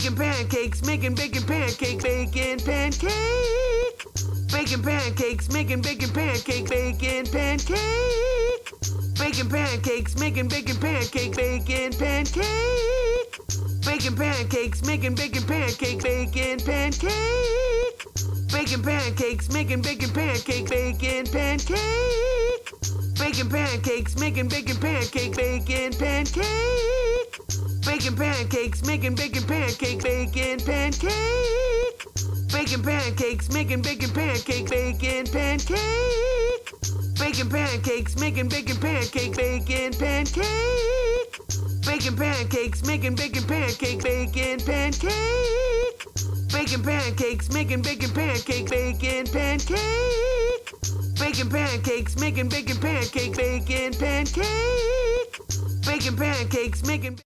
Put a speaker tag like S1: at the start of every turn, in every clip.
S1: Bacon pancakes, making bacon pancake, bacon pancake. Bacon pancakes, making bacon pancake, bacon pancake. Bacon pancakes, making bacon pancake, bacon pancake. Bacon pancakes, making bacon pancake, bacon pancake. Bacon pancakes, making bacon pancake, bacon pancake. Bacon pancakes, making bacon pancake, bacon pancake. Bacon pancakes, making bacon pancake, bacon pancake. Bacon pancakes, making bacon pancake, bacon pancake. Bacon pancakes, making bacon pancake, bacon pancake. Bacon pancakes, making bacon pancake, bacon pancake. Bacon pancakes, making bacon pancake, bacon pancake. Bacon pancakes, making bacon pancake, bacon pancake. Bacon pancakes, making.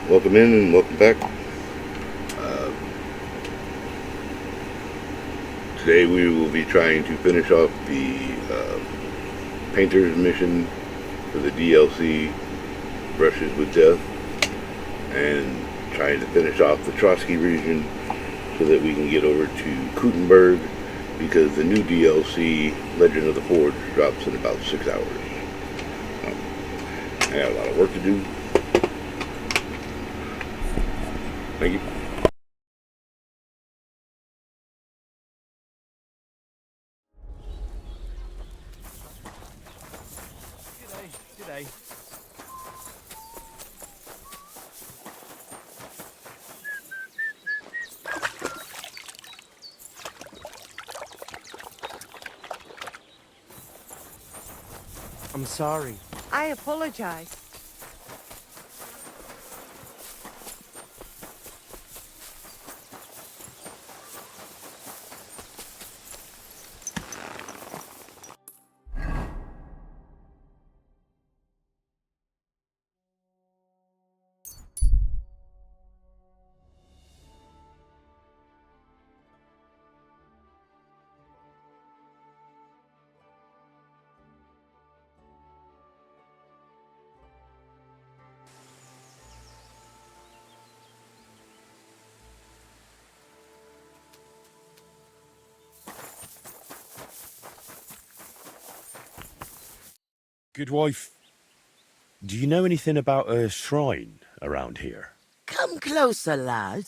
S2: Welcome in and welcome back. Today we will be trying to finish off the painter's mission for the DLC Brushes with Death, and trying to finish off the Trosky region so that we can get over to Kutenberg, because the new DLC Legend of the Forge drops in about 6 hours. I got a lot of work to do. Thank you.
S3: G'day. I'm sorry.
S4: I apologize.
S3: Good wife, do you know anything about a shrine around here?
S5: Come closer, lad.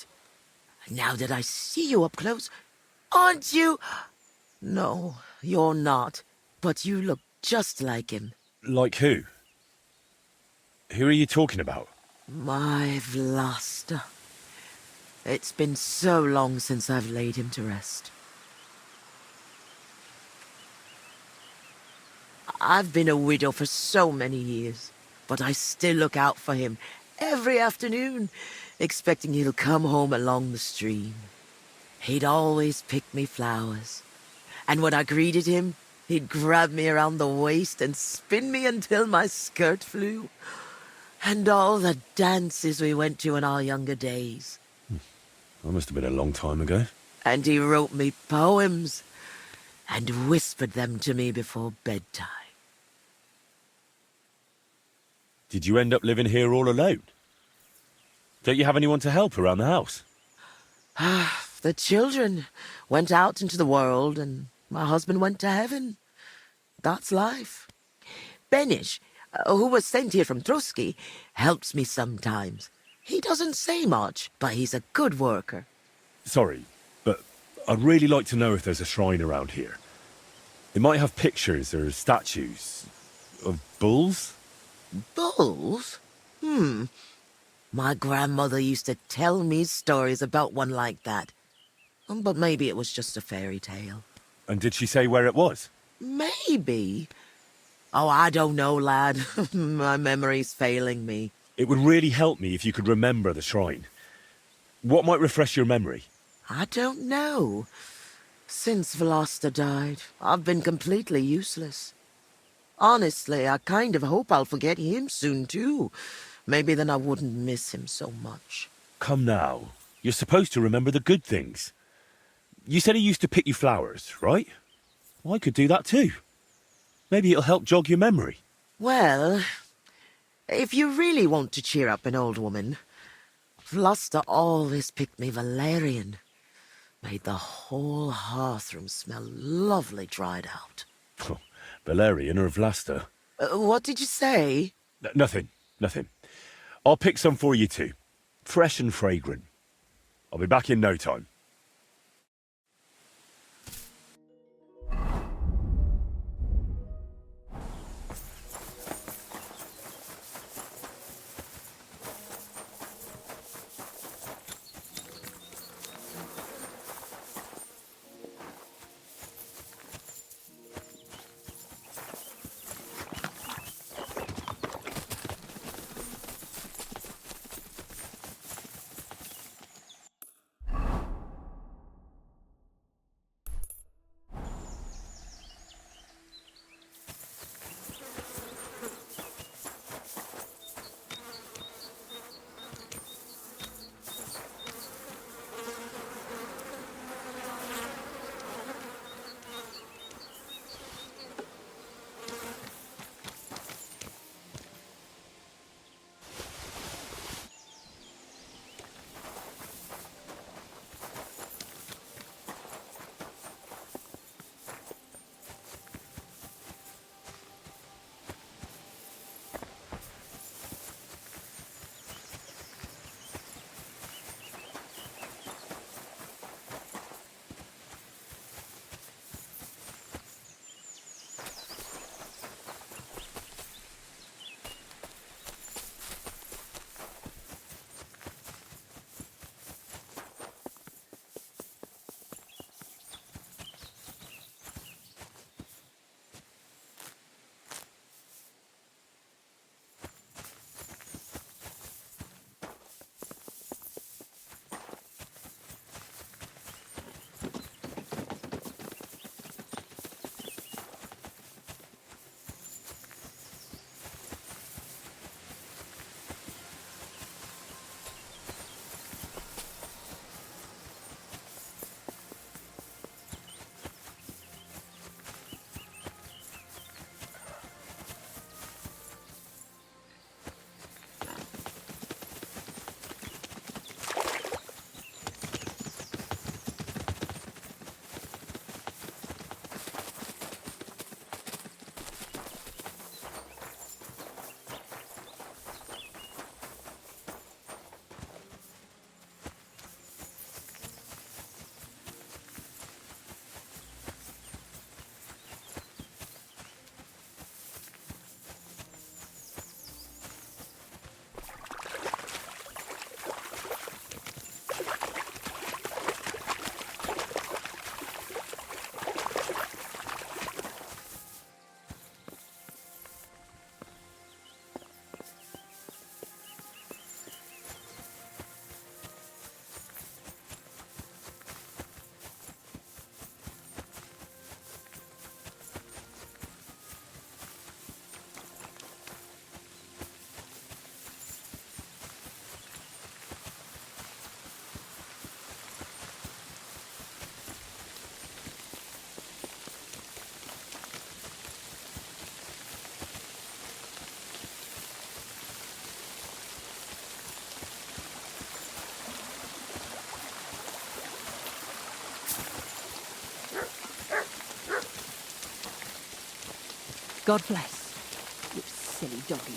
S5: Now that I see you up close, aren't you? No, you're not. But you look just like him.
S3: Like who? Who are you talking about?
S5: My Vlasta. It's been so long since I've laid him to rest. I've been a widow for so many years, but I still look out for him every afternoon, expecting he'll come home along the stream. He'd always pick me flowers, and when I greeted him, he'd grab me around the waist and spin me until my skirt flew. And all the dances we went to in our younger days.
S3: That must have been a long time ago.
S5: And he wrote me poems and whispered them to me before bedtime.
S3: Did you end up living here all alone? Don't you have anyone to help around the house?
S5: The children went out into the world and my husband went to heaven. That's life. Benish, who was sent here from Trosky, helps me sometimes. He doesn't say much, but he's a good worker.
S3: Sorry, but I'd really like to know if there's a shrine around here. It might have pictures or statues of bulls.
S5: Bulls? My grandmother used to tell me stories about one like that. But maybe it was just a fairy tale.
S3: And did she say where it was?
S5: Maybe. Oh, I don't know, lad. My memory's failing me.
S3: It would really help me if you could remember the shrine. What might refresh your memory?
S5: I don't know. Since Vlasta died, I've been completely useless. Honestly, I kind of hope I'll forget him soon, too. Maybe then I wouldn't miss him so much.
S3: Come now. You're supposed to remember the good things. You said he used to pick you flowers, right? Well, I could do that too. Maybe it'll help jog your memory.
S5: Well, If you really want to cheer up an old woman, Vlasta always picked me valerian. Made the whole hearthroom smell lovely dried out.
S3: Valerian or Vlasta?
S5: What did you say?
S3: Nothing, nothing. I'll pick some for you too. Fresh and fragrant. I'll be back in no time.
S4: God bless. You silly doggy.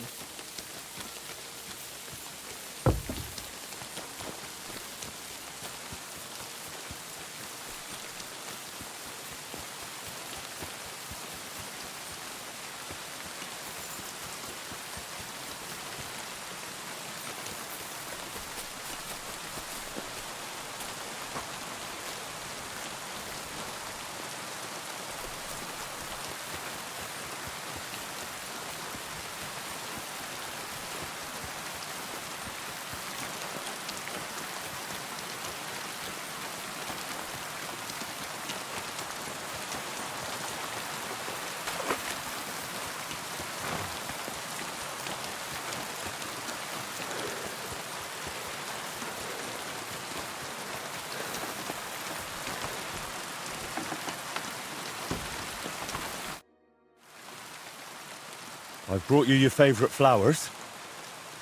S3: I've brought you your favourite flowers.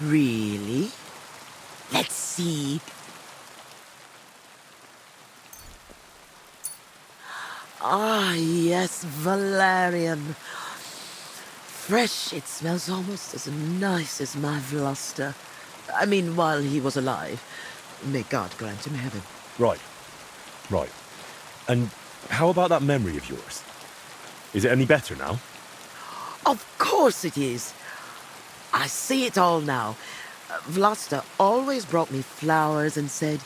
S5: Really? Let's see. Ah, yes, valerian. Fresh, it smells almost as nice as my Vlasta. I mean, while he was alive. May God grant him heaven.
S3: Right. Right. And how about that memory of yours? Is it any better now?
S5: Of course it is. I see it all now. Vlasta always brought me flowers and said,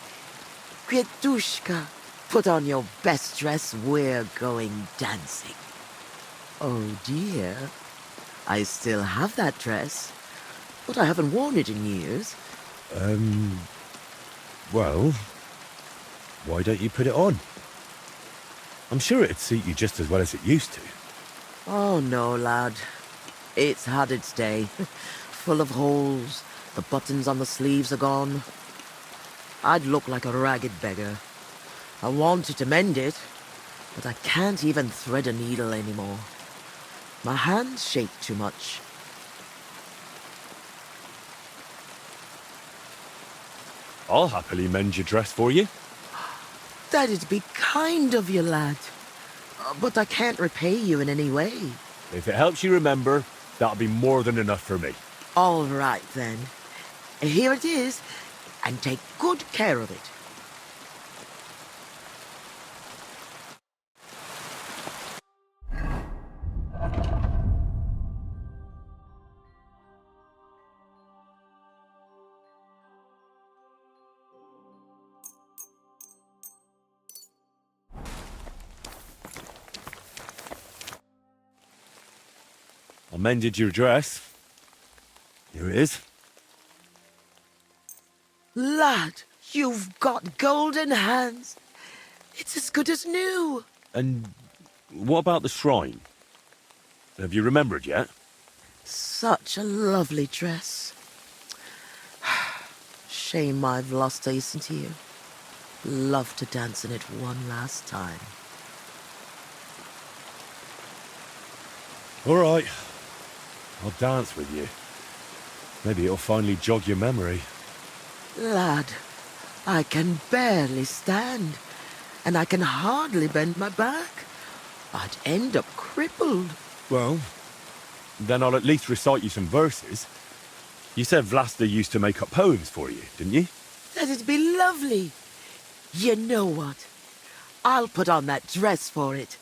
S5: Květuška, put on your best dress, we're going dancing. Oh dear, I still have that dress, but I haven't worn it in years.
S3: Well, why don't you put it on? I'm sure it'd suit you just as well as it used to.
S5: Oh no, lad. It's had its day. Full of holes. The buttons on the sleeves are gone. I'd look like a ragged beggar. I wanted to mend it, but I can't even thread a needle anymore. My hands shake too much.
S3: I'll happily mend your dress for you.
S5: That'd be kind of you, lad. But I can't repay you in any way.
S3: If it helps you remember, that'll be more than enough for me.
S5: All right, then. Here it is, and take good care of it.
S3: I mended your dress. Here it is.
S5: Lad, you've got golden hands. It's as good as new.
S3: And what about the shrine? Have you remembered yet?
S5: Such a lovely dress. Shame my Vlasta isn't here. Love to dance in it one last time.
S3: All right. I'll dance with you. Maybe it'll finally jog your memory.
S5: Lad, I can barely stand, and I can hardly bend my back. I'd end up crippled.
S3: Well, then I'll at least recite you some verses. You said Vlasta used to make up poems for you, didn't you?
S5: That'd be lovely. You know what? I'll put on that dress for it.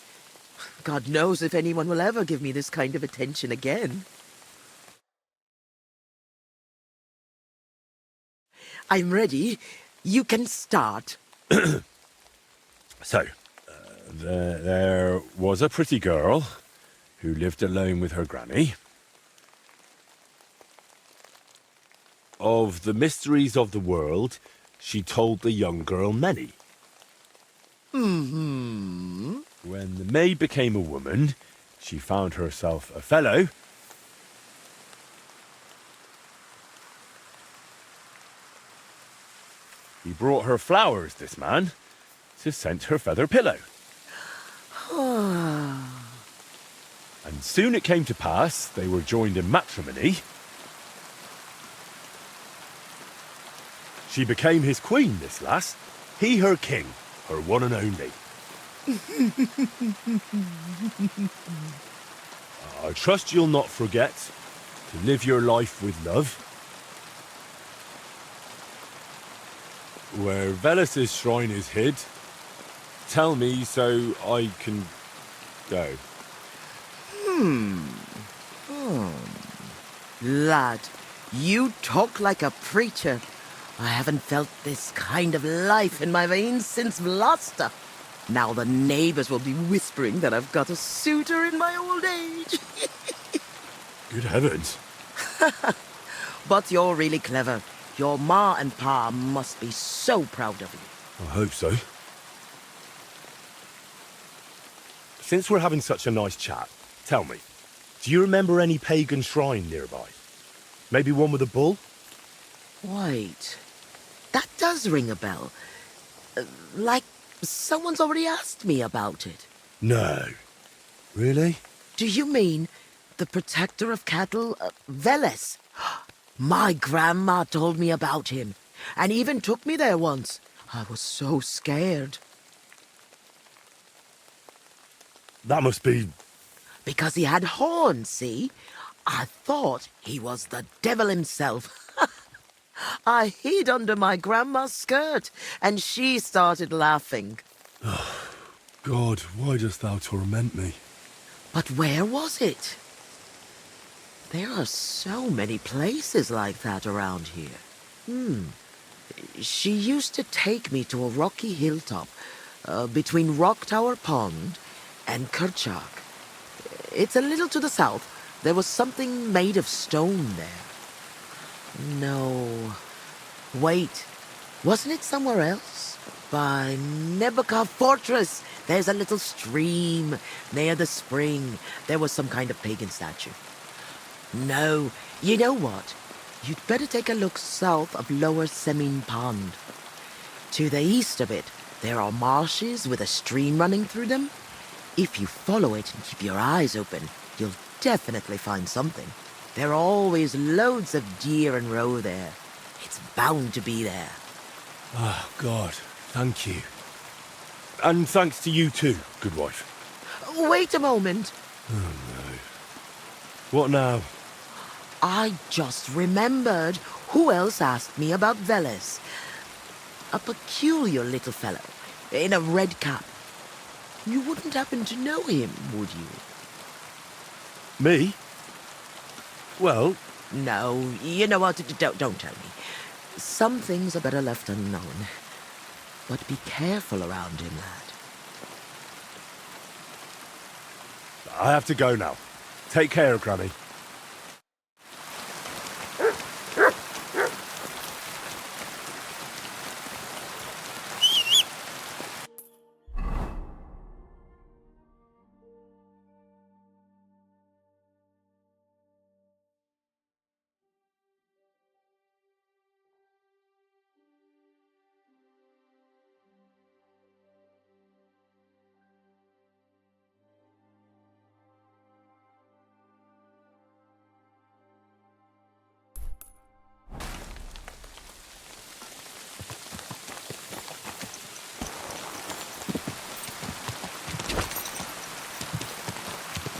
S5: God knows if anyone will ever give me this kind of attention again. I'm ready. You can start.
S3: So, there was a pretty girl who lived alone with her granny. Of the mysteries of the world, she told the young girl many.
S5: Mm-hmm.
S3: When the maid became a woman, she found herself a fellow. He brought her flowers, this man, to scent her feather pillow. And soon it came to pass they were joined in matrimony. She became his queen, this lass. He her king, her one and only. I trust you'll not forget to live your life with love. Where Velus's shrine is hid, tell me so I can go.
S5: Lad, you talk like a preacher. I haven't felt this kind of life in my veins since Vlasta. Now the neighbors will be whispering that I've got a suitor in my old age.
S3: Good heavens.
S5: But you're really clever. Your ma and pa must be so proud of you.
S3: I hope so. Since we're having such a nice chat, tell me, do you remember any pagan shrine nearby? Maybe one with a bull?
S5: Wait, that does ring a bell. Like someone's already asked me about it.
S3: No. Really?
S5: Do you mean the protector of cattle, Veles? My grandma told me about him, and even took me there once. I was so scared.
S3: That must be...
S5: Because he had horns, see? I thought he was the devil himself. I hid under my grandma's skirt, and she started laughing.
S3: God, why dost thou torment me?
S5: But where was it? There are so many places like that around here. She used to take me to a rocky hilltop between Rock Tower Pond and Kerchak. It's a little to the south. There was something made of stone there. No. Wait. Wasn't it somewhere else? By Nebuchadnezzar Fortress. There's a little stream near the spring. There was some kind of pagan statue. No. You know what? You'd better take a look south of Lower Semin Pond. To the east of it, there are marshes with a stream running through them. If you follow it and keep your eyes open, you'll definitely find something. There are always loads of deer and roe there. It's bound to be there.
S3: Ah, God, thank you. And thanks to you too, good wife.
S5: Wait a moment.
S3: Oh, no. What now?
S5: I just remembered who else asked me about Veles. A peculiar little fellow in a red cap. You wouldn't happen to know him, would you?
S3: Me? Well,
S5: No, you know what? Don't tell me. Some things are better left unknown. But be careful around him, lad.
S3: I have to go now. Take care, Granny.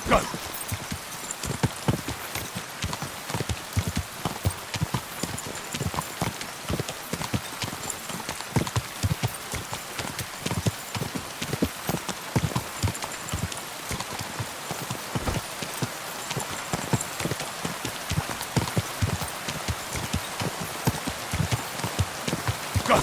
S3: Go! Go!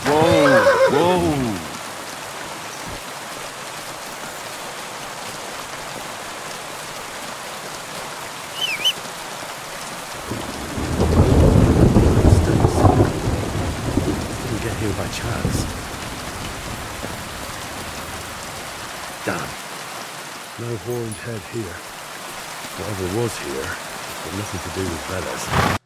S3: Whoa! Whoa! Didn't get here by chance. Damn. No horned head here. Whatever was here, had nothing to do with Veles.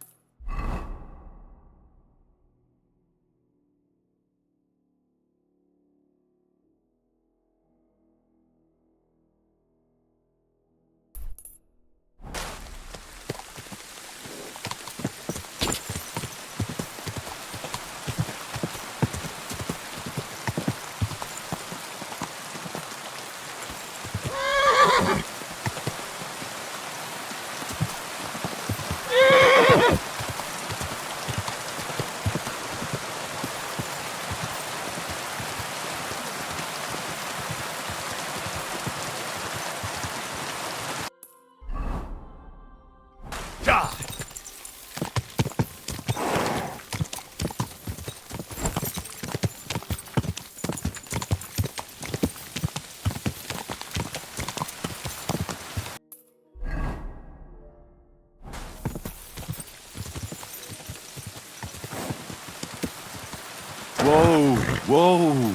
S3: Whoa! Whoa!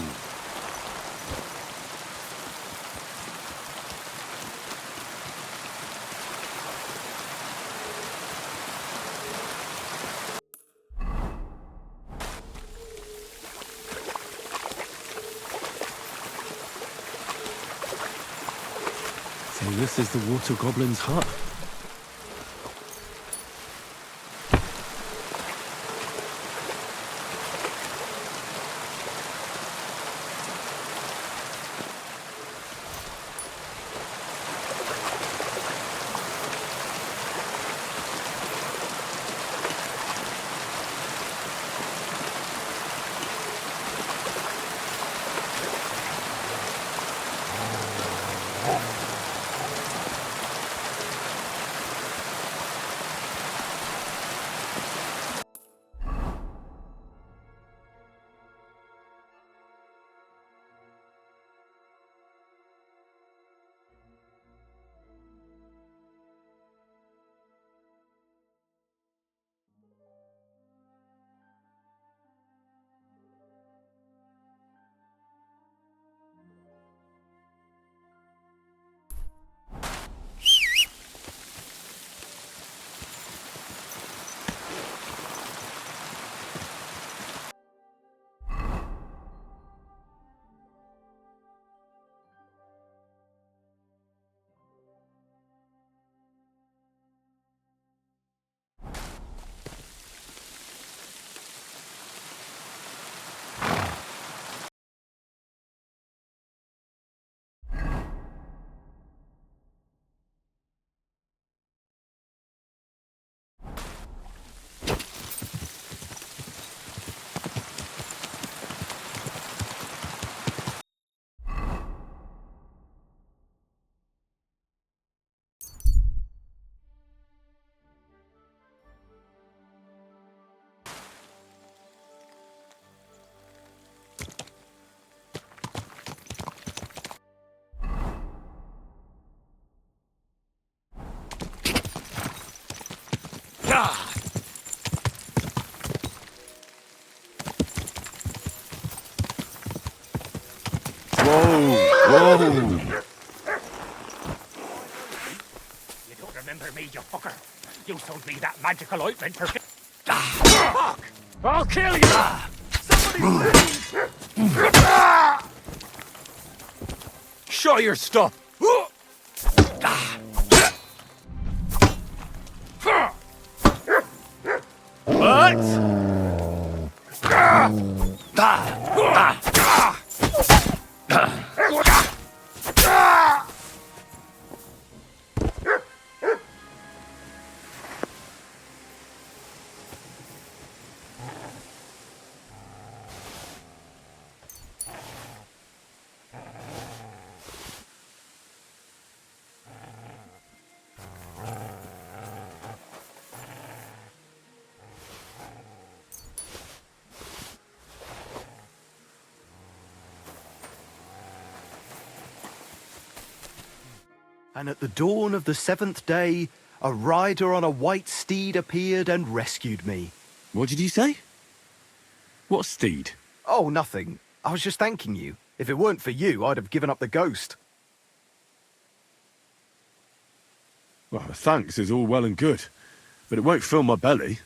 S3: Well, this is the water goblin's hut. Whoa!
S6: You don't remember me, you fucker. You sold me that magical ointment for... Fuck! I'll kill you! Somebody show your stuff! What?
S7: And at the dawn of the 7th day, a rider on a white steed appeared and rescued me.
S3: What did you say? What steed?
S7: Oh, nothing. I was just thanking you. If it weren't for you, I'd have given up the ghost.
S3: Well, thanks is all well and good, but it won't fill my belly.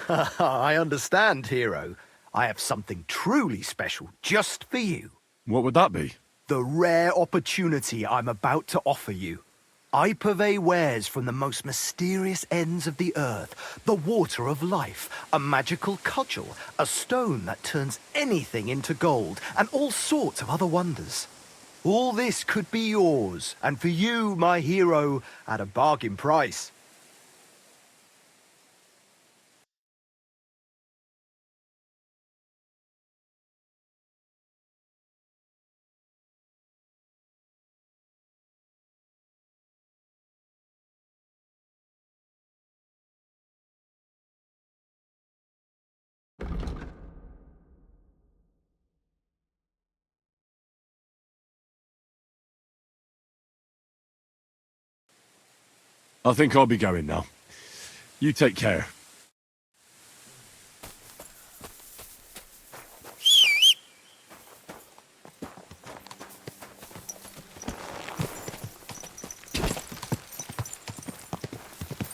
S7: I understand, hero. I have something truly special just for you.
S3: What would that be?
S7: The rare opportunity I'm about to offer you. I purvey wares from the most mysterious ends of the earth. The water of life, a magical cudgel, a stone that turns anything into gold, and all sorts of other wonders. All this could be yours, and for you, my hero, at a bargain price.
S3: I think I'll be going now. You take care.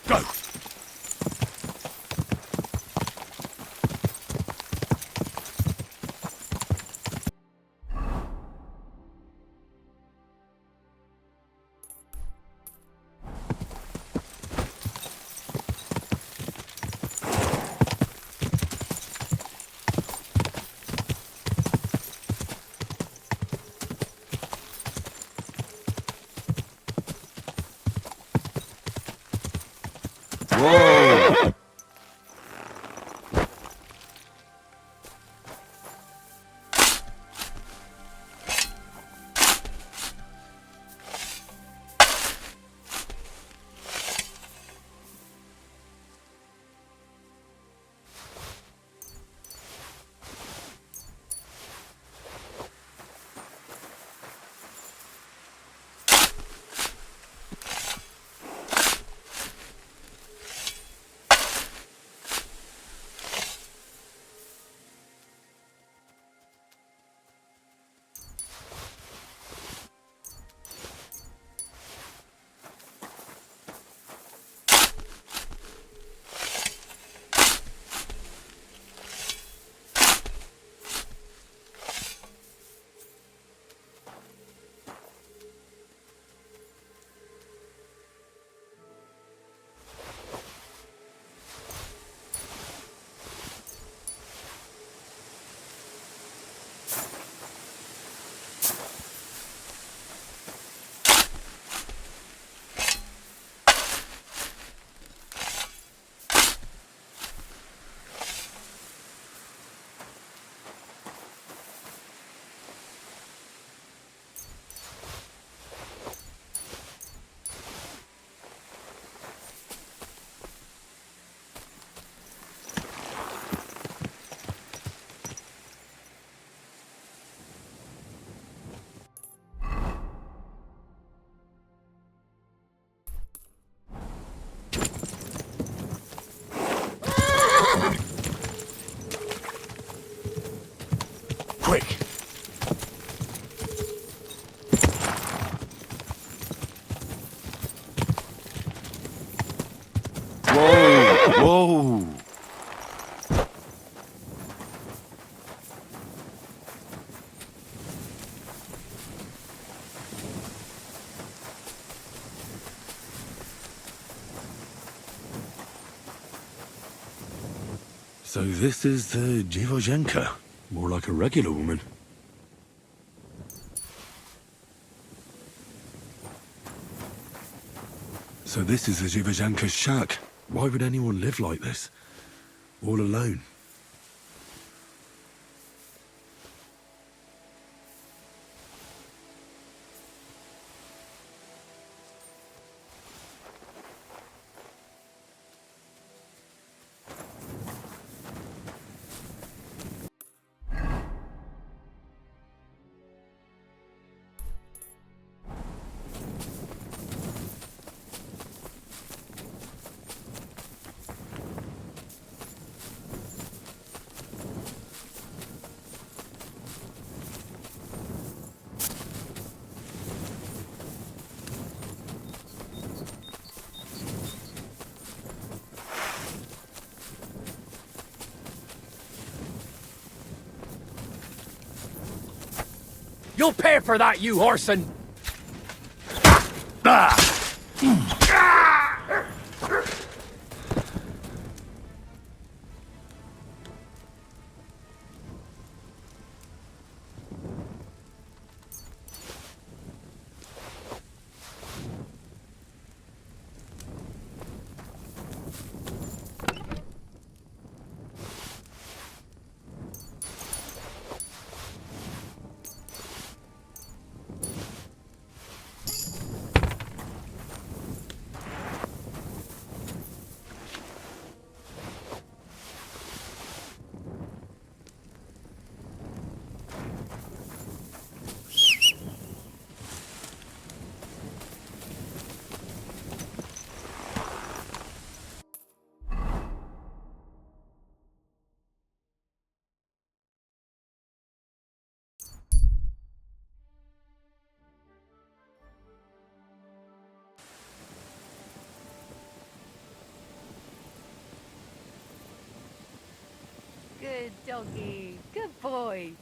S3: Go! So this is the Dziwojenka. More like a regular woman. So this is the Dziwojenka's shack. Why would anyone live like this? All alone.
S6: You'll pay for that, you horson!
S4: Good doggy. Good boy.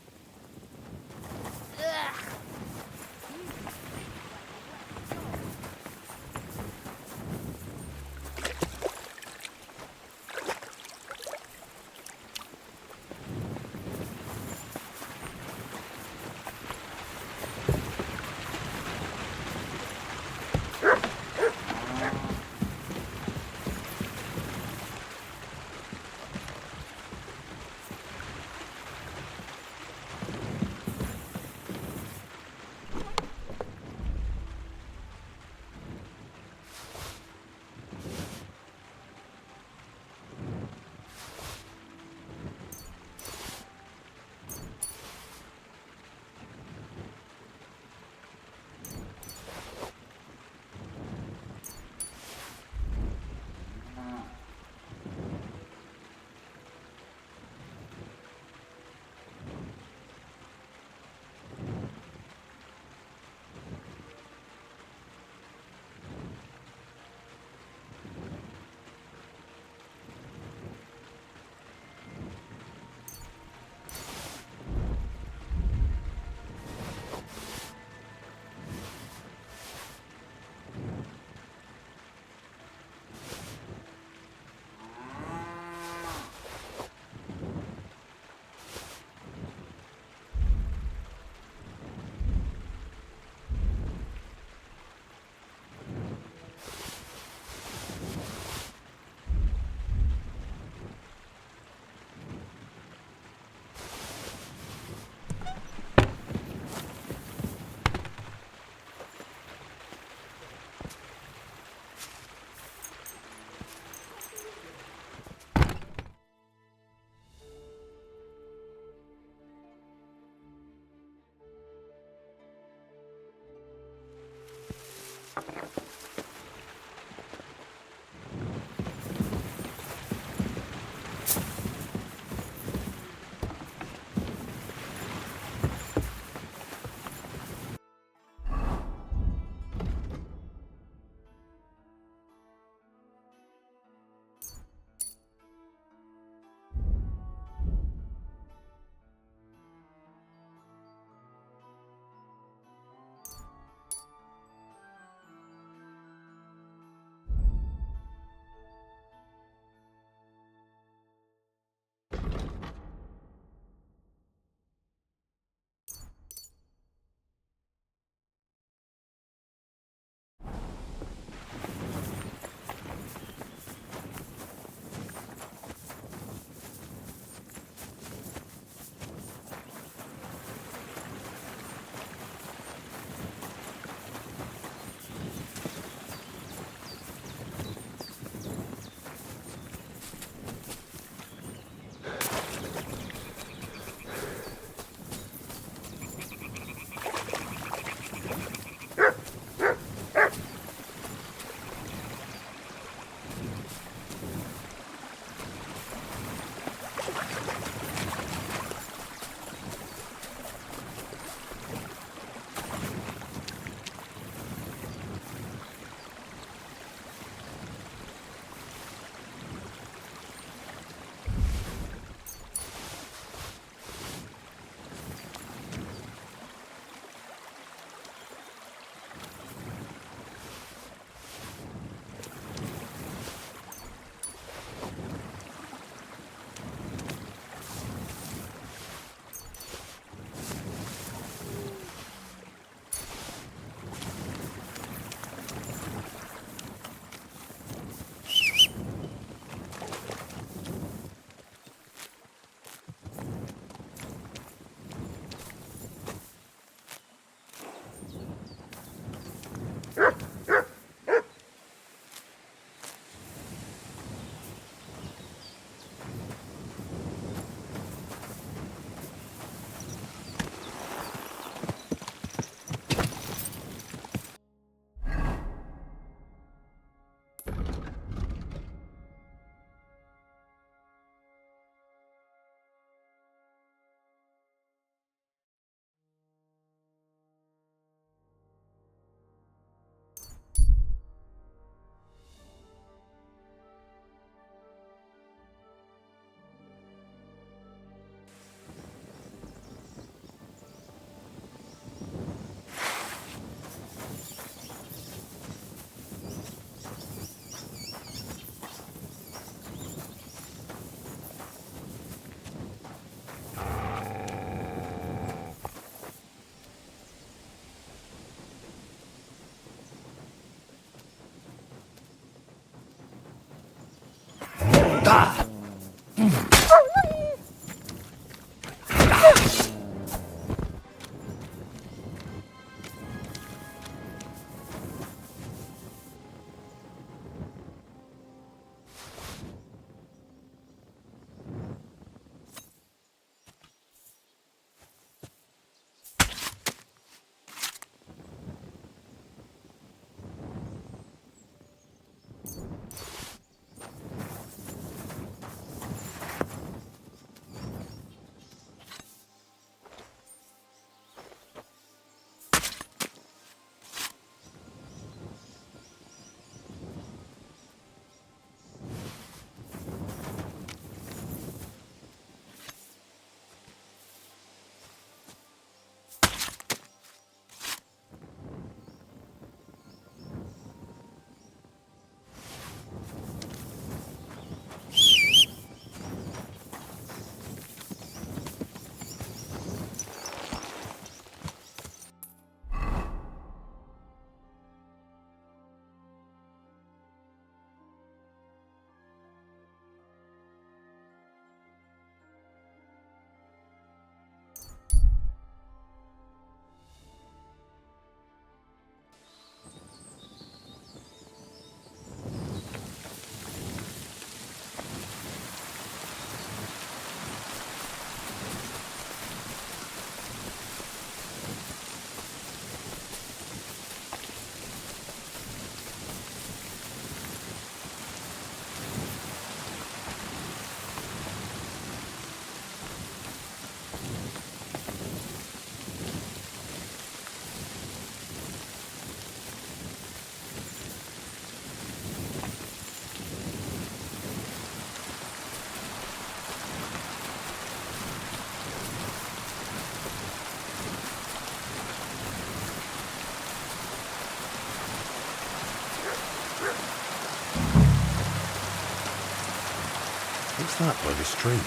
S3: What's that by the stream?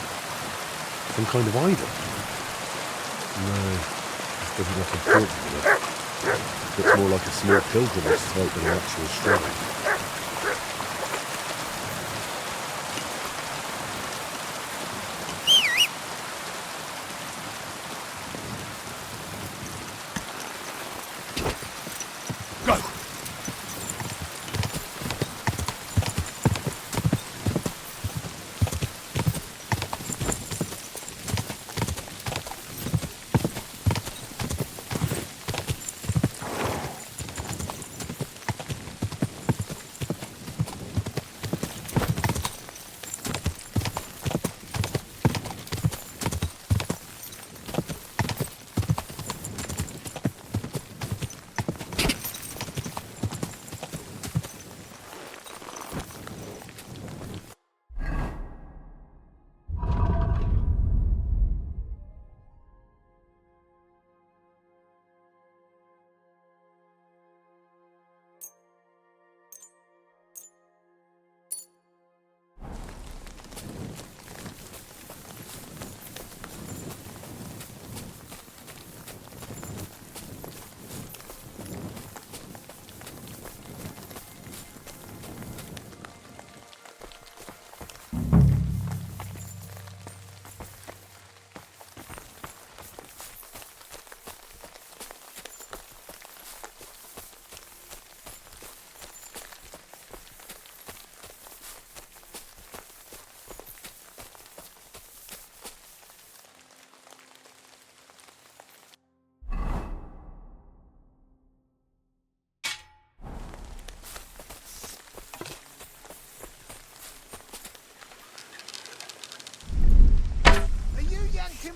S3: Some kind of idol? No, this doesn't look important enough. Looks more like a small pilgrimage site than an actual shrine.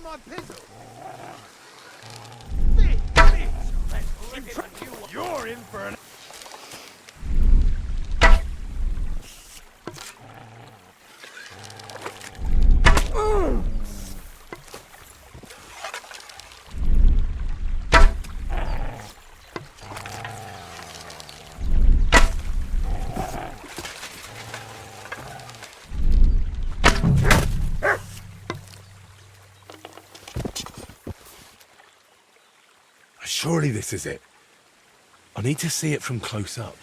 S1: My pistol.
S6: You're in for an...
S3: Surely this is it. I need to see it from close up.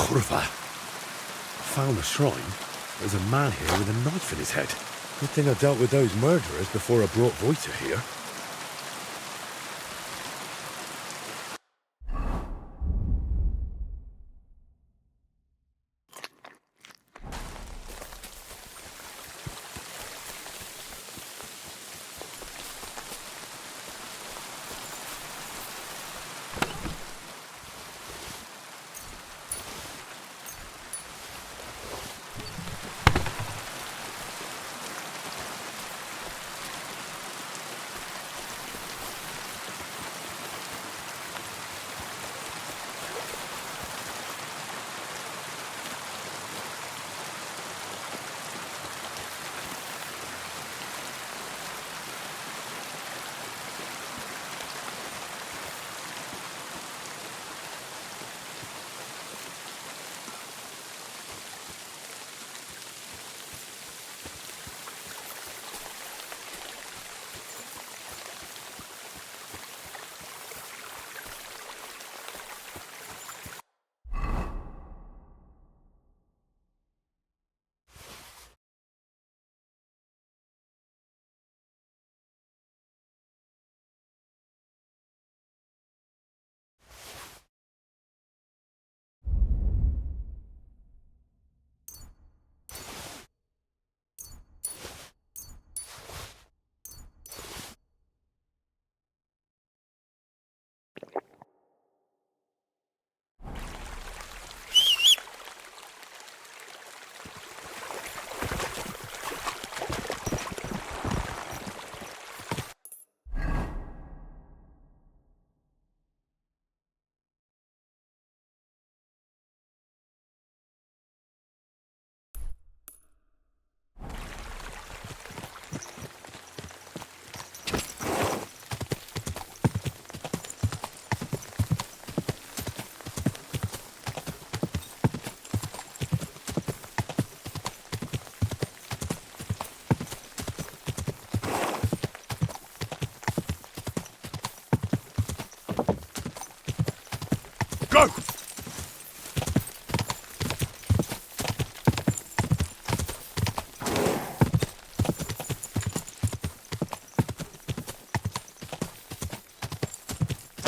S3: Kurva. Found a shrine. There's a man here with a knife in his head. Good thing I dealt with those murderers before I brought Voita here. Go!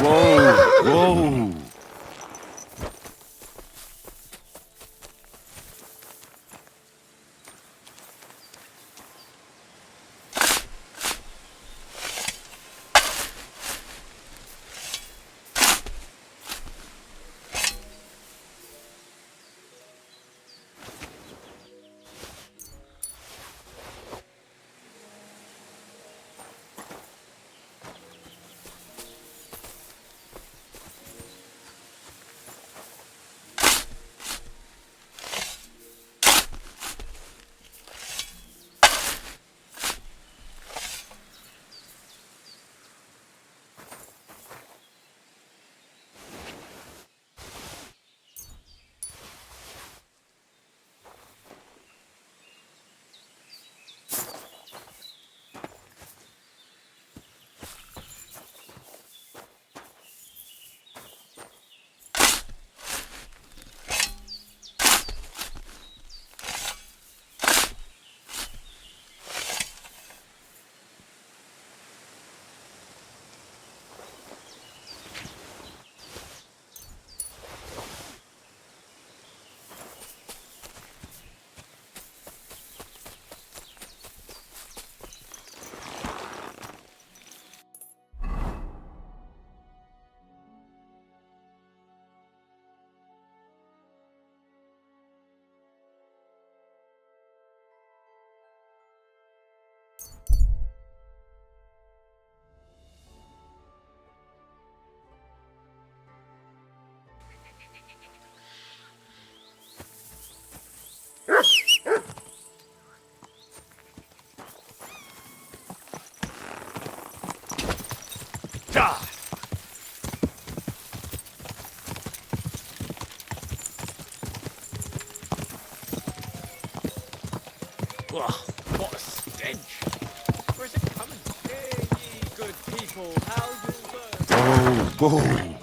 S3: Whoa! Whoa!
S6: Ugh, what a stench! Where's it coming? Hey, ye good people, how you learn?
S3: Oh, boy!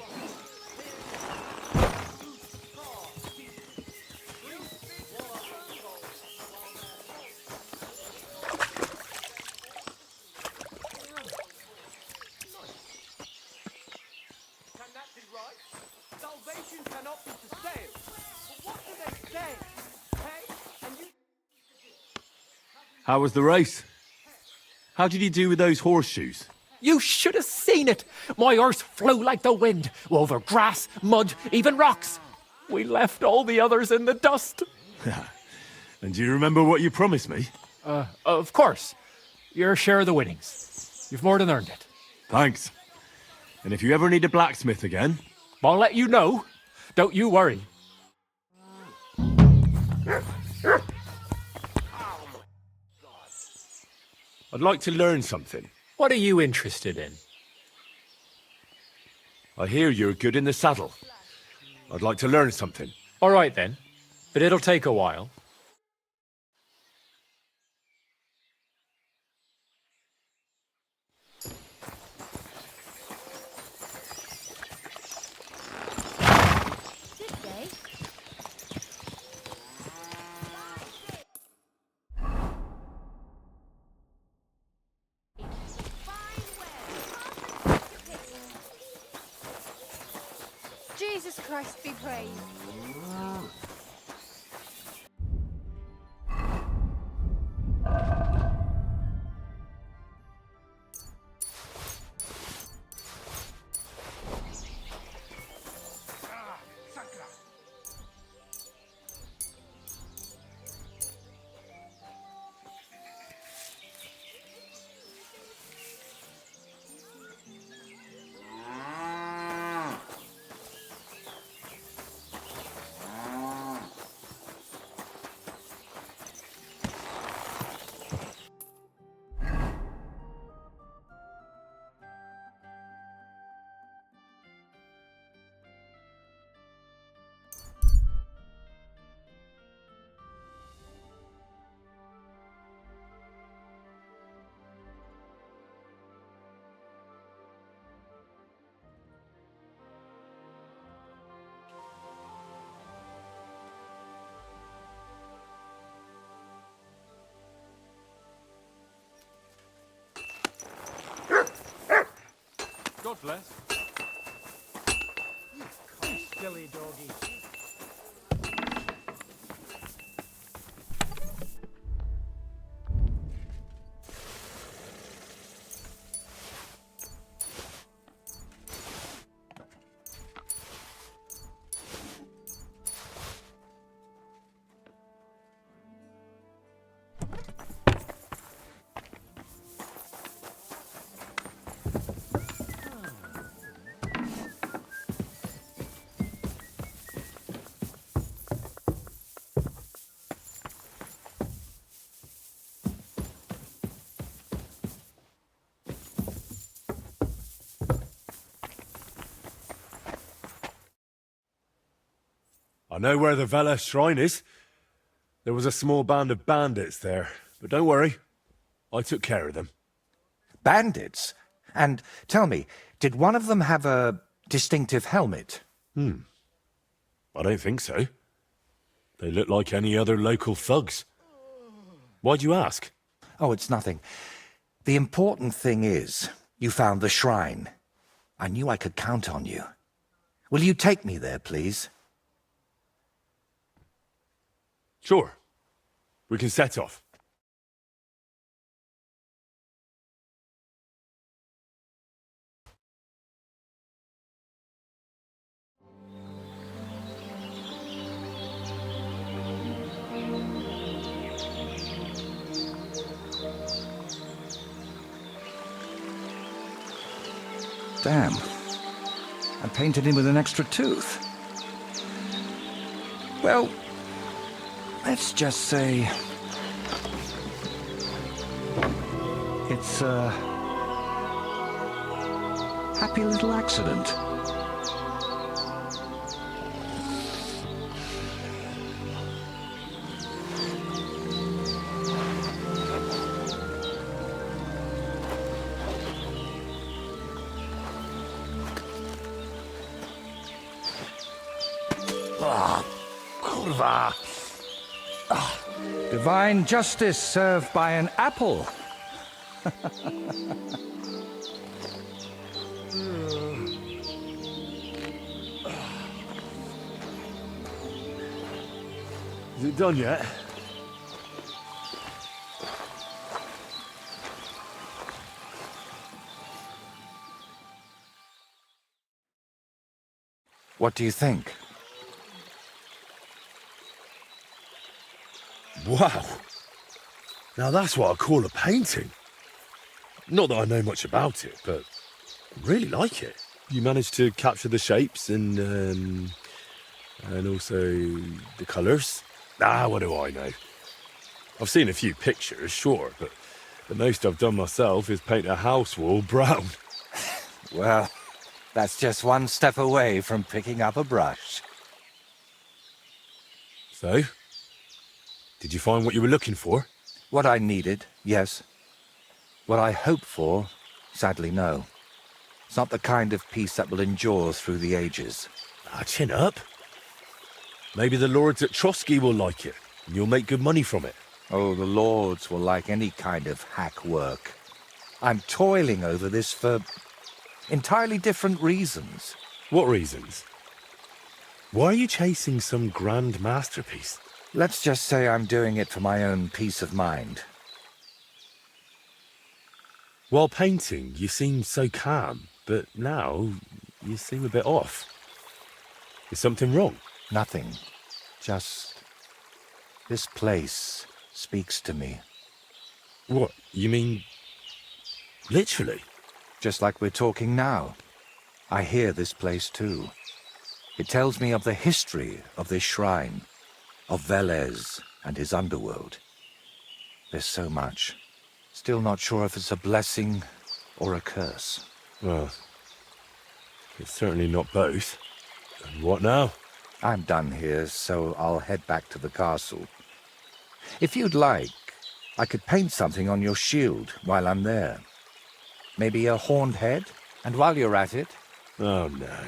S3: How was the race? How did you do with those horseshoes?
S6: You should have seen it. My horse flew like the wind, over grass, mud, even rocks. We left all the others in the dust.
S3: And do you remember what you promised me?
S6: Of course. Your share of the winnings. You've more than earned it.
S3: Thanks. And if you ever need a blacksmith again...
S6: I'll let you know. Don't you worry.
S3: I'd like to learn something.
S6: What are you interested in?
S3: I hear you're good in the saddle. I'd like to learn something.
S6: All right then. But it'll take a while.
S4: Good day. Jesus Christ be praised.
S3: God bless.
S6: You silly doggy.
S3: I know where the Vela shrine is. There was a small band of bandits there, but don't worry. I took care of them.
S8: Bandits? And tell me, did one of them have a distinctive helmet?
S3: I don't think so. They look like any other local thugs. Why'd you ask?
S8: Oh, it's nothing. The important thing is, you found the shrine. I knew I could count on you. Will you take me there, please?
S3: Sure. We can set off.
S8: Damn. I painted him with an extra tooth. Well, let's just say it's a happy little accident.
S6: Kurwa.
S8: Divine justice served by an apple.
S3: Is it done yet?
S8: What do you think?
S3: Wow. Now that's what I call a painting. Not that I know much about it, but I really like it. You managed to capture the shapes and also the colours. What do I know? I've seen a few pictures, sure, but the most I've done myself is paint a house wall brown.
S8: Well, that's just one step away from picking up a brush.
S3: So, did you find what you were looking for?
S8: What I needed, yes. What I hoped for, sadly, no. It's not the kind of piece that will endure through the ages.
S3: Chin up. Maybe the lords at Trosky will like it, and you'll make good money from it.
S8: Oh, the lords will like any kind of hack work. I'm toiling over this for entirely different reasons.
S3: What reasons? Why are you chasing some grand masterpiece?
S8: Let's just say I'm doing it for my own peace of mind.
S3: While painting, you seem so calm, but now you seem a bit off. Is something wrong?
S8: Nothing. Just this place speaks to me.
S3: What, you mean literally?
S8: Just like we're talking now. I hear this place too. It tells me of the history of this shrine, of Velez and his underworld. There's so much. Still not sure if it's a blessing or a curse.
S3: Well, it's certainly not both. And what now?
S8: I'm done here, so I'll head back to the castle. If you'd like, I could paint something on your shield while I'm there. Maybe a horned head? And while you're at it...
S3: Oh, no.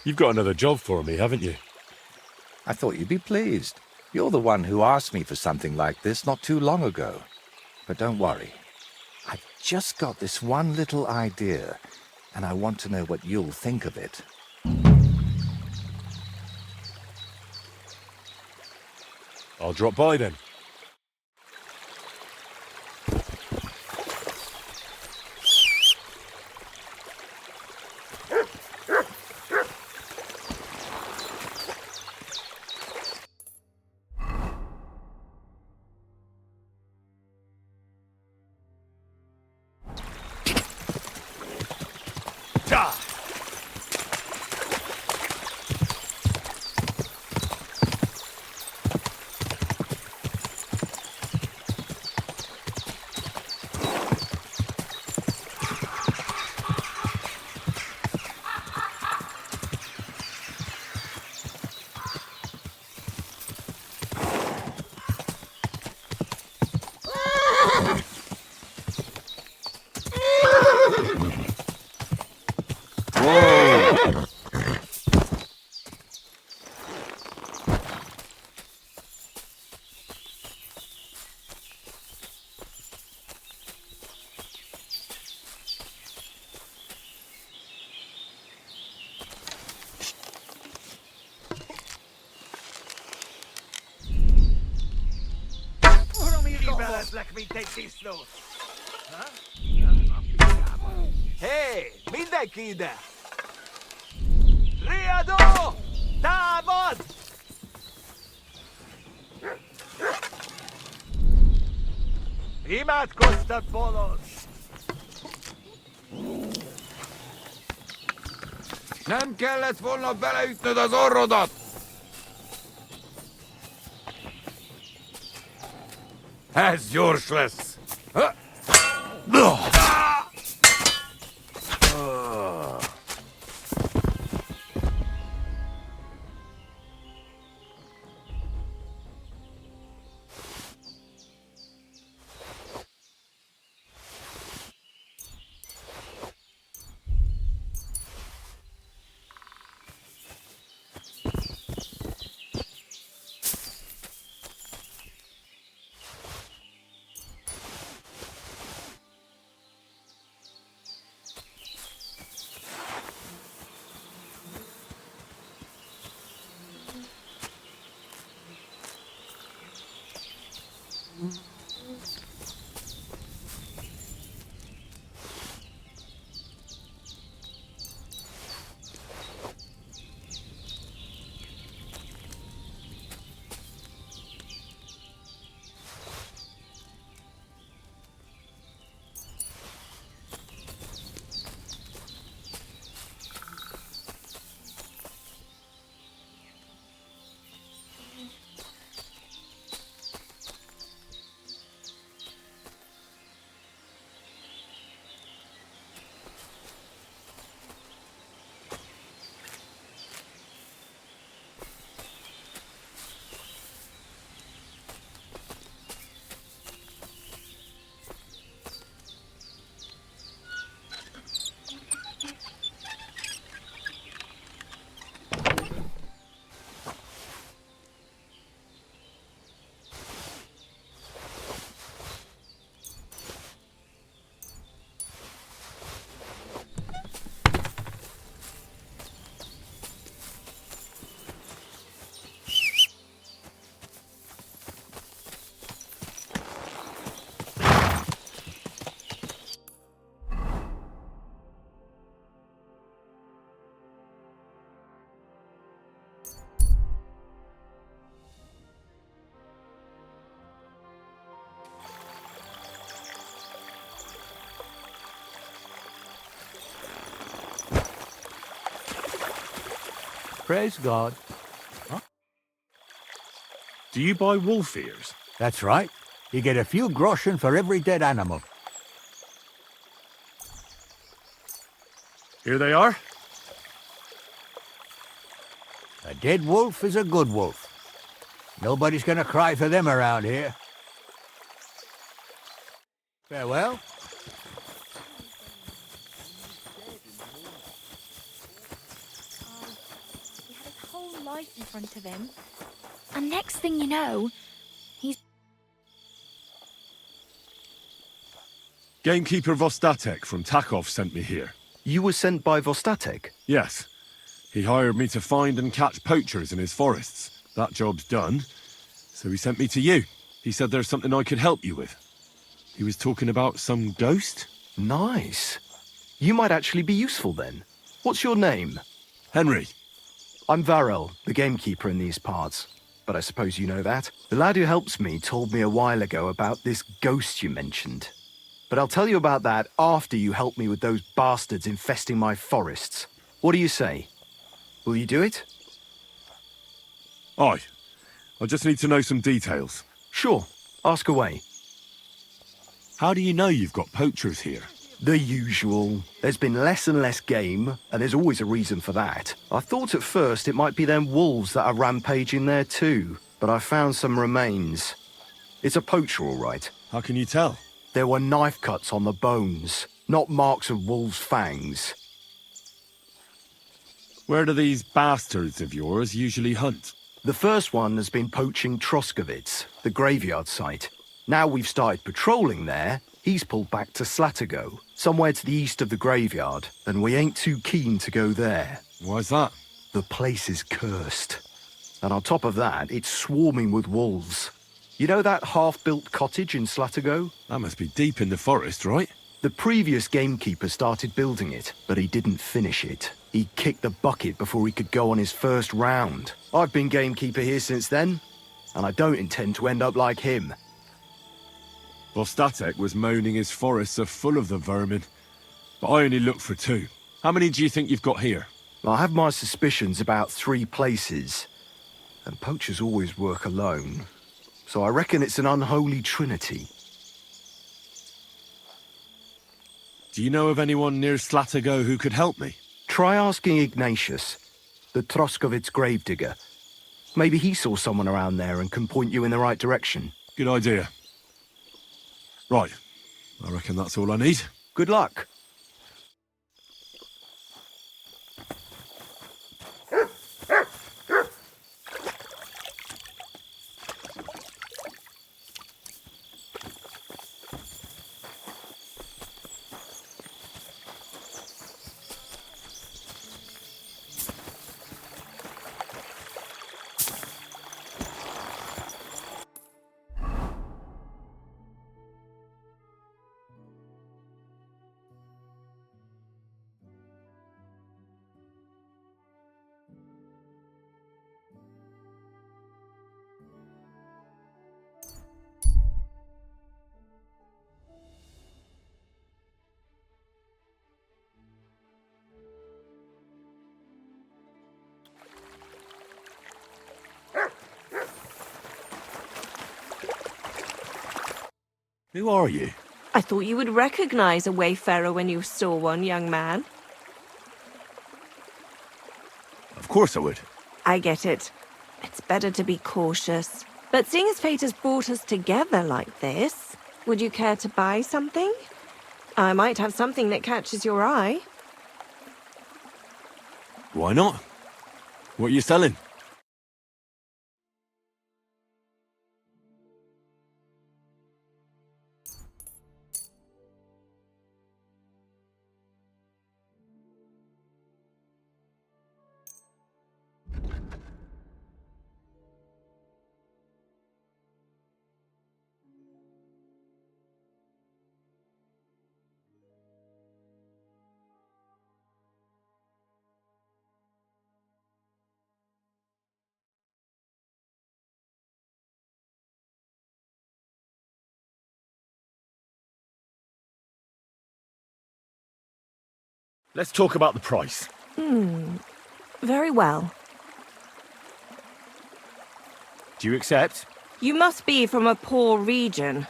S3: You've got another job for me, haven't you?
S8: I thought you'd be pleased. You're the one who asked me for something like this not too long ago. But don't worry. I've just got this one little idea, and I want to know what you'll think of it.
S3: I'll drop by then.
S1: Let me take this note.
S9: Hey, mindenki ide! Riadó! Támad! Imádkoztat, bolond!
S2: Nem kellett volna beleütnöd az orrodat! Ez gyors lesz!
S10: Praise God.
S3: Do you buy wolf ears?
S10: That's right. You get a few groschen for every dead animal.
S3: Here they are.
S10: A dead wolf is a good wolf. Nobody's gonna cry for them around here. Farewell.
S4: He had his whole life in front of him. And next thing you know, he's...
S3: Gamekeeper Vostatek from Takov sent me here.
S7: You were sent by Vostatek?
S3: Yes. He hired me to find and catch poachers in his forests. That job's done. So he sent me to you. He said there's something I could help you with. He was talking about some ghost?
S7: Nice. You might actually be useful then. What's your name?
S3: Henry.
S7: I'm Varel, the gamekeeper in these parts. But I suppose you know that. The lad who helps me told me a while ago about this ghost you mentioned. But I'll tell you about that after you help me with those bastards infesting my forests. What do you say? Will you do it?
S3: Aye. I just need to know some details.
S7: Sure. Ask away.
S3: How do you know you've got poachers here?
S7: The usual. There's been less and less game, and there's always a reason for that. I thought at first it might be them wolves that are rampaging there too, but I found some remains. It's a poacher, all right.
S3: How can you tell?
S7: There were knife cuts on the bones, not marks of wolves' fangs.
S3: Where do these bastards of yours usually hunt?
S7: The first one has been poaching Troskovitz, the graveyard site. Now we've started patrolling there, he's pulled back to Slatigo, somewhere to the east of the graveyard, and we ain't too keen to go there.
S3: Why's that?
S7: The place is cursed. And on top of that, it's swarming with wolves. You know that half-built cottage in Slatigo?
S3: That must be deep in the forest, right?
S7: The previous gamekeeper started building it, but he didn't finish it. He kicked the bucket before he could go on his first round. I've been gamekeeper here since then, and I don't intend to end up like him.
S3: Vostatek was moaning his forests are full of the vermin, but I only looked for 2. How many do you think you've got here?
S7: I have my suspicions about 3 places, and poachers always work alone. So I reckon it's an unholy trinity.
S3: Do you know of anyone near Slatigo who could help me?
S7: Try asking Ignatius, the Troskovitz gravedigger. Maybe he saw someone around there and can point you in the right direction.
S3: Good idea. Right. I reckon that's all I need.
S7: Good luck.
S3: Who are you?
S11: I thought you would recognize a wayfarer when you saw one, young man.
S3: Of course I would.
S11: I get it. It's better to be cautious. But seeing as fate has brought us together like this, would you care to buy something? I might have something that catches your eye.
S3: Why not? What are you selling? Let's talk about the price.
S11: Very well.
S6: Do you accept?
S11: You must be from a poor region.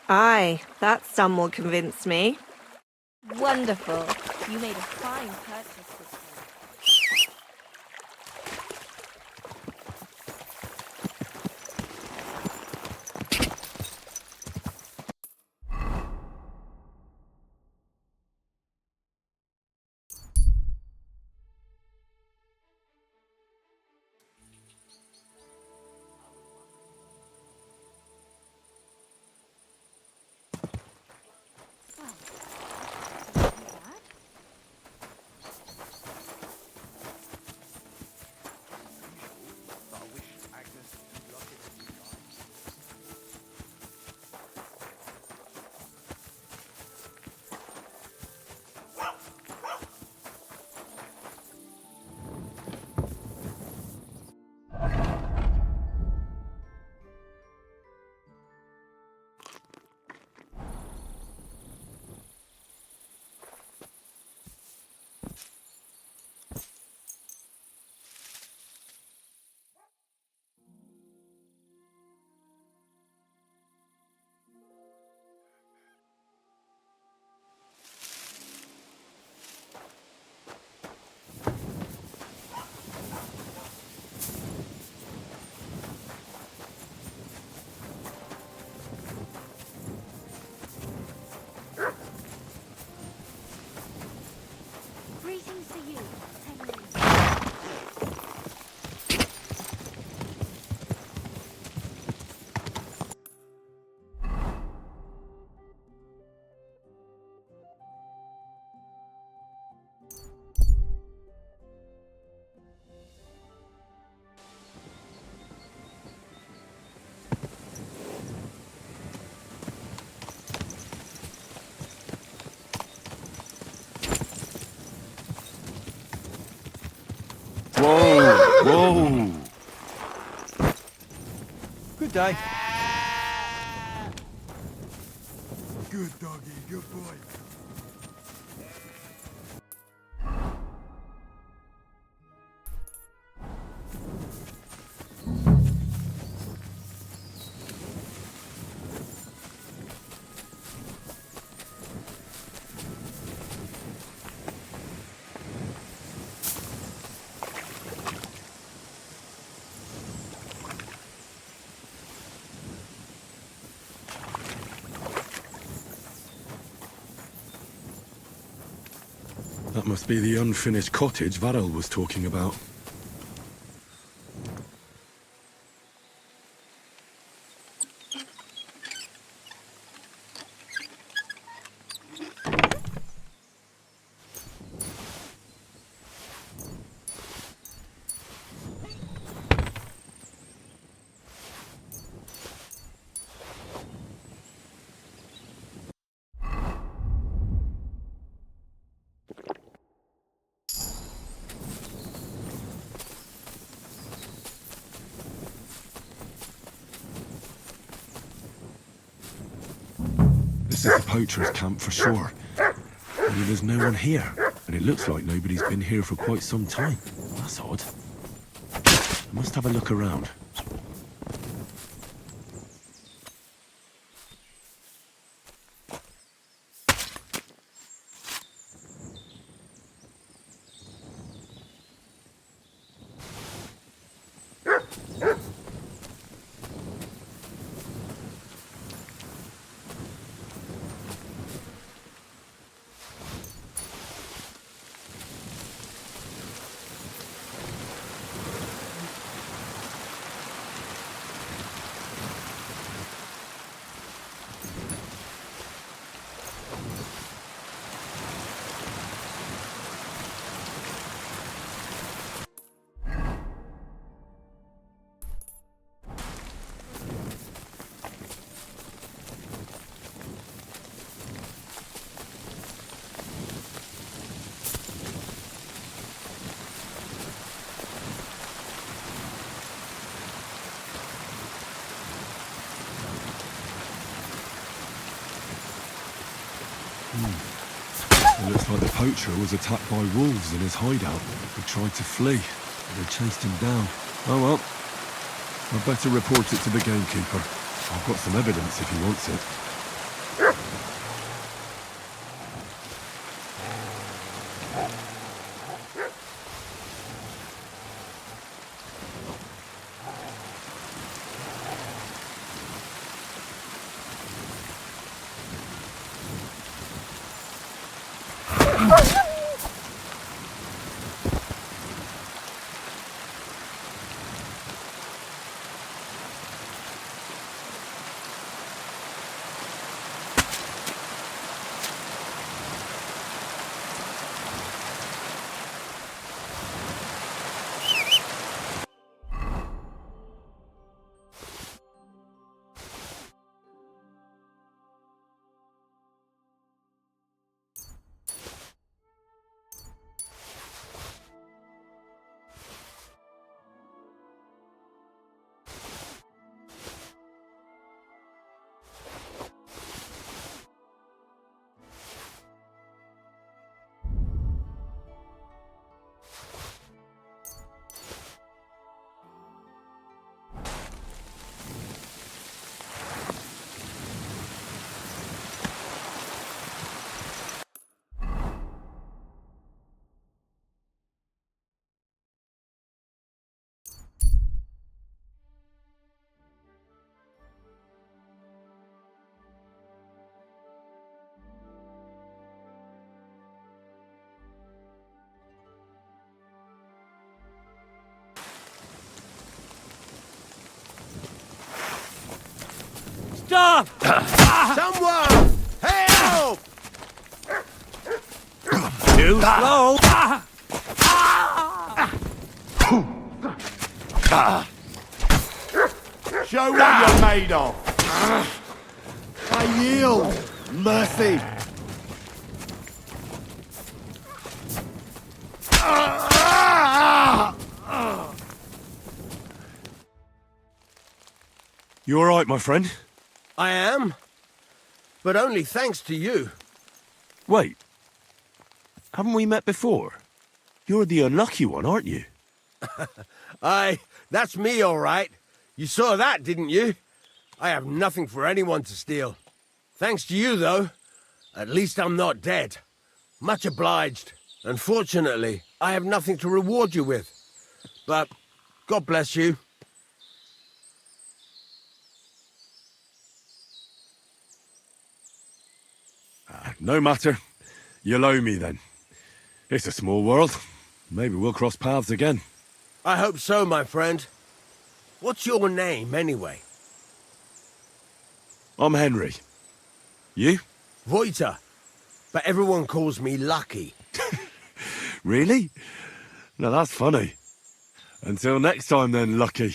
S11: Aye, that sum will convince me.
S4: Wonderful. You made a fine purchase this time. Greetings to you,
S3: Whoa!
S10: Good day.
S9: Good doggy, good boy.
S3: That must be the unfinished cottage Varel was talking about. This is the poacher's camp for sure. Only there's no one here, and it looks like nobody's been here for quite some time. That's odd. I must have a look around. It looks like the poacher was attacked by wolves in his hideout. He tried to flee. They chased him down. Oh well. I'd better report it to the gamekeeper. I've got some evidence if he wants it.
S1: Stop! Someone! Help!
S10: Too slow.
S1: Show what you're made of. I yield. Mercy.
S3: You all right, my friend?
S1: I am, but only thanks to you.
S3: Wait. Haven't we met before? You're the unlucky one, aren't you?
S1: Aye, that's me, all right. You saw that, didn't you? I have nothing for anyone to steal. Thanks to you, though. At least I'm not dead. Much obliged. Unfortunately, I have nothing to reward you with. But God bless you.
S3: No matter. You'll owe me then. It's a small world. Maybe we'll cross paths again.
S1: I hope so, my friend. What's your name, anyway?
S3: I'm Henry. You?
S1: Voita. But everyone calls me Lucky.
S3: Really? Now that's funny. Until next time then, Lucky.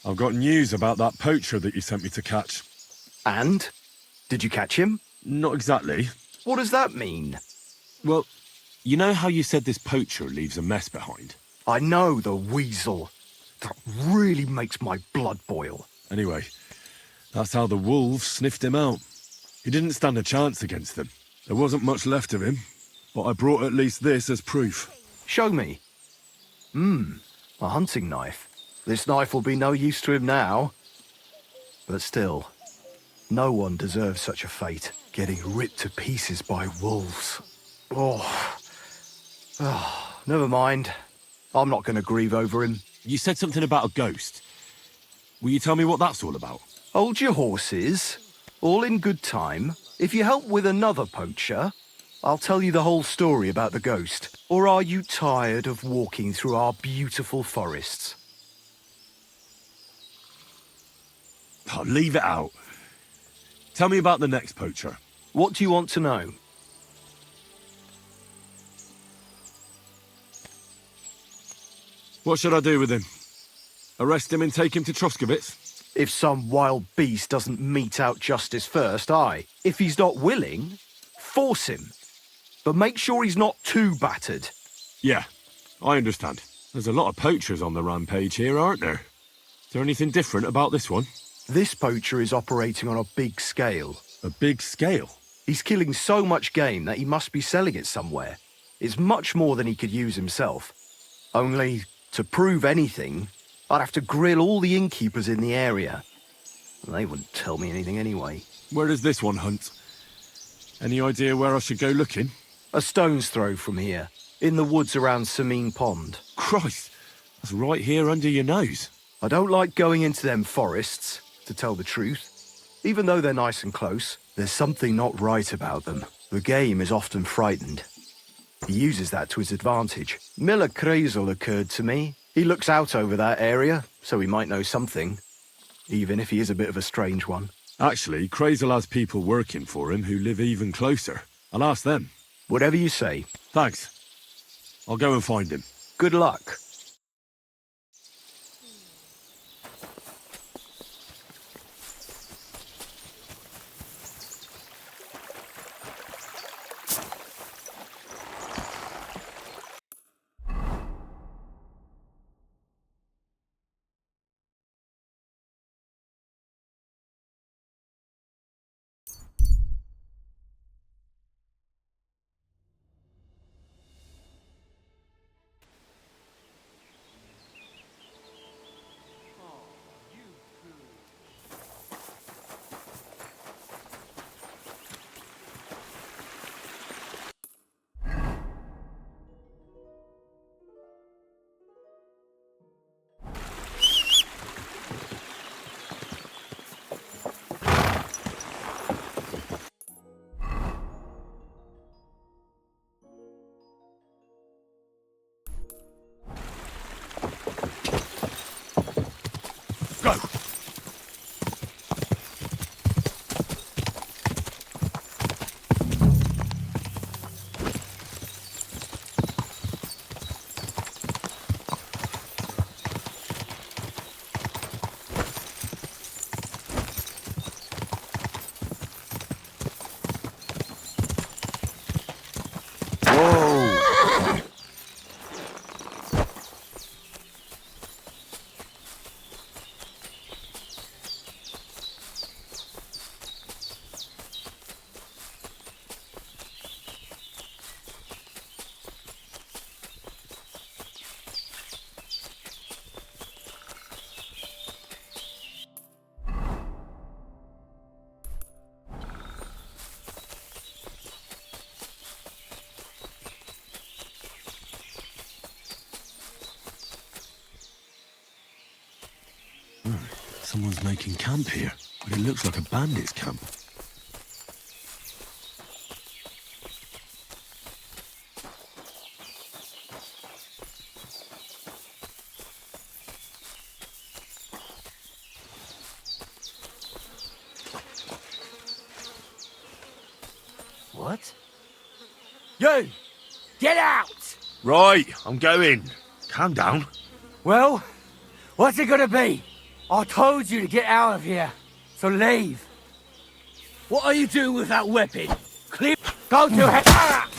S3: I've got news about that poacher that you sent me to catch.
S7: And? Did you catch him?
S3: Not exactly.
S7: What does that mean?
S3: Well, you know how you said this poacher leaves a mess behind?
S7: I know, the weasel. That really makes my blood boil.
S3: Anyway, that's how the wolves sniffed him out. He didn't stand a chance against them. There wasn't much left of him, but I brought at least this as proof.
S7: Show me. A hunting knife. This knife will be no use to him now. But still, no one deserves such a fate, getting ripped to pieces by wolves. Oh. never mind. I'm not going to grieve over him.
S3: You said something about a ghost. Will you tell me what that's all about?
S7: Hold your horses. All in good time. If you help with another poacher, I'll tell you the whole story about the ghost. Or are you tired of walking through our beautiful forests?
S3: Oh, leave it out. Tell me about the next poacher.
S7: What do you want to know?
S3: What should I do with him? Arrest him and take him to Troskowitz?
S7: If some wild beast doesn't mete out justice first, aye. If he's not willing, force him. But make sure he's not too battered.
S3: Yeah, I understand. There's a lot of poachers on the rampage here, aren't there? Is there anything different about this one?
S7: This poacher is operating on a big scale.
S3: A big scale?
S7: He's killing so much game that he must be selling it somewhere. It's much more than he could use himself. Only, to prove anything, I'd have to grill all the innkeepers in the area. They wouldn't tell me anything anyway.
S3: Where does this one hunt? Any idea where I should go looking?
S7: A stone's throw from here, in the woods around Sameen Pond.
S3: Christ, that's right here under your nose.
S7: I don't like going into them forests, to tell the truth. Even though they're nice and close, there's something not right about them. The game is often frightened. He uses that to his advantage. Miller Kreisel occurred to me. He looks out over that area, so he might know something. Even if he is a bit of a strange one.
S3: Actually, Kreisel has people working for him who live even closer. I'll ask them.
S7: Whatever you say.
S3: Thanks. I'll go and find him.
S7: Good luck.
S3: Go! Someone's making camp here, but it looks like a bandit's camp.
S10: What? You! Get out!
S3: Right, I'm going. Calm down.
S10: Well, what's it gonna be? I told you to get out of here, so leave. What are you doing with that weapon? Clear. Go to hell.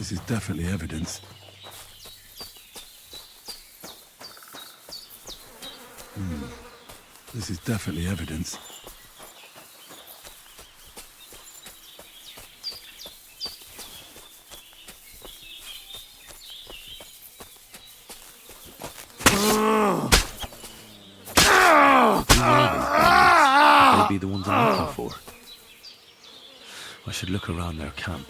S3: This is definitely evidence. This is definitely evidence. Maybe the ones I'm looking for. I should look around their camp.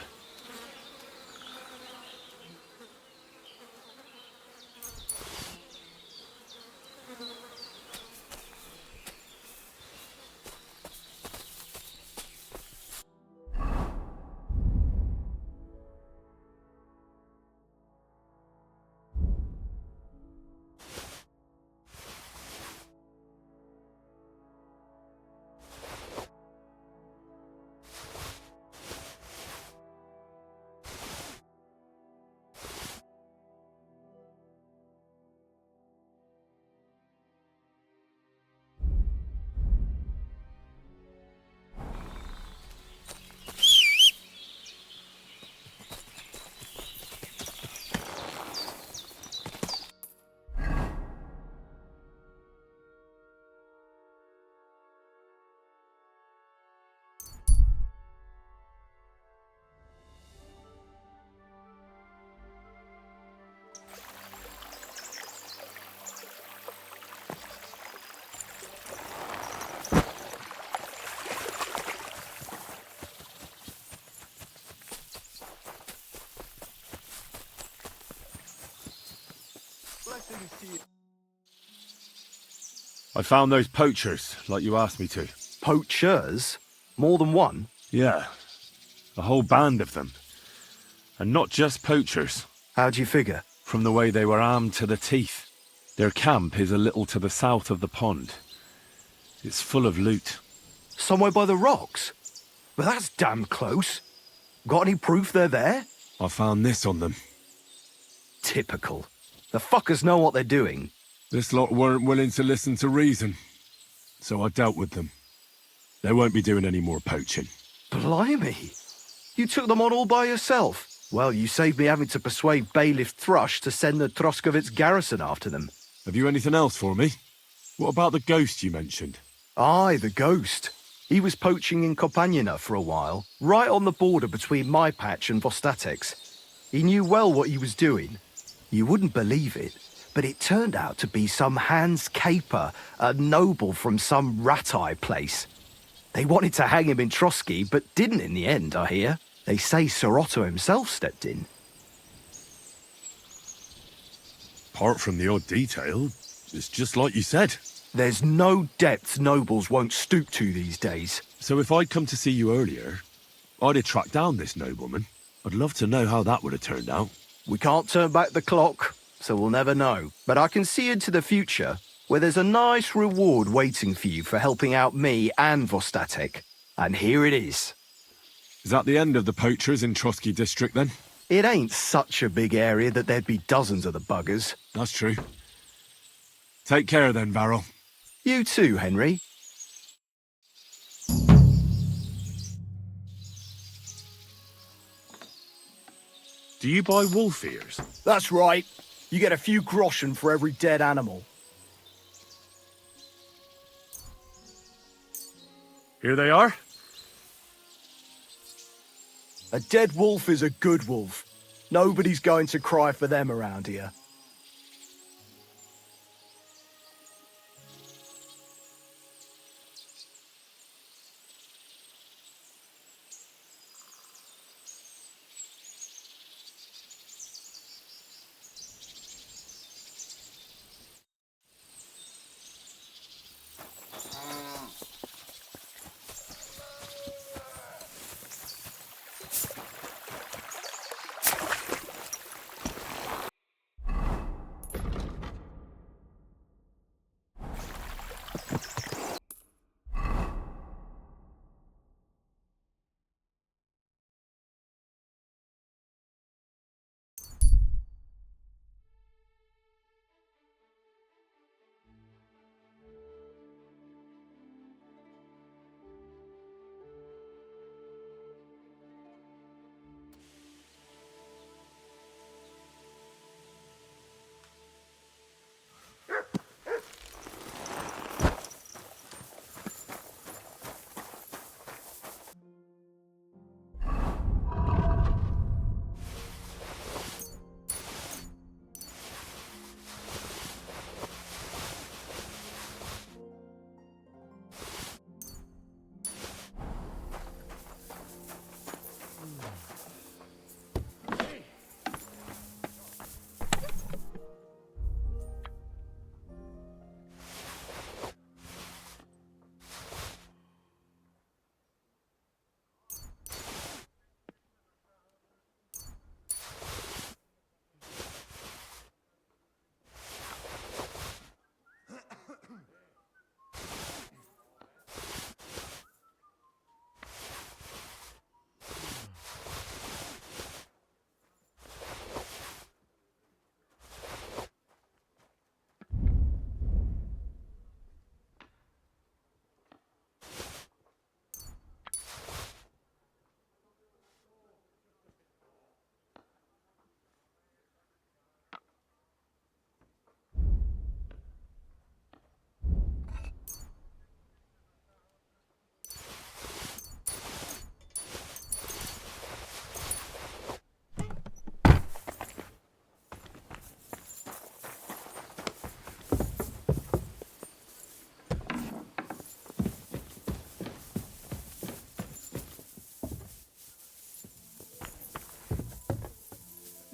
S3: I found those poachers, like you asked me to.
S7: Poachers? More than one?
S3: Yeah, a whole band of them. And not just poachers.
S7: How do you figure?
S3: From the way they were armed to the teeth. Their camp is a little to the south of the pond. It's full of loot.
S7: Somewhere by the rocks? But that's damn close. Got any proof they're there?
S3: I found this on them.
S7: Typical. The fuckers know what they're doing.
S3: This lot weren't willing to listen to reason, so I dealt with them. They won't be doing any more poaching.
S7: Blimey. You took them on all by yourself. Well, you saved me having to persuade Bailiff Thrush to send the Troskovitz garrison after them.
S3: Have you anything else for me? What about the ghost you mentioned?
S7: Aye, the ghost. He was poaching in Kopanina for a while, right on the border between my patch and Vostatek's. He knew well what he was doing. You wouldn't believe it, but it turned out to be some Hans Caper, a noble from some rat-eye place. They wanted to hang him in Trosky, but didn't in the end, I hear. They say Sir Otto himself stepped in.
S3: Apart from the odd detail, it's just like you said.
S7: There's no depth nobles won't stoop to these days.
S3: So if I'd come to see you earlier, I'd have tracked down this nobleman. I'd love to know how that would have turned out.
S7: We can't turn back the clock, so we'll never know. But I can see into the future, where there's a nice reward waiting for you for helping out me and Vostatek. And here it is.
S3: Is that the end of the poachers in Trosky district, then?
S7: It ain't such a big area that there'd be dozens of the buggers.
S3: That's true. Take care then, Varro.
S7: You too, Henry.
S3: Do you buy wolf ears?
S7: That's right. You get a few groschen for every dead animal.
S3: Here they are.
S7: A dead wolf is a good wolf. Nobody's going to cry for them around here.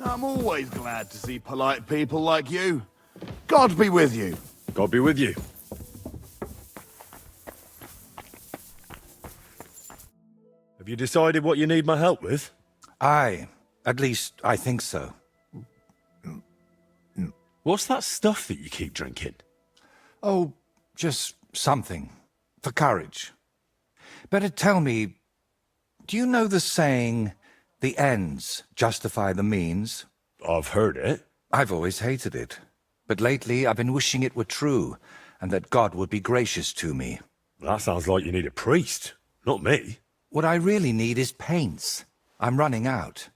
S9: I'm always glad to see polite people like you. God be with you.
S3: God be with you. Have you decided what you need my help with?
S8: Aye, at least I think so.
S3: What's that stuff that you keep drinking?
S8: Oh, just something. For courage. Better tell me, do you know the saying, the ends justify the means?
S3: I've heard it.
S8: I've always hated it. But lately I've been wishing it were true, and that God would be gracious to me.
S3: That sounds like you need a priest, not me.
S8: What I really need is paints. I'm running out.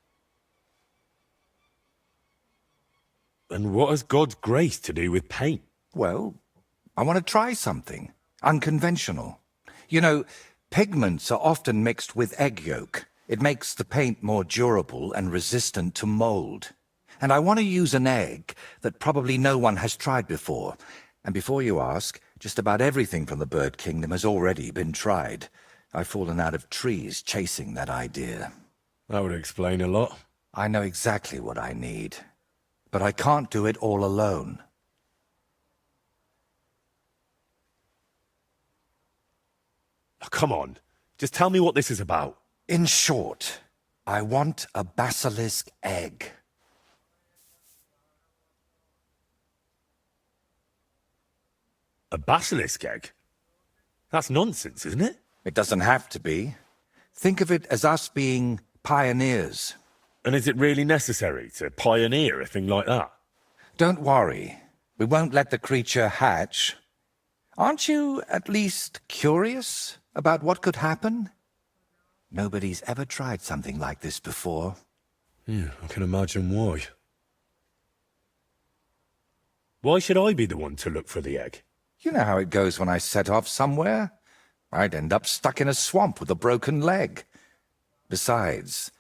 S3: And what has God's grace to do with paint?
S8: Well, I want to try something. Unconventional. You know, pigments are often mixed with egg yolk. It makes the paint more durable and resistant to mold. And I want to use an egg that probably no one has tried before. And before you ask, just about everything from the bird kingdom has already been tried. I've fallen out of trees chasing that idea.
S3: That would explain a lot.
S8: I know exactly what I need. But I can't do it all alone.
S3: Oh, come on, just tell me what this is about.
S8: In short, I want a basilisk egg.
S3: A basilisk egg? That's nonsense, isn't it?
S8: It doesn't have to be. Think of it as us being pioneers.
S3: And is it really necessary to pioneer a thing like that?
S8: Don't worry. We won't let the creature hatch. Aren't you at least curious about what could happen? Nobody's ever tried something like this before.
S3: Yeah, I can imagine why. Why should I be the one to look for the egg?
S8: You know how it goes when I set off somewhere. I'd end up stuck in a swamp with a broken leg. Besides,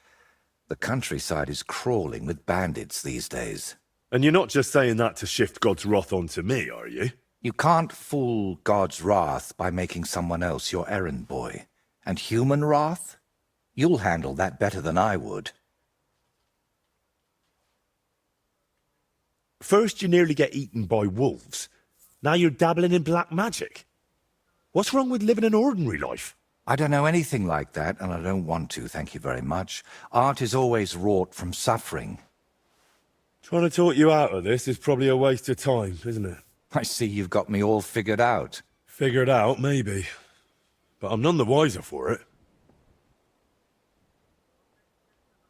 S8: the countryside is crawling with bandits these days.
S3: And you're not just saying that to shift God's wrath onto me, are you?
S8: You can't fool God's wrath by making someone else your errand boy. And human wrath? You'll handle that better than I would.
S3: First you nearly get eaten by wolves. Now you're dabbling in black magic. What's wrong with living an ordinary life?
S8: I don't know anything like that, and I don't want to, thank you very much. Art is always wrought from suffering.
S3: Trying to talk you out of this is probably a waste of time, isn't it?
S8: I see you've got me all figured out.
S3: Figured out, maybe. But I'm none the wiser for it.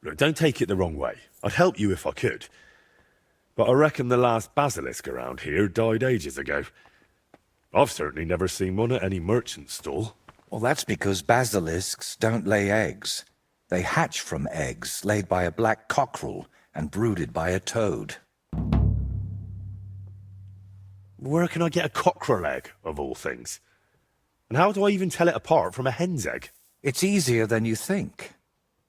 S3: Look, don't take it the wrong way. I'd help you if I could. But I reckon the last basilisk around here died ages ago. I've certainly never seen one at any merchant stall.
S8: Well, that's because basilisks don't lay eggs. They hatch from eggs laid by a black cockerel and brooded by a toad.
S3: Where can I get a cockerel egg, of all things? And how do I even tell it apart from a hen's egg?
S8: It's easier than you think.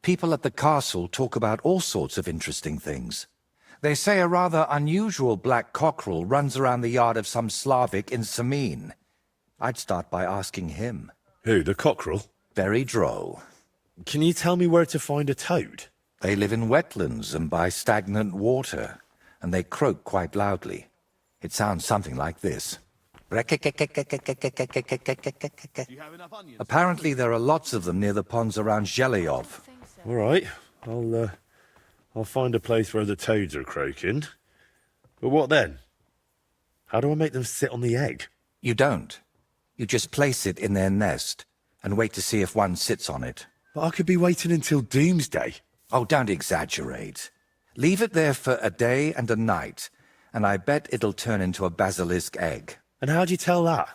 S8: People at the castle talk about all sorts of interesting things. They say a rather unusual black cockerel runs around the yard of some Slavic in Samin. I'd start by asking him.
S3: Who, the cockerel?
S8: Very droll.
S3: Can you tell me where to find a toad?
S8: They live in wetlands and by stagnant water, and they croak quite loudly. It sounds something like this. Apparently there are lots of them near the ponds around Zhelyov.
S3: All right, I'll find a place where the toads are croaking. But what then? How do I make them sit on the egg?
S8: You don't. You just place it in their nest and wait to see if one sits on it.
S3: But I could be waiting until doomsday.
S8: Oh, don't exaggerate. Leave it there for a day and a night, and I bet it'll turn into a basilisk egg.
S3: And how do you tell that?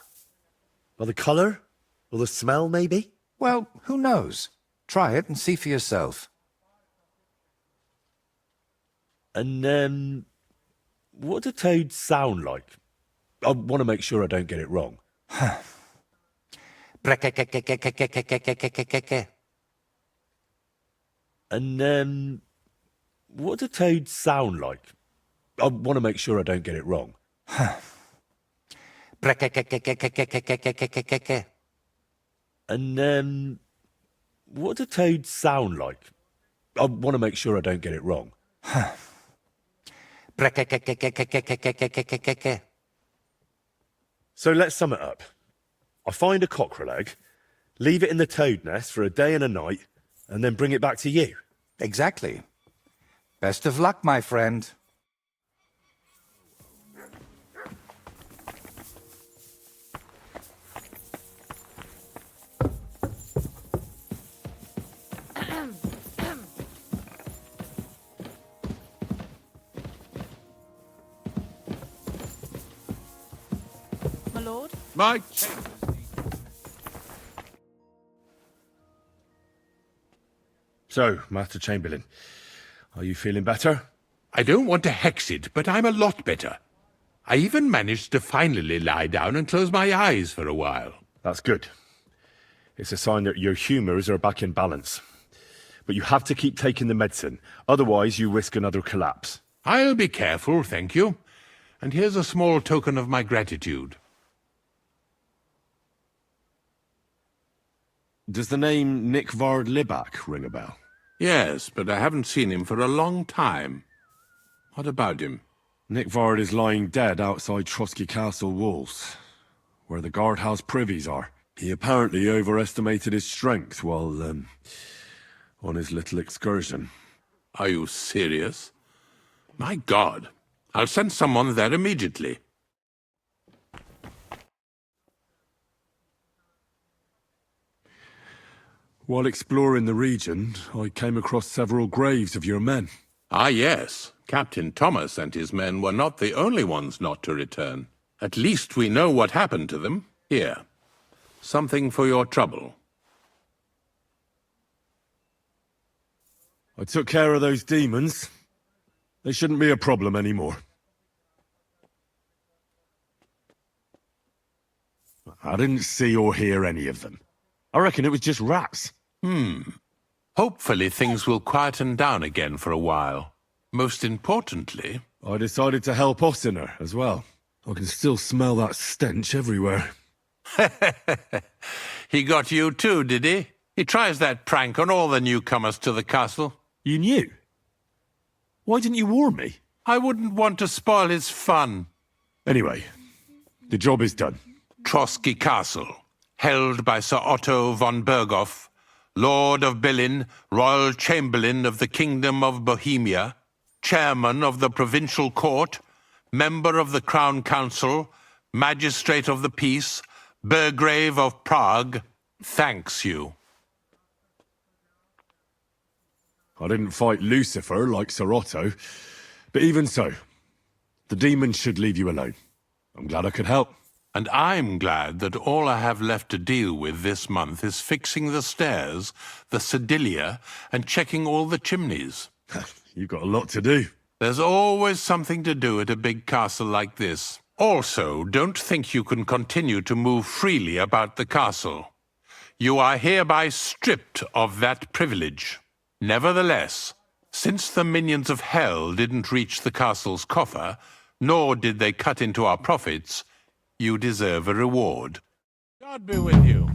S3: By the colour? Or the smell, maybe?
S8: Well, who knows? Try it and see for yourself.
S3: And, what do toads sound like? I want to make sure I don't get it wrong. And, what do toads sound like? I want to make sure I don't get it wrong. And, what do toads sound like? I want to make sure I don't get it wrong. So let's sum it up. I find a cockerel egg, leave it in the toad nest for a day and a night, and then bring it back to you.
S8: Exactly. Best of luck, my friend.
S4: My lord?
S9: My
S3: So, Master Chamberlain, are you feeling better?
S12: I don't want to hex it, but I'm a lot better. I even managed to finally lie down and close my eyes for a while.
S3: That's good. It's a sign that your humours are back in balance. But you have to keep taking the medicine, otherwise you risk another collapse.
S12: I'll be careful, thank you. And here's a small token of my gratitude.
S3: Does the name Nick Vard Libak ring a bell?
S12: Yes, but I haven't seen him for a long time. What about him?
S3: Nick Vard is lying dead outside Trosky Castle walls, where the guardhouse privies are. He apparently overestimated his strength while, on his little excursion.
S12: Are you serious? My God, I'll send someone there immediately.
S3: While exploring the region, I came across several graves of your men.
S12: Ah, yes. Captain Thomas and his men were not the only ones not to return. At least we know what happened to them. Here. Something for your trouble.
S3: I took care of those demons. They shouldn't be a problem anymore. I didn't see or hear any of them. I reckon it was just rats.
S12: Hopefully things will quieten down again for a while. Most importantly...
S3: I decided to help Ossiner as well. I can still smell that stench everywhere.
S12: He got you too, did he? He tries that prank on all the newcomers to the castle.
S3: You knew? Why didn't you warn me?
S12: I wouldn't want to spoil his fun.
S3: Anyway, the job is done.
S12: Trosky Castle, held by Sir Otto von Berghoff, Lord of Billin, Royal Chamberlain of the Kingdom of Bohemia, Chairman of the Provincial Court, Member of the Crown Council, Magistrate of the Peace, Burgrave of Prague, thanks you.
S3: I didn't fight Lucifer like Sir Otto, but even so, the demons should leave you alone. I'm glad I could help.
S12: And I'm glad that all I have left to deal with this month is fixing the stairs, the sedilia, and checking all the chimneys.
S3: You've got a lot to do.
S12: There's always something to do at a big castle like this. Also, don't think you can continue to move freely about the castle. You are hereby stripped of that privilege. Nevertheless, since the minions of hell didn't reach the castle's coffer, nor did they cut into our profits, you deserve a reward. God be with you.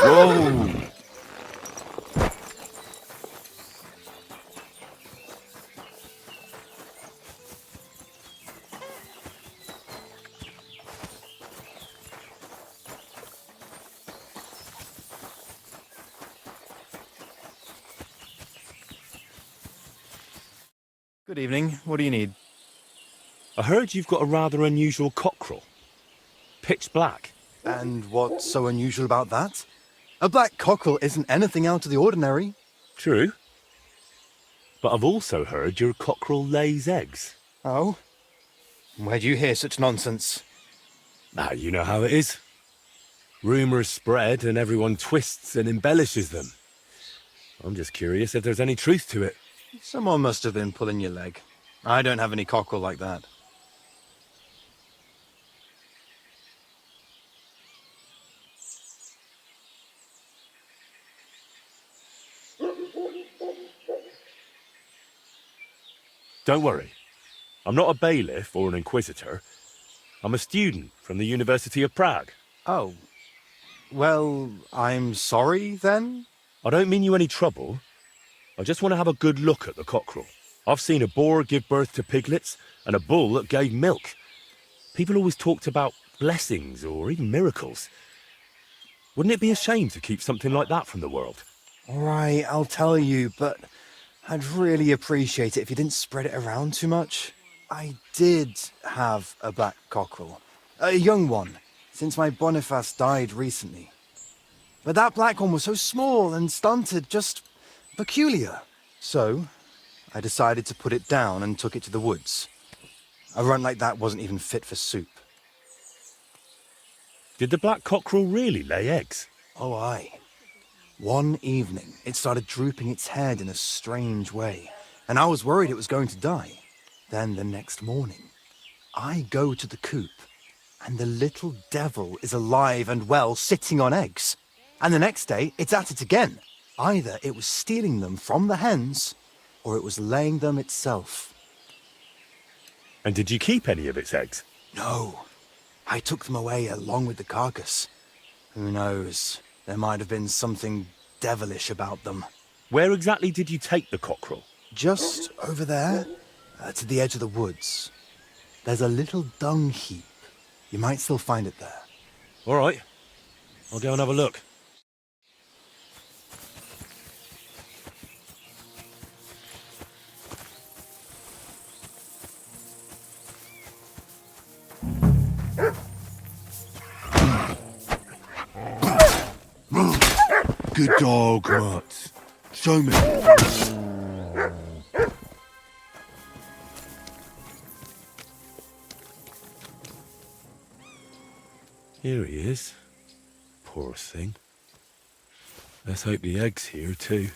S3: Whoa!
S13: Good evening. What do you need?
S3: I heard you've got a rather unusual cockerel. Pitch black.
S13: And what's so unusual about that? A black cockerel isn't anything out of the ordinary.
S3: True. But I've also heard your cockerel lays eggs.
S13: Oh? Where'd you hear such nonsense?
S3: Now, you know how it is. Rumours spread and everyone twists and embellishes them. I'm just curious if there's any truth to it.
S13: Someone must have been pulling your leg. I don't have any cockerel like that.
S3: Don't worry. I'm not a bailiff or an inquisitor. I'm a student from the University of Prague.
S13: Oh. Well, I'm sorry, then?
S3: I don't mean you any trouble. I just want to have a good look at the cockerel. I've seen a boar give birth to piglets and a bull that gave milk. People always talked about blessings or even miracles. Wouldn't it be a shame to keep something like that from the world?
S13: All right, I'll tell you, but I'd really appreciate it if you didn't spread it around too much. I did have a black cockerel. A young one, since my Boniface died recently. But that black one was so small and stunted, just peculiar. So, I decided to put it down and took it to the woods. A runt like that wasn't even fit for soup.
S3: Did the black cockerel really lay eggs?
S13: Oh, aye. One evening, it started drooping its head in a strange way, and I was worried it was going to die. Then the next morning, I go to the coop, and the little devil is alive and well, sitting on eggs. And the next day, it's at it again. Either it was stealing them from the hens, or it was laying them itself.
S3: And did you keep any of its eggs?
S13: No. I took them away along with the carcass. Who knows? There might have been something devilish about them.
S3: Where exactly did you take the cockerel?
S13: Just over there, to the edge of the woods. There's a little dung heap. You might still find it there.
S3: All right. I'll go and have a look.
S9: Good dog, Mutt. Show me.
S3: Here he is. Poor thing. Let's hope the egg's here too.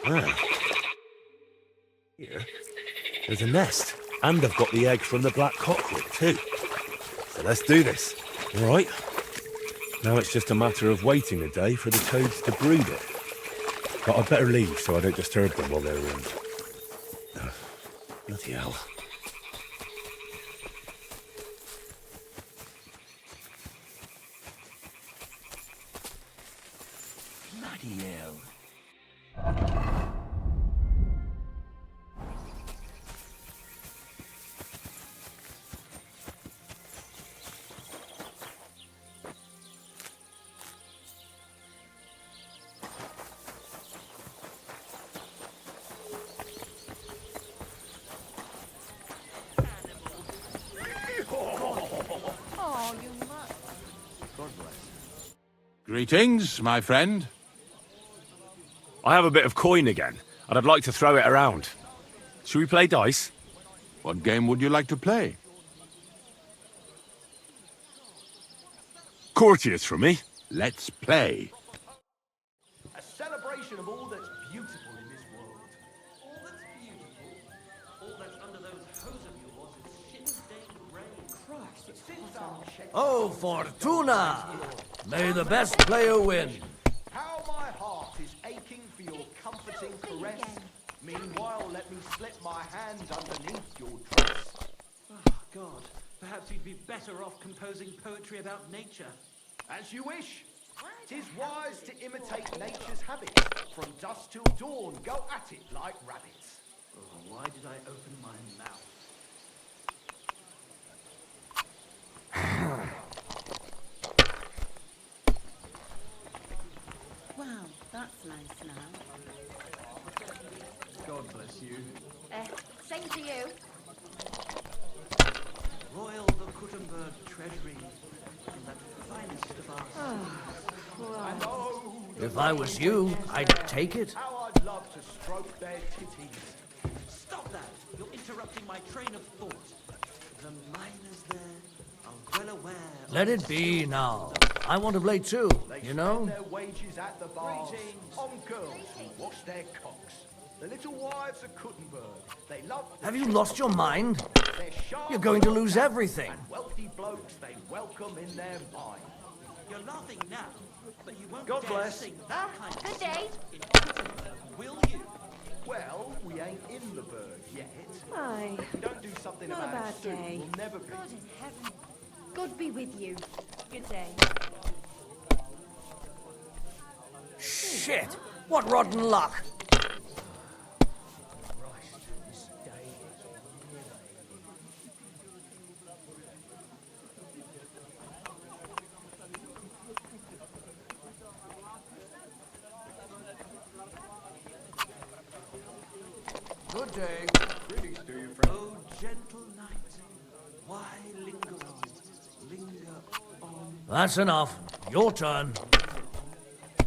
S3: Ah. Here, there's a nest. And I've got the egg from the black cockerel, too. So let's do this. All right. Now it's just a matter of waiting a day for the toads to brood it. But I'd better leave so I don't disturb them while they're in. Bloody hell.
S10: hell.
S4: Oh, you must.
S10: God bless.
S12: Greetings, my friend.
S14: I have a bit of coin again, and I'd like to throw it around. Should we play dice?
S12: What game would you like to play?
S14: Courtiers for me.
S12: Let's play.
S7: A celebration of all that's beautiful in this world.
S15: All that's beautiful, all that's under those hose of yours is shit-stained brains.
S7: Christ, it's since our shed.
S10: Oh, Fortuna! May the best player win.
S7: How my heart is aching for your comforting caress. Meanwhile, let me slip my hand underneath your dress.
S15: Oh, God. Perhaps you'd be better off composing poetry about nature.
S7: As you wish. 'Tis wise to imitate nature's habits. From dusk till dawn, go at it like rabbits.
S15: Oh, why did I open my mouth?
S16: Wow, that's nice now.
S15: God bless you.
S16: Same to you.
S15: Royal the Kuttenberg treasury, and that finest of our
S10: If I was you, I'd take it.
S7: How I'd love to stroke their titties.
S15: Stop that! You're interrupting my train of thought. The miners there are well aware.
S10: Let it be now. I want to play too, you know?
S7: Their wages at the bars on girls who wash their cocks. The little wives of Kuttenberg, they love.
S10: Have you lost your mind?
S7: Their sharp
S10: You're going to lose everything.
S7: and wealthy blokes they welcome in their mind.
S15: You're laughing now, but you won't
S7: God
S15: dare
S7: bless.
S15: sing that kind of
S16: Good day.
S15: in Kuttenberg, will you?
S7: Well, we ain't in the berg yet.
S11: Aye.
S7: If we don't do something
S11: Not a
S7: about
S11: bad
S7: it soon,
S11: day.
S7: we'll never be.
S16: God in heaven. God be with you. Good day.
S10: Shit! What rotten luck! Good day.
S7: Greetings to you, friend.
S15: Oh, gentle night, why linger on? Linger on.
S10: That's enough. Your turn.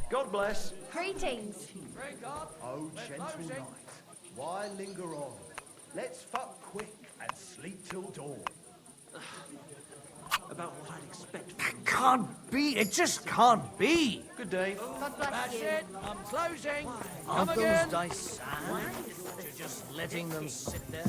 S7: God bless.
S16: Greetings.
S7: Oh, gentle night, why linger on? Let's fuck quick and sleep till dawn.
S15: About what I'd expect from
S10: Can't be. It just can't be.
S7: Good day.
S16: God bless you.
S10: I'm closing.
S7: Come
S10: Aren't
S7: again.
S10: those dice sad? You're just letting them sit there?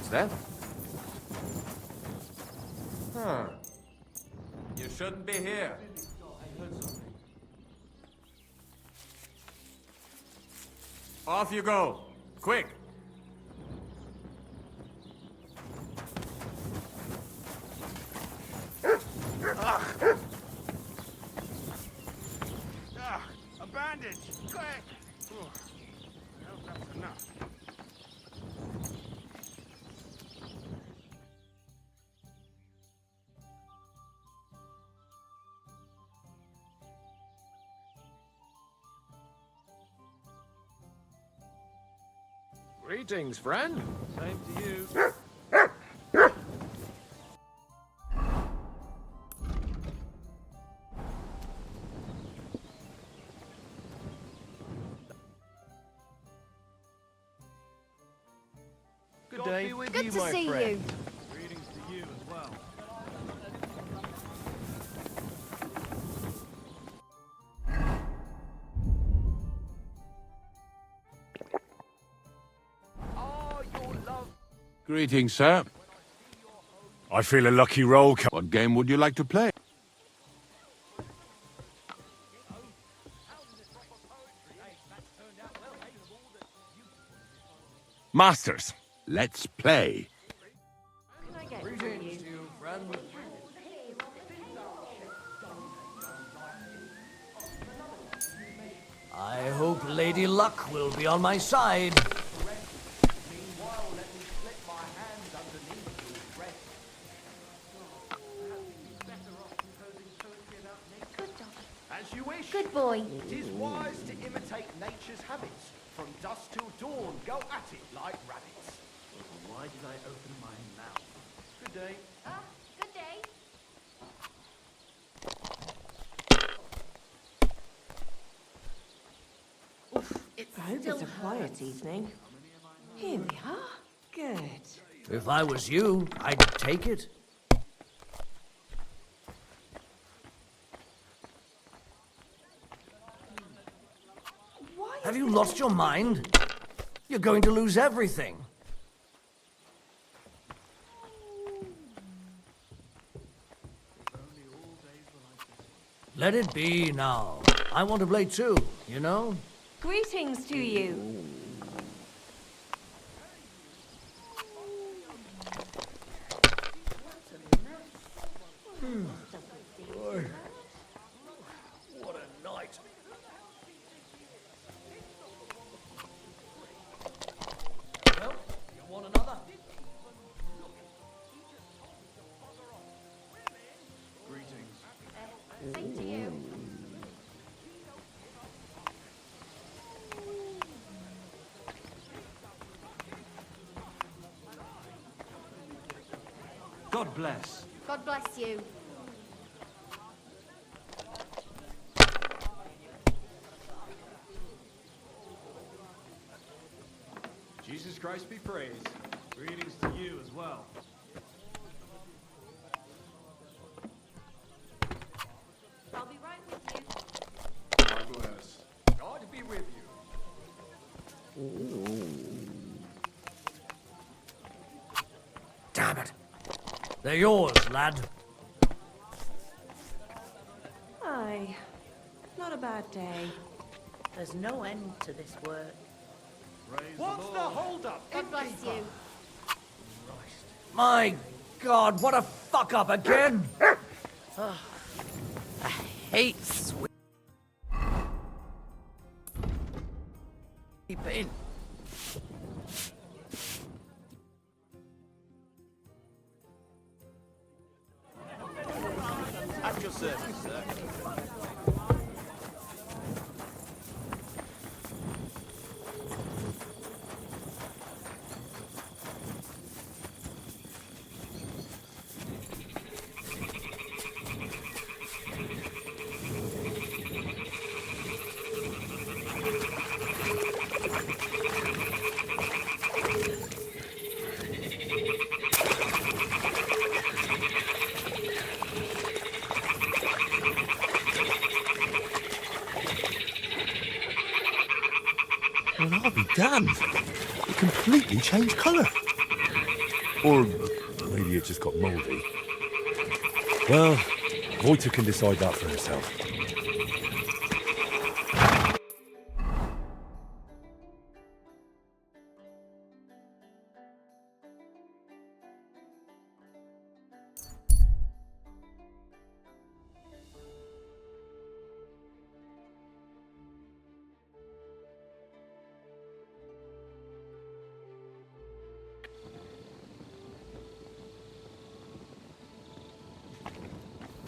S6: Greetings, then. Huh. You shouldn't be here. I heard something. Off you go. Quick.
S9: A bandage! Quick! Oh, no, that's enough.
S6: Greetings, friend. Same to you.
S7: Good day.
S16: Good to see you.
S7: Greetings to you as well.
S12: Greetings, sir.
S14: I feel a lucky roll.
S12: What game would you like to play?
S14: Masters.
S12: Let's play.
S10: Greetings to you, friend. I hope Lady Luck will be on my side.
S7: As you wish.
S16: Good boy.
S7: It is wise to imitate nature's habits. From dusk till dawn, go at it like rabbits. Why did I open my mouth? Good day.
S16: Good day.
S11: I hope it's a quiet evening. Here we are. Good.
S10: If I was you, I'd take it. Have you lost your mind? You're going to lose everything. Let it be now. I want to play too, you know?
S11: Greetings to you.
S10: Boy. What a night. Well, you want another?
S7: Greetings.
S16: Same to you.
S15: God bless.
S16: God bless you.
S7: Jesus Christ be praised. Greetings to you as well.
S16: I'll be right with you.
S7: God bless. God be with you.
S10: Damn it. They're yours, lad.
S11: Aye. Not a bad day.
S5: There's no end to this work.
S7: What's the hold-up?
S16: God bless you.
S10: My God, what a fuck-up again!
S5: I hate sweeping.
S7: At your service, sir.
S3: Well, I'll be damned. It completely changed colour. Or maybe it just got mouldy. Well, Voita can decide that for herself.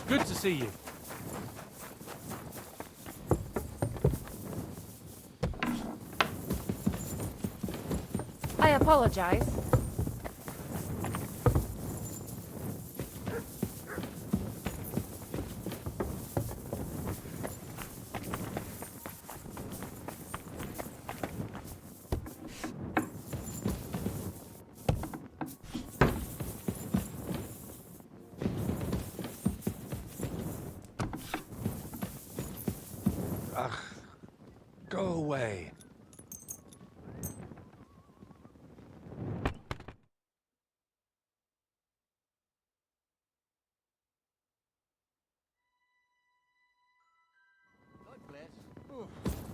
S6: Good to see you.
S17: I apologize.
S8: Ugh, go away.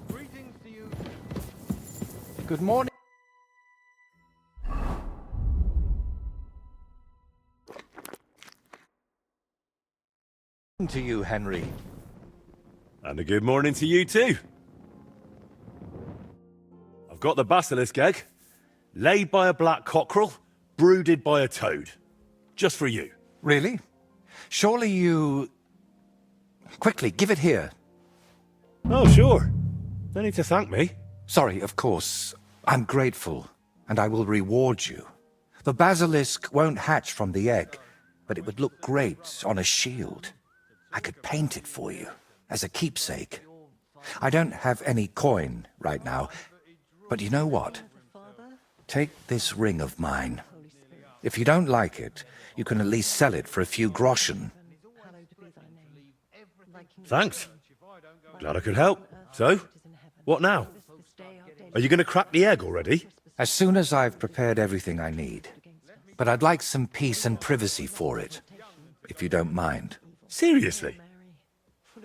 S7: Greetings to you.
S8: Good morning. To you, Henry.
S14: And a good morning to you too. I've got the basilisk egg, laid by a black cockerel, brooded by a toad. Just for you.
S8: Really? Surely you... Quickly, give it here.
S14: Oh, sure. No need to thank me.
S8: Sorry, of course. I'm grateful, and I will reward you. The basilisk won't hatch from the egg, but it would look great on a shield. I could paint it for you, as a keepsake. I don't have any coin right now, but you know what? Take this ring of mine. If you don't like it, you can at least sell it for a few groschen.
S14: Thanks. Glad I could help. So, what now? Are you going to crack the egg already?
S8: As soon as I've prepared everything I need. But I'd like some peace and privacy for it, if you don't mind.
S14: Seriously?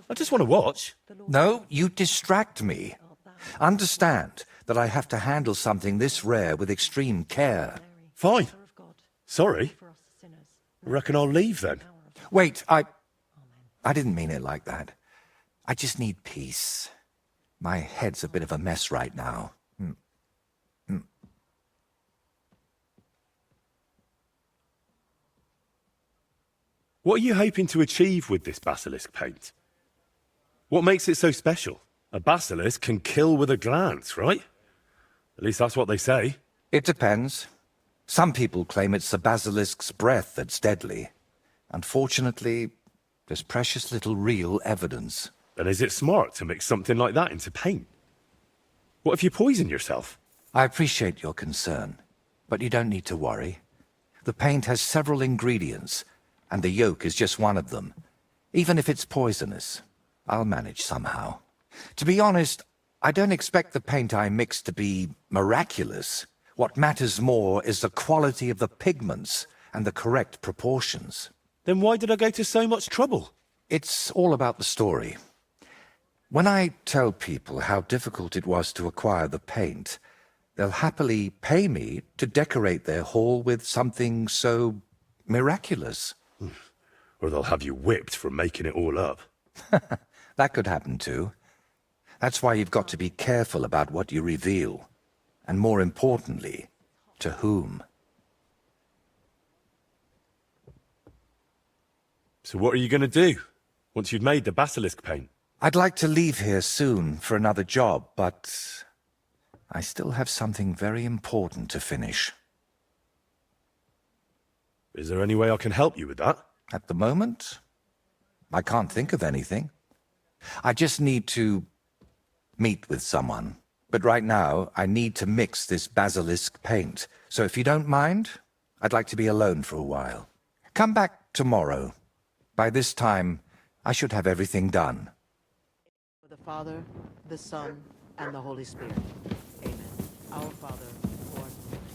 S14: I just want to watch.
S8: No, you distract me. Understand that I have to handle something this rare with extreme care.
S14: Fine. Sorry. Reckon I'll leave then.
S8: Wait, I didn't mean it like that. I just need peace. My head's a bit of a mess right now.
S14: What are you hoping to achieve with this basilisk paint? What makes it so special? A basilisk can kill with a glance, right? At least that's what they say.
S8: It depends. Some people claim it's the basilisk's breath that's deadly. Unfortunately, there's precious little real evidence.
S14: Then is it smart to mix something like that into paint? What if you poison yourself?
S8: I appreciate your concern, but you don't need to worry. The paint has several ingredients, and the yolk is just one of them. Even if it's poisonous, I'll manage somehow. To be honest, I don't expect the paint I mix to be miraculous. What matters more is the quality of the pigments and the correct proportions.
S14: Then why did I go to so much trouble?
S8: It's all about the story. When I tell people how difficult it was to acquire the paint, they'll happily pay me to decorate their hall with something so miraculous.
S14: Or they'll have you whipped for making it all up.
S8: That could happen too. That's why you've got to be careful about what you reveal. And more importantly, to whom.
S14: So what are you going to do, once you've made the basilisk paint?
S8: I'd like to leave here soon for another job, but I still have something very important to finish.
S14: Is there any way I can help you with that?
S8: At the moment, I can't think of anything. I just need to meet with someone. But right now, I need to mix this basilisk paint. So if you don't mind, I'd like to be alone for a while. Come back tomorrow. By this time, I should have everything done.
S5: For the Father, the Son, and the Holy Spirit. Amen. Our Father, who art in heaven.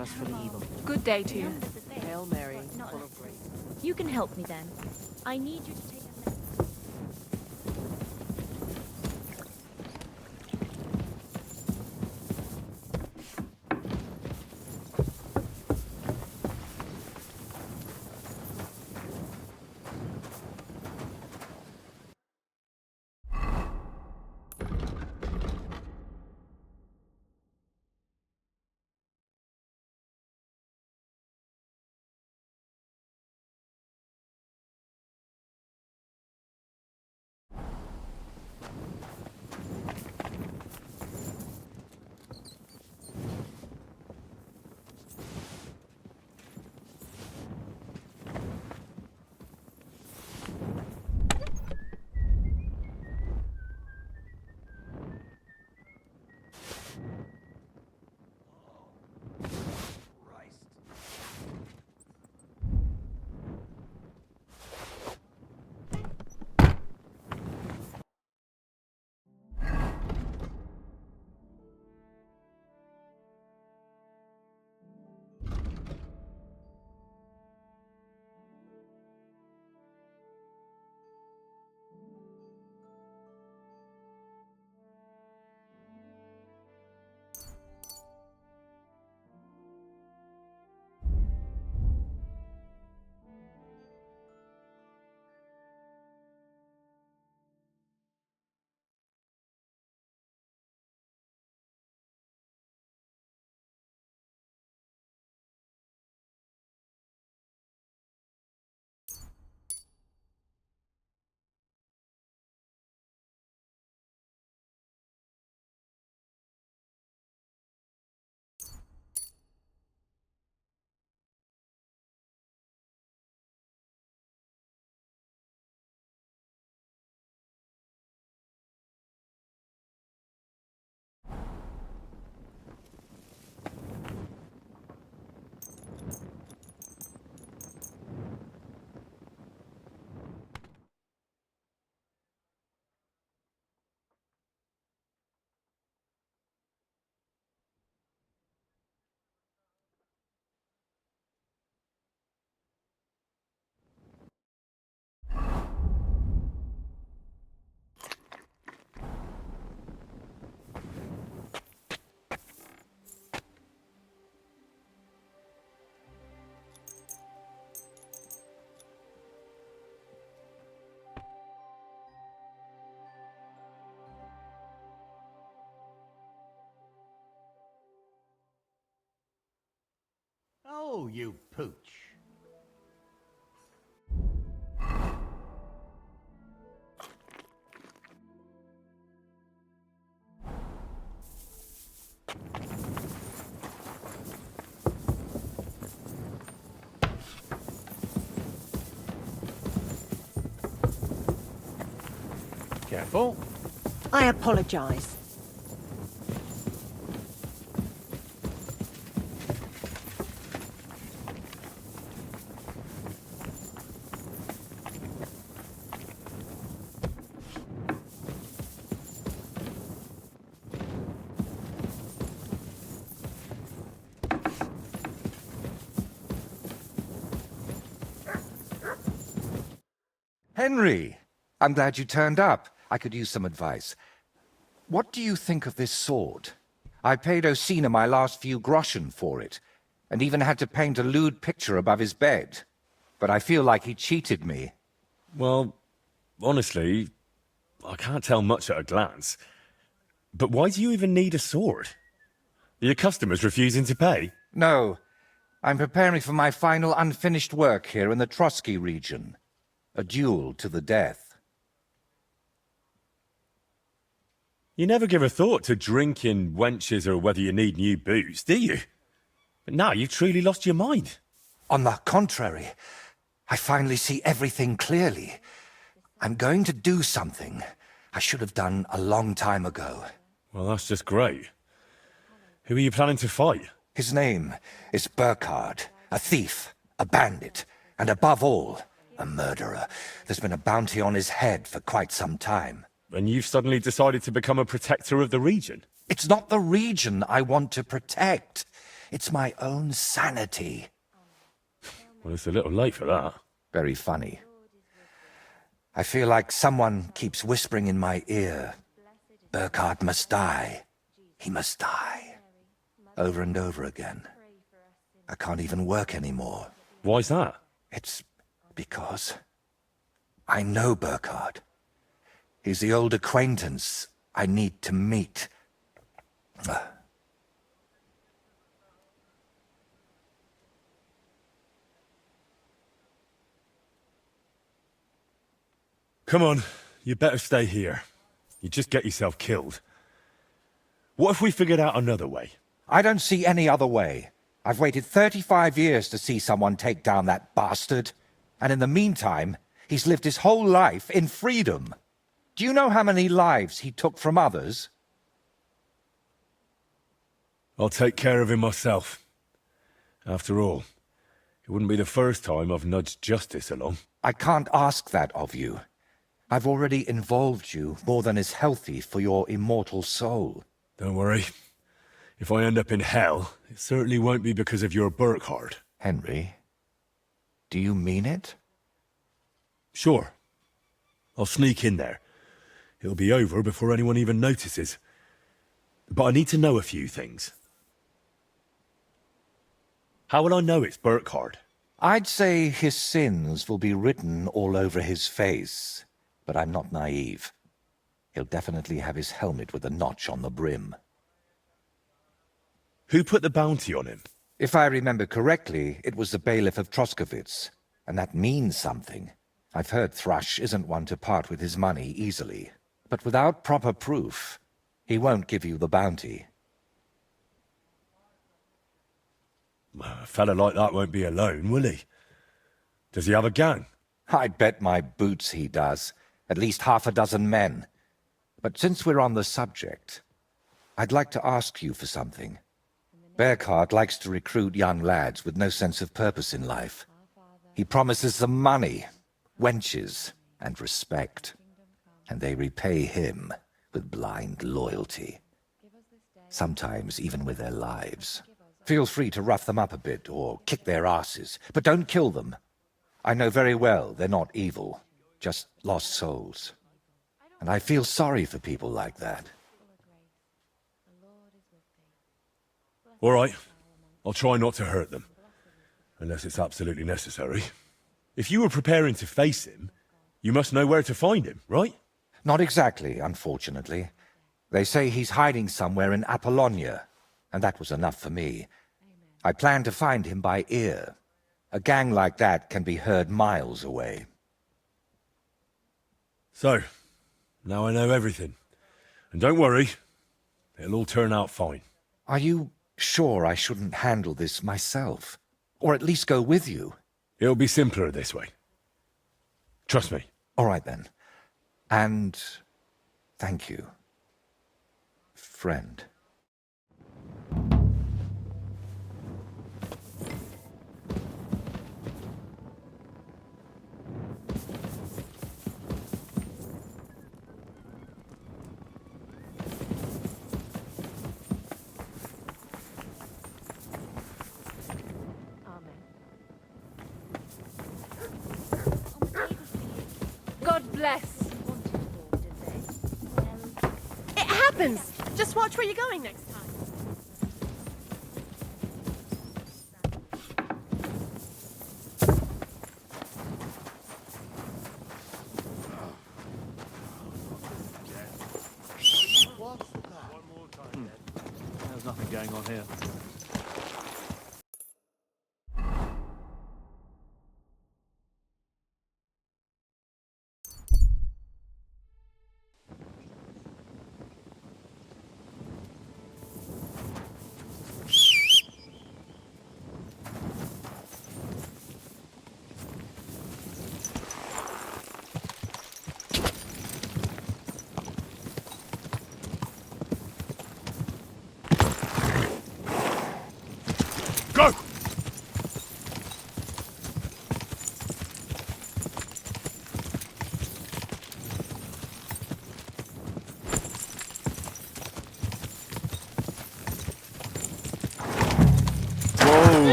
S5: deliver us from evil.
S17: Good day to you.
S5: Hail Mary, full of grace.
S4: You can help me then. I need you to take a
S18: Oh, you pooch.
S6: Careful.
S11: I apologize.
S8: Henry, I'm glad you turned up. I could use some advice. What do you think of this sword? I paid Osina my last few groschen for it, and even had to paint a lewd picture above his bed. But I feel like he cheated me.
S14: Well, honestly, I can't tell much at a glance. But why do you even need a sword? Are your customers refusing to pay?
S8: No. I'm preparing for my final unfinished work here in the Trosky region. A duel to the death.
S14: You never give a thought to drinking, wenches, or whether you need new booze, do you? But now you've truly lost your mind.
S8: On the contrary, I finally see everything clearly. I'm going to do something I should have done a long time ago.
S14: Well, that's just great. Who are you planning to fight?
S8: His name is Burkhard, a thief, a bandit, and above all, a murderer. There's been a bounty on his head for quite some time.
S14: And you've suddenly decided to become a protector of the region?
S8: It's not the region I want to protect. It's my own sanity.
S14: Well, it's a little late for that.
S8: Very funny. I feel like someone keeps whispering in my ear, Burkhard must die. He must die. Over and over again. I can't even work anymore.
S14: Why's that?
S8: It's because I know Burkhard. He's the old acquaintance I need to meet.
S14: Come on, you better stay here. You just get yourself killed. What if we figured out another way?
S8: I don't see any other way. I've waited 35 years to see someone take down that bastard. And in the meantime, he's lived his whole life in freedom. Do you know how many lives he took from others?
S14: I'll take care of him myself. After all, it wouldn't be the first time I've nudged justice along.
S8: I can't ask that of you. I've already involved you more than is healthy for your immortal soul.
S14: Don't worry. If I end up in hell, it certainly won't be because of your Burkhard.
S8: Henry, do you mean it?
S14: Sure. I'll sneak in there. It'll be over before anyone even notices. But I need to know a few things. How will I know it's Burkhard?
S8: I'd say his sins will be written all over his face, but I'm not naive. He'll definitely have his helmet with a notch on the brim.
S14: Who put the bounty on him?
S8: If I remember correctly, it was the bailiff of Troskowitz, and that means something. I've heard Thrush isn't one to part with his money easily, but without proper proof, he won't give you the bounty.
S14: A fella like that won't be alone, will he? Does he have a gang?
S8: I'd bet my boots he does. At least half a dozen men. But since we're on the subject, I'd like to ask you for something. Burkhard likes to recruit young lads with no sense of purpose in life. He promises them money, wenches, and respect. And they repay him with blind loyalty. Sometimes even with their lives. Feel free to rough them up a bit or kick their asses, but don't kill them. I know very well they're not evil, just lost souls. And I feel sorry for people like that.
S14: All right. I'll try not to hurt them. Unless it's absolutely necessary. If you were preparing to face him, you must know where to find him, right?
S8: Not exactly, unfortunately. They say he's hiding somewhere in Apollonia, and that was enough for me. I plan to find him by ear. A gang like that can be heard miles away.
S14: So, now I know everything. And don't worry, it'll all turn out fine.
S8: Are you sure I shouldn't handle this myself? Or at least go with you?
S14: It'll be simpler this way. Trust me.
S8: All right then. And thank you, friend.
S16: God bless. It happens. Just watch where you're going next time.
S15: There's nothing going on here.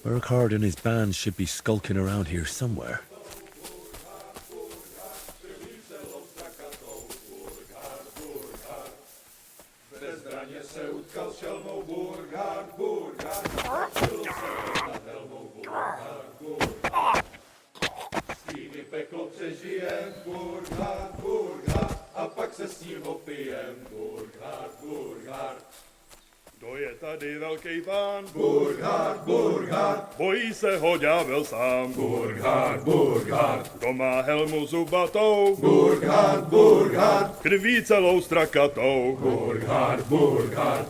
S14: Burkhardt and his band should be skulking around here somewhere.
S17: To je tady velký pán, Burkhard, Burkhard, bojí se ho ďábel sám, Burkhard, Burkhard, kdo má helmu zubatou, Burkhard, Burkhard, krví celou strakatou, Burkhard, Burkhard.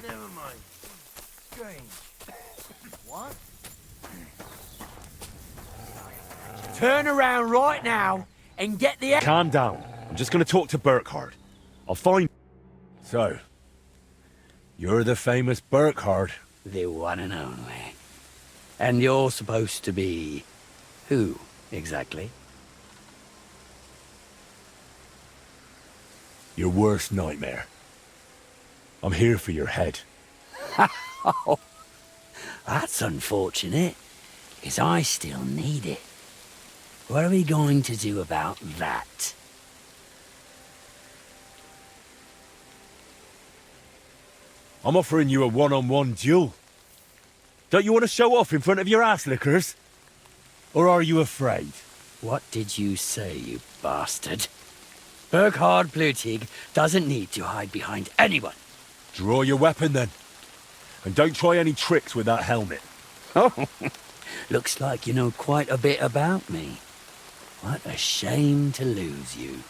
S10: Never mind. Strange. What? Turn around right now and get the...
S14: Calm down. I'm just going to talk to Burkhardt. I'll find... So, you're the famous Burkhardt.
S18: The one and only. And you're supposed to be... who, exactly?
S14: Your worst nightmare. I'm here for your head.
S18: Oh, that's unfortunate, because I still need it. What are we going to do about that?
S14: I'm offering you a one-on-one duel. Don't you want to show off in front of your ass lickers? Or are you afraid?
S18: What did you say, you bastard? Burkhard Blutig doesn't need to hide behind anyone.
S14: Draw your weapon then. And don't try any tricks with that helmet.
S18: Oh, looks like you know quite a bit about me. What a shame to lose you.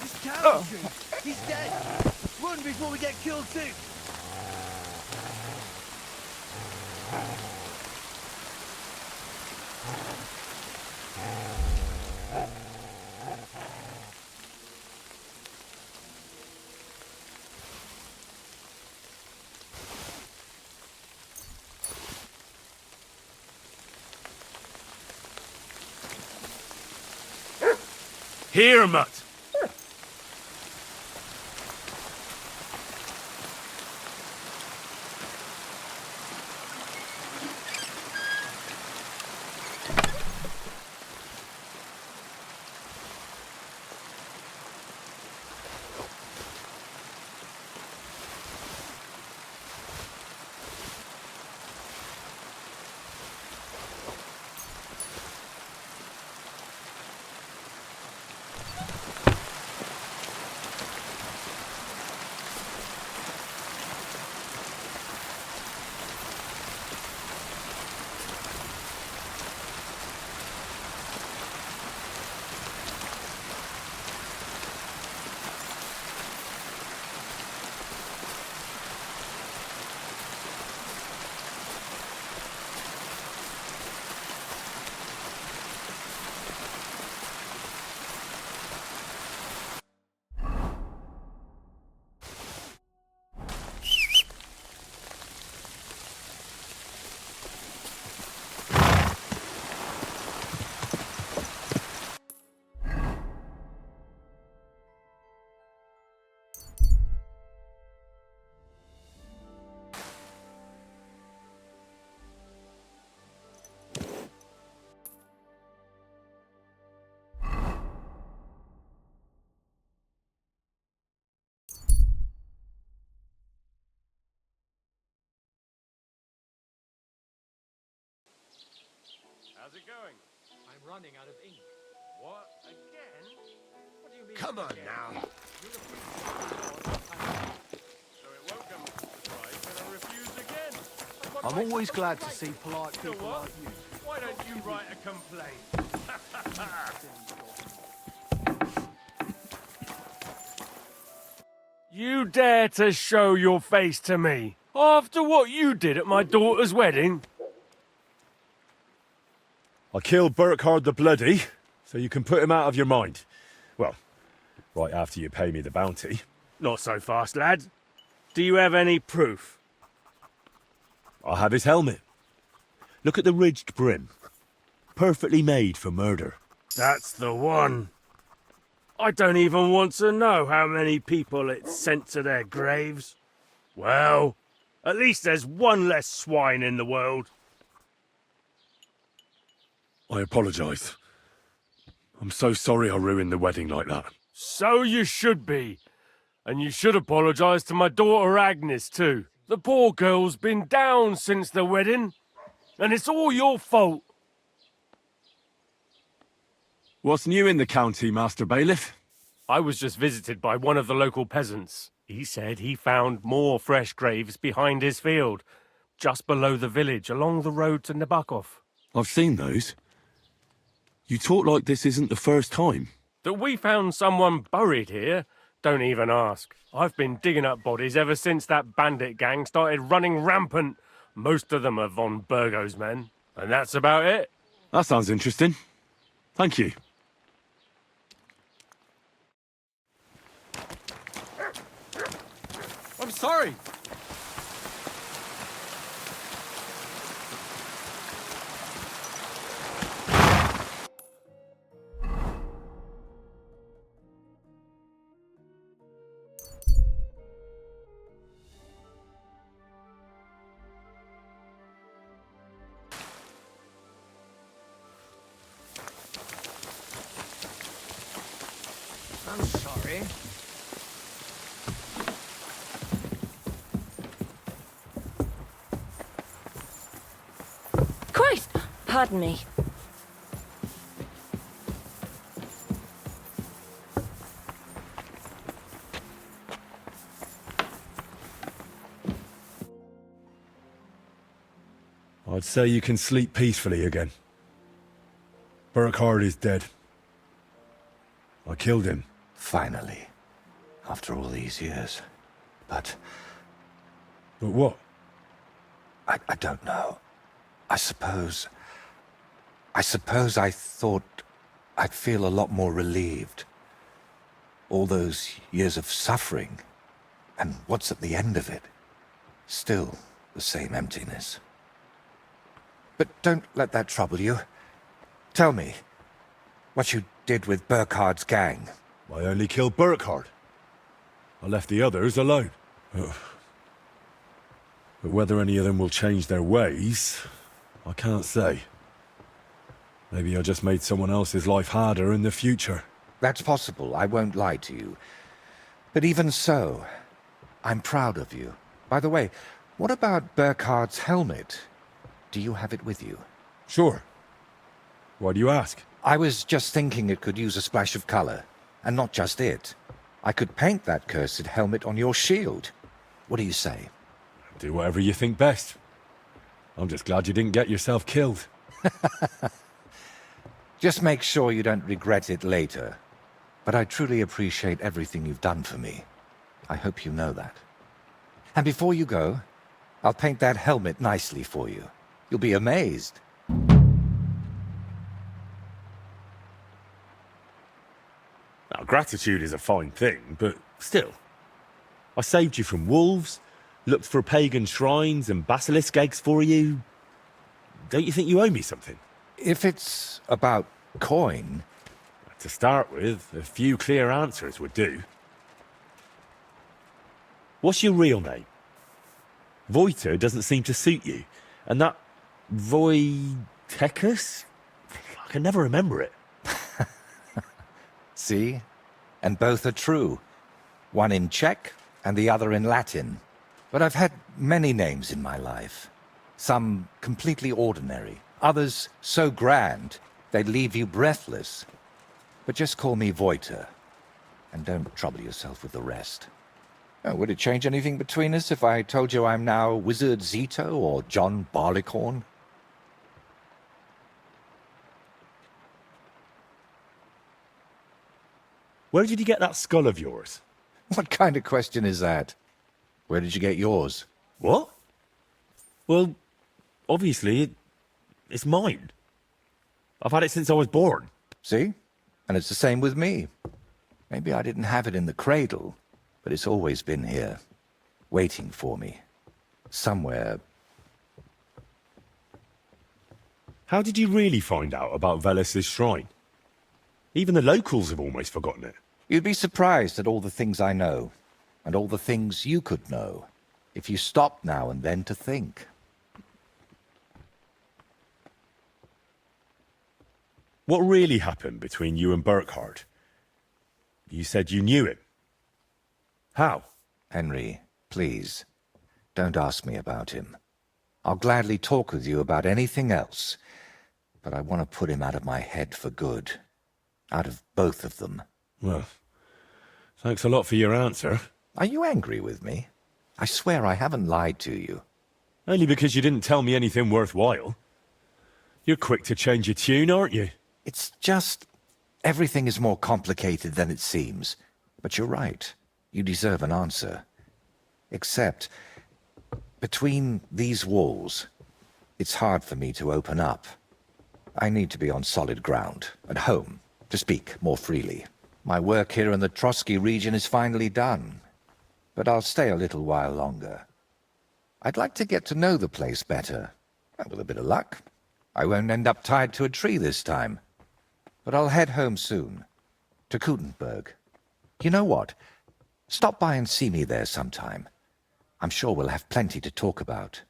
S10: He's cowardly. He's dead. Run before we get killed too.
S14: Here, mutt.
S19: How's it going?
S6: I'm running out of ink.
S19: What? Again?
S6: What do you mean?
S19: Come on
S6: again?
S19: now.
S6: You refuse.
S19: So it won't come as a surprise when I refuse again.
S7: I'm always glad to see polite
S19: So
S7: people
S19: what?
S7: like you.
S19: Why don't you write a complaint?
S20: You dare to show your face to me?
S10: After what you did at my daughter's wedding?
S14: I killed Burkhard the Bloody, so you can put him out of your mind. Well, right after you pay me the bounty.
S10: Not so fast, lad. Do you have any proof?
S14: I have his helmet. Look at the ridged brim. Perfectly made for murder.
S10: That's the one. I don't even want to know how many people it sent to their graves. Well, at least there's one less swine in the world.
S14: I apologise. I'm so sorry I ruined the wedding like that.
S10: So you should be. And you should apologise to my daughter Agnes too. The poor girl's been down since the wedding. And it's all your fault.
S14: What's new in the county, Master Bailiff?
S10: I was just visited by one of the local peasants. He said he found more fresh graves behind his field, just below the village, along the road to Nabokov.
S14: I've seen those. You talk like this isn't the first time.
S10: That we found someone buried here? Don't even ask. I've been digging up bodies ever since that bandit gang started running rampant. Most of them are von Burgo's men. And that's about it.
S14: That sounds interesting. Thank you.
S10: I'm sorry.
S1: I'm sorry.
S11: Christ! Pardon me.
S14: I'd say you can sleep peacefully again. Burkhard is dead. I killed him.
S8: Finally. After all these years. But
S14: what?
S8: I don't know. I suppose I thought I'd feel a lot more relieved. All those years of suffering, and what's at the end of it? Still the same emptiness. But don't let that trouble you. Tell me, what you did with Burkhard's gang.
S14: I only killed Burkhard. I left the others alone. But whether any of them will change their ways, I can't say. Maybe I just made someone else's life harder in the future.
S8: That's possible, I won't lie to you. But even so, I'm proud of you. By the way, what about Burkhard's helmet? Do you have it with you?
S14: Sure. Why do you ask?
S8: I was just thinking it could use a splash of color. And not just it. I could paint that cursed helmet on your shield. What do you say?
S14: Do whatever you think best. I'm just glad you didn't get yourself killed.
S8: Just make sure you don't regret it later. But I truly appreciate everything you've done for me. I hope you know that. And before you go, I'll paint that helmet nicely for you. You'll be amazed.
S14: Now, gratitude is a fine thing, but still. I saved you from wolves, looked for pagan shrines and basilisk eggs for you. Don't you think you owe me something?
S8: If it's about coin...
S14: To start with, a few clear answers would do. What's your real name? Voiter doesn't seem to suit you. And that Voitekis? I can never remember it.
S8: See? And both are true. One in Czech and the other in Latin. But I've had many names in my life. Some completely ordinary. Others so grand, they'd leave you breathless. But just call me Voiter. And don't trouble yourself with the rest. Oh, would it change anything between us if I told you I'm now Wizard Zito or John Barleycorn?
S14: Where did you get that skull of yours?
S8: What kind of question is that? Where did you get yours?
S14: What? Well, obviously, it's mine. I've had it since I was born.
S8: See? And it's the same with me. Maybe I didn't have it in the cradle, but it's always been here, waiting for me. Somewhere.
S14: How did you really find out about Veles' shrine? Even the locals have almost forgotten it.
S8: You'd be surprised at all the things I know, and all the things you could know, if you stopped now and then to think.
S14: What really happened between you and Burkhardt? You said you knew him. How?
S8: Henry, please, don't ask me about him. I'll gladly talk with you about anything else, but I want to put him out of my head for good. Out of both of them.
S14: Well, thanks a lot for your answer.
S8: Are you angry with me? I swear I haven't lied to you.
S14: Only because you didn't tell me anything worthwhile. You're quick to change your tune, aren't you?
S8: It's just... everything is more complicated than it seems. But you're right. You deserve an answer. Except, between these walls, it's hard for me to open up. I need to be on solid ground, at home, to speak more freely. My work here in the Trosky region is finally done, but I'll stay a little while longer. I'd like to get to know the place better, and with a bit of luck, I won't end up tied to a tree this time. But I'll head home soon, to Kutenberg. You know what? Stop by and see me there sometime. I'm sure we'll have plenty to talk about.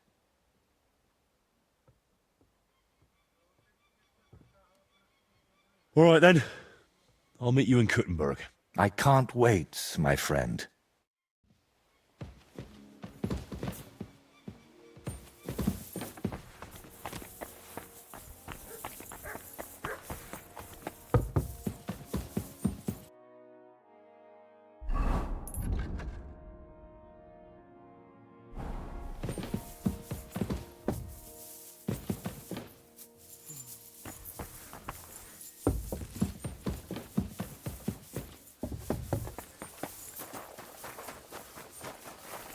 S14: All right then. I'll meet you in Kutenberg.
S8: I can't wait, my friend.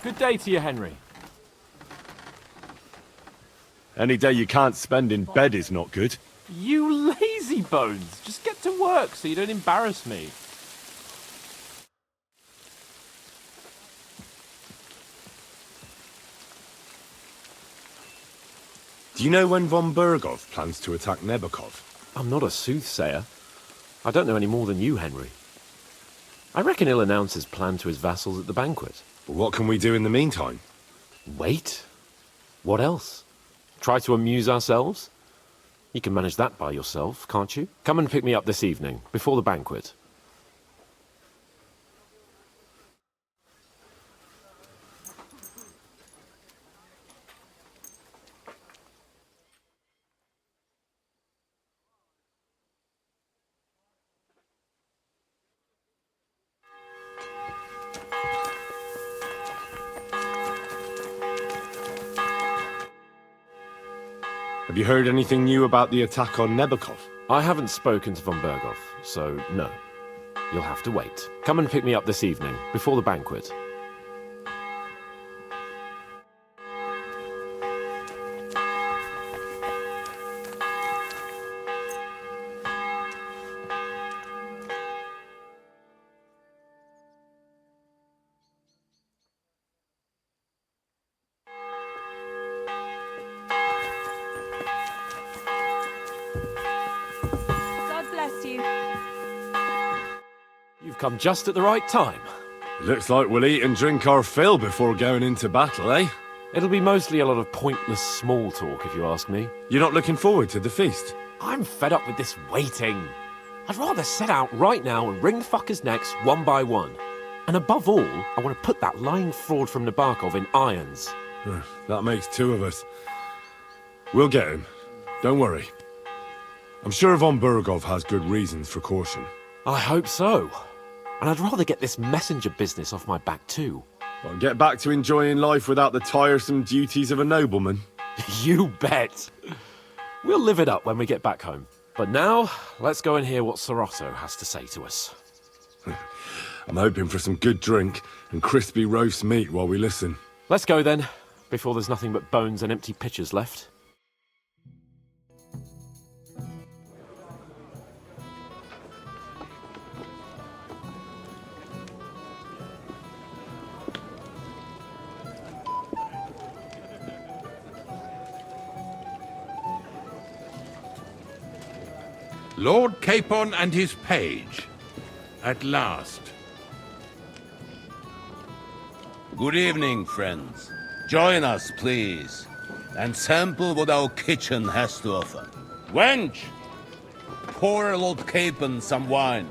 S6: Good day to you, Henry.
S14: Any day you can't spend in bed is not good.
S6: You lazy bones! Just get to work so you don't embarrass me.
S14: Do you know when von Bergov plans to attack Nebukov?
S6: I'm not a soothsayer. I don't know any more than you, Henry. I reckon he'll announce his plan to his vassals at the banquet.
S14: Well, what can we do in the meantime?
S6: Wait. What else? Try to amuse ourselves? You can manage that by yourself, can't you? Come and pick me up this evening, before the banquet.
S14: Have you heard anything new about the attack on Nebukov?
S6: I haven't spoken to von Bergov, so no. You'll have to wait. Come and pick me up this evening, before the banquet. You've come just at the right time.
S14: Looks like we'll eat and drink our fill before going into battle, eh?
S6: It'll be mostly a lot of pointless small talk, if you ask me.
S14: You're not looking forward to the feast?
S6: I'm fed up with this waiting. I'd rather set out right now and wring fuckers' necks one by one. And above all, I want to put that lying fraud from Nabokov in irons.
S14: That makes two of us. We'll get him. Don't worry. I'm sure von Bergov has good reasons for caution.
S6: I hope so. And I'd rather get this messenger business off my back too.
S14: Well, get back to enjoying life without the tiresome duties of a nobleman.
S6: You bet. We'll live it up when we get back home. But now, let's go and hear what Sorotto has to say to us.
S14: I'm hoping for some good drink and crispy roast meat while we listen.
S6: Let's go then. before there's nothing but bones and empty pitchers left.
S12: Lord Capon and his page. At last.
S20: Good evening, friends. Join us, please, and sample what our kitchen has to offer. Wench, pour Lord Capon some wine.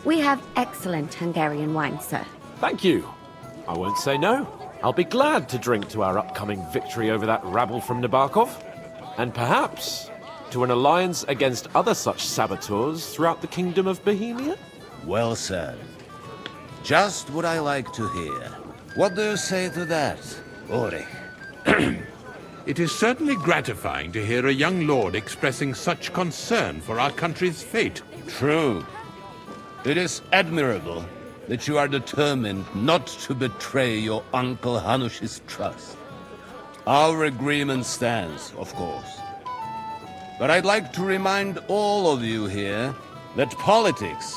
S21: We have excellent Hungarian wine, sir.
S6: Thank you. I won't say no. I'll be glad to drink to our upcoming victory over that rabble from Nabokov, and perhaps to an alliance against other such saboteurs throughout the Kingdom of Bohemia?
S20: Well said. Just what I like to hear. What do you say to that, Ulrich?
S12: It is certainly gratifying to hear a young lord expressing such concern for our country's fate.
S20: True. It is admirable that you are determined not to betray your Uncle Hanush's trust. Our agreement stands, of course. But I'd like to remind all of you here that politics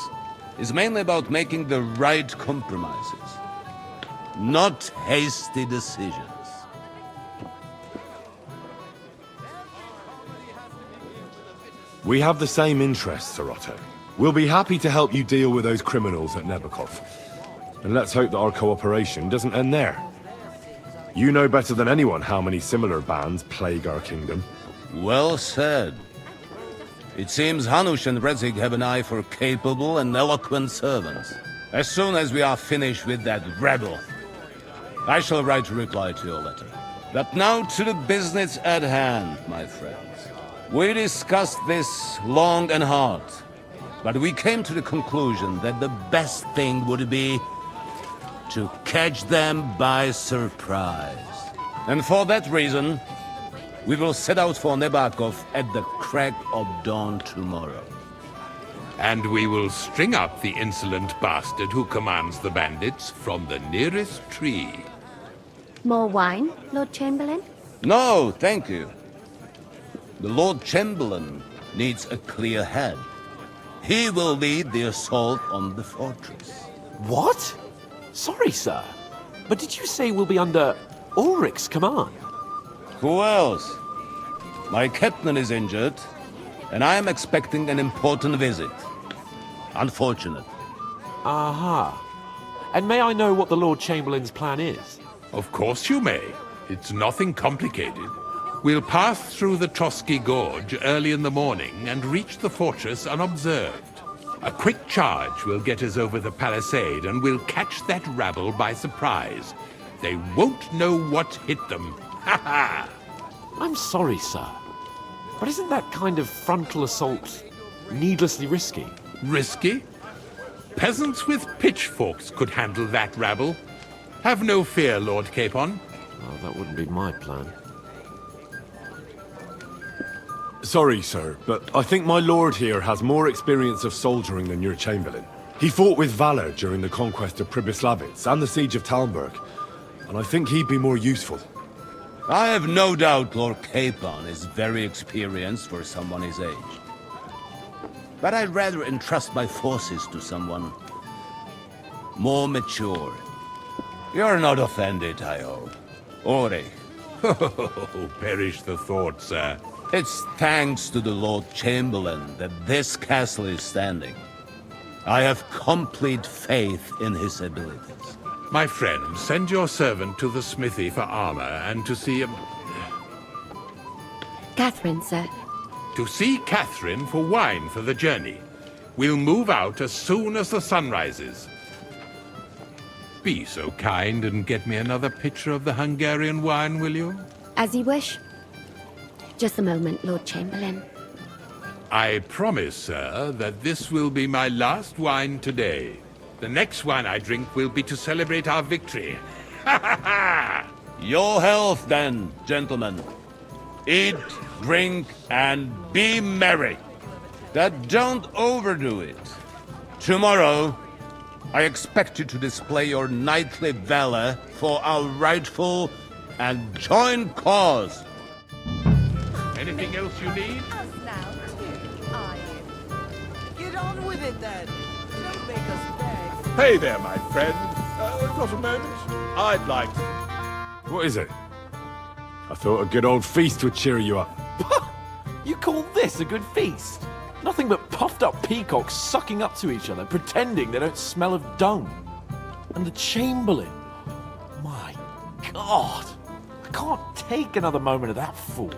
S20: is mainly about making the right compromises, not hasty decisions.
S3: We have the same interests, Sir Otto. We'll be happy to help you deal with those criminals at Nebokov. And let's hope that our cooperation doesn't end there. You know better than anyone how many similar bands plague our kingdom.
S20: Well said. It seems Hanush and Rezig have an eye for capable and eloquent servants. As soon as we are finished with that rebel, I shall write a reply to your letter. But now to the business at hand, my friends. We discussed this long and hard, but we came to the conclusion that the best thing would be to catch them by surprise. And for that reason, we will set out for Nebakov at the crack of dawn tomorrow.
S12: And we will string up the insolent bastard who commands the bandits from the nearest tree.
S21: More wine, Lord Chamberlain?
S20: No, thank you. The Lord Chamberlain needs a clear head. He will lead the assault on the fortress.
S6: What? Sorry, sir. But did you say we'll be under Ulrich's command?
S20: Who else? My captain is injured, and I am expecting an important visit. Unfortunate.
S6: Aha. And may I know what the Lord Chamberlain's plan is?
S12: Of course you may. It's nothing complicated. We'll pass through the Trosky Gorge early in the morning and reach the fortress unobserved. A quick charge will get us over the palisade and we'll catch that rabble by surprise. They won't know what hit them. Ha ha!
S6: I'm sorry, sir. But isn't that kind of frontal assault needlessly risky?
S12: Risky? Peasants with pitchforks could handle that rabble. Have no fear, Lord Capon.
S6: Well, that wouldn't be my plan.
S3: Sorry, sir, but I think my lord here has more experience of soldiering than your Chamberlain. He fought with valor during the conquest of Pribyslavitz and the siege of Talmberg, and I think he'd be more useful.
S20: I have no doubt Lord Capon is very experienced for someone his age. But I'd rather entrust my forces to someone more mature. You're not offended, I hope. Ulrich.
S12: Oh, perish the thought, sir.
S20: It's thanks to the Lord Chamberlain that this castle is standing. I have complete faith in his abilities.
S12: My friend, send your servant to the smithy for armor and to see
S21: Catherine, sir.
S12: To see Catherine for wine for the journey. We'll move out as soon as the sun rises. Be so kind and get me another pitcher of the Hungarian wine, will you?
S21: As you wish. Just a moment, Lord Chamberlain.
S12: I promise, sir, that this will be my last wine today. The next wine I drink will be to celebrate our victory. Ha ha ha!
S20: Your health, then, gentlemen. Eat, drink, and be merry. But don't overdo it. Tomorrow, I expect you to display your knightly valor for our rightful and join cause.
S12: Anything else you need?
S5: Get on with it then. Don't make us beg.
S17: Hey there, my friend. Got a moment? I'd like to...
S6: What is it? I thought a good old feast would cheer you up. You call this a good feast? Nothing but puffed up peacocks sucking up to each other, pretending they don't smell of dung. And the Chamberlain. My God. I can't take another moment of that fool.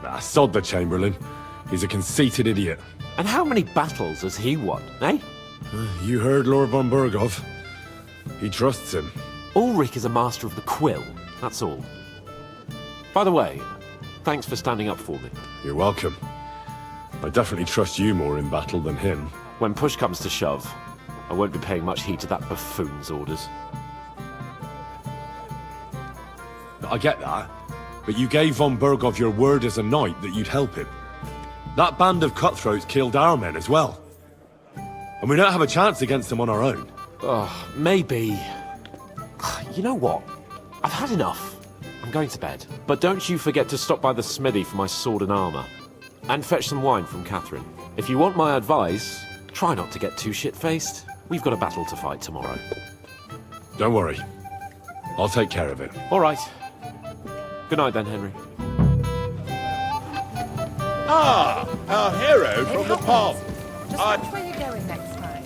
S3: Ah, sod the Chamberlain. He's a conceited idiot.
S6: And how many battles has he won, eh?
S3: You heard Lord von Burgov. He trusts him.
S6: Ulrich is a master of the quill, that's all. By the way, thanks for standing up for me.
S3: You're welcome. I definitely trust you more in battle than him.
S6: When push comes to shove, I won't be paying much heed to that buffoon's orders.
S3: I get that, but you gave von Burgov your word as a knight that you'd help him. That band of cutthroats killed our men as well. And we don't have a chance against them on our own.
S6: Oh, maybe. You know what? I've had enough. I'm going to bed. But don't you forget to stop by the smithy for my sword and armor. And fetch some wine from Catherine. If you want my advice, try not to get too shit-faced. We've got a battle to fight tomorrow.
S3: Don't worry. I'll take care of it.
S6: All right. Good night then, Henry.
S17: Ah, our hero from the pub.
S2: Just watch where you're going next time.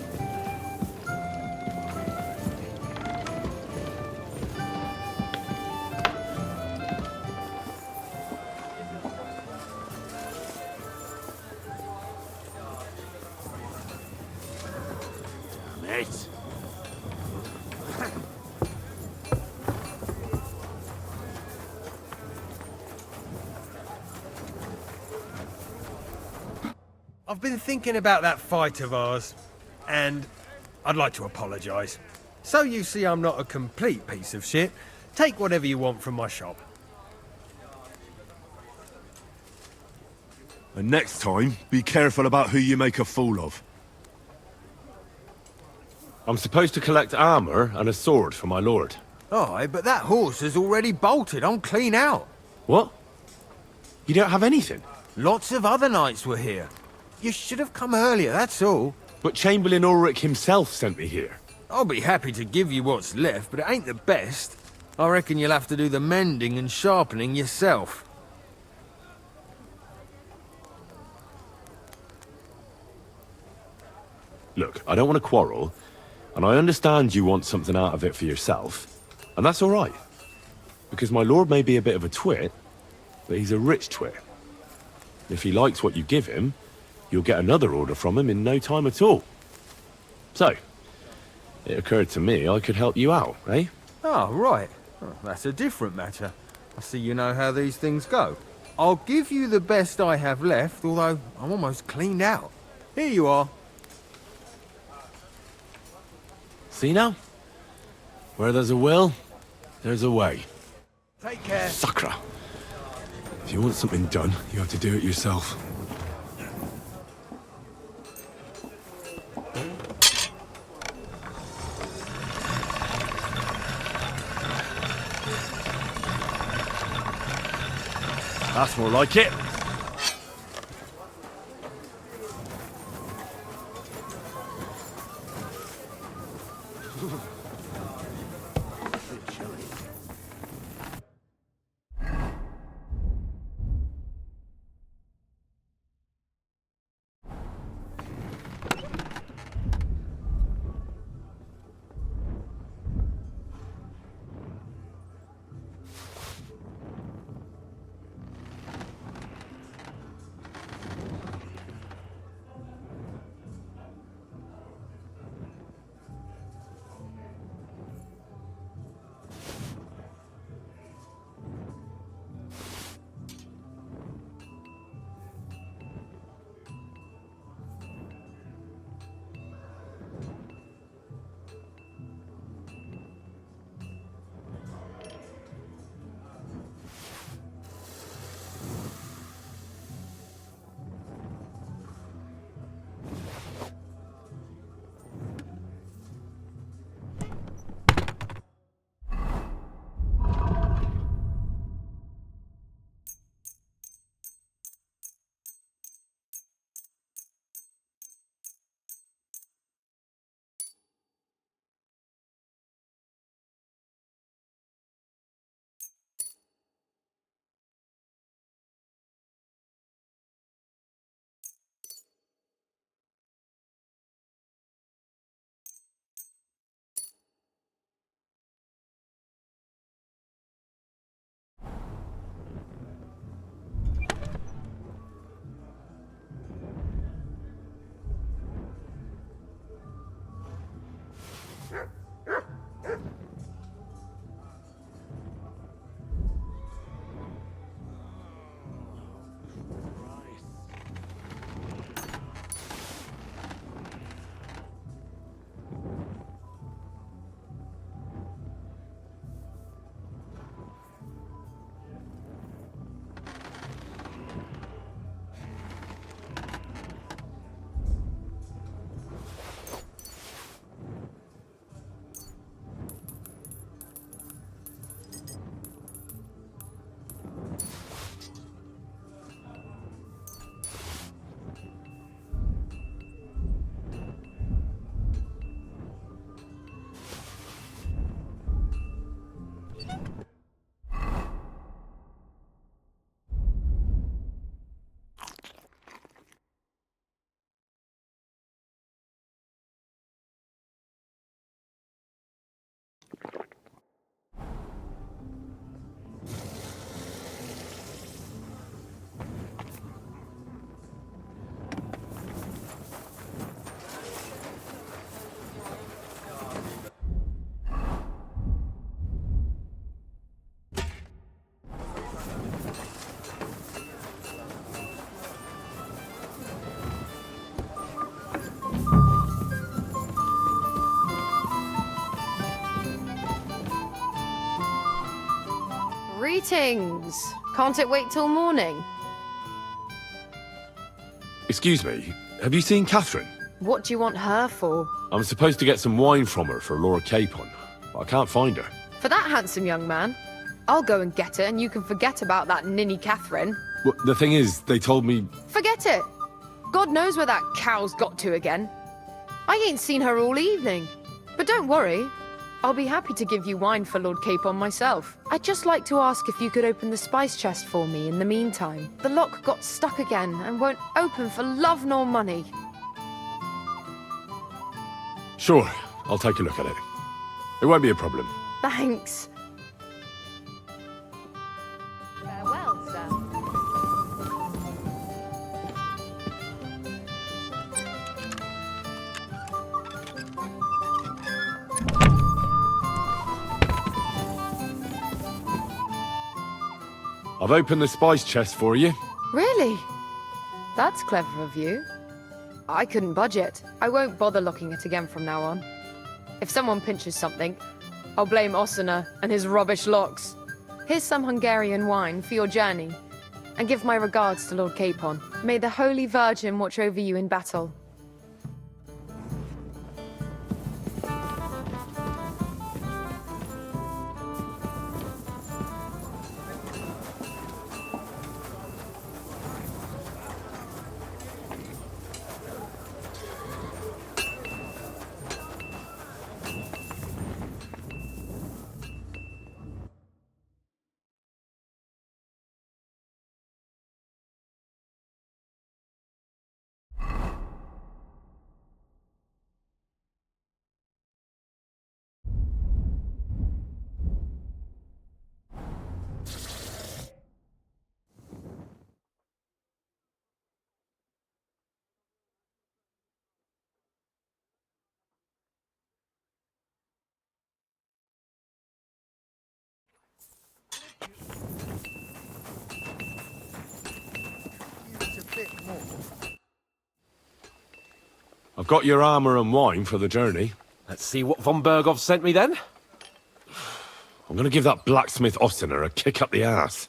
S17: Mate.
S22: I've been thinking about that fight of ours, and I'd like to apologise. So you see I'm not a complete piece of shit. Take whatever you want from my shop.
S3: And next time, be careful about who you make a fool of. I'm supposed to collect armor and a sword for my lord.
S22: Aye, but that horse has already bolted. I'm clean out.
S3: What? You don't have anything?
S22: Lots of other knights were here. You should have come earlier, that's all.
S3: But Chamberlain Ulrich himself sent me here.
S22: I'll be happy to give you what's left, but it ain't the best. I reckon you'll have to do the mending and sharpening yourself.
S3: Look, I don't want to quarrel, and I understand you want something out of it for yourself, and that's all right. Because my lord may be a bit of a twit, but he's a rich twit. If he likes what you give him, you'll get another order from him in no time at all. So, it occurred to me I could help you out, eh?
S22: Oh, right. Oh, that's a different matter. I see you know how these things go. I'll give you the best I have left, although I'm almost cleaned out. Here you are.
S3: See now? Where there's a will, there's a way.
S22: Take care.
S3: Sacra. If you want something done, you have to do it yourself. That's more like it.
S9: Greetings! Can't it wait till morning?
S14: Excuse me, have you seen Catherine?
S9: What do you want her for?
S14: I'm supposed to get some wine from her for Laura Capon, but I can't find her.
S9: For that handsome young man? I'll go and get her, and you can forget about that ninny Catherine.
S14: Well, the thing is, they told me...
S9: Forget it! God knows where that cow's got to again. I ain't seen her all evening. But don't worry, I'll be happy to give you wine for Lord Capon myself. I'd just like to ask if you could open the spice chest for me in the meantime. The lock got stuck again and won't open for love nor money.
S14: Sure, I'll take a look at it. It won't be a problem.
S9: Thanks.
S2: Farewell, sir.
S14: I've opened the spice chest for you.
S9: Really? That's clever of you. I couldn't budge it. I won't bother locking it again from now on. If someone pinches something, I'll blame Osina and his rubbish locks. Here's some Hungarian wine for your journey. And give my regards to Lord Capon. May the Holy Virgin watch over you in battle.
S14: I've got your armour and wine for the journey.
S6: Let's see what von Berghoff sent me then.
S14: I'm going to give that blacksmith Osiner a kick up the ass.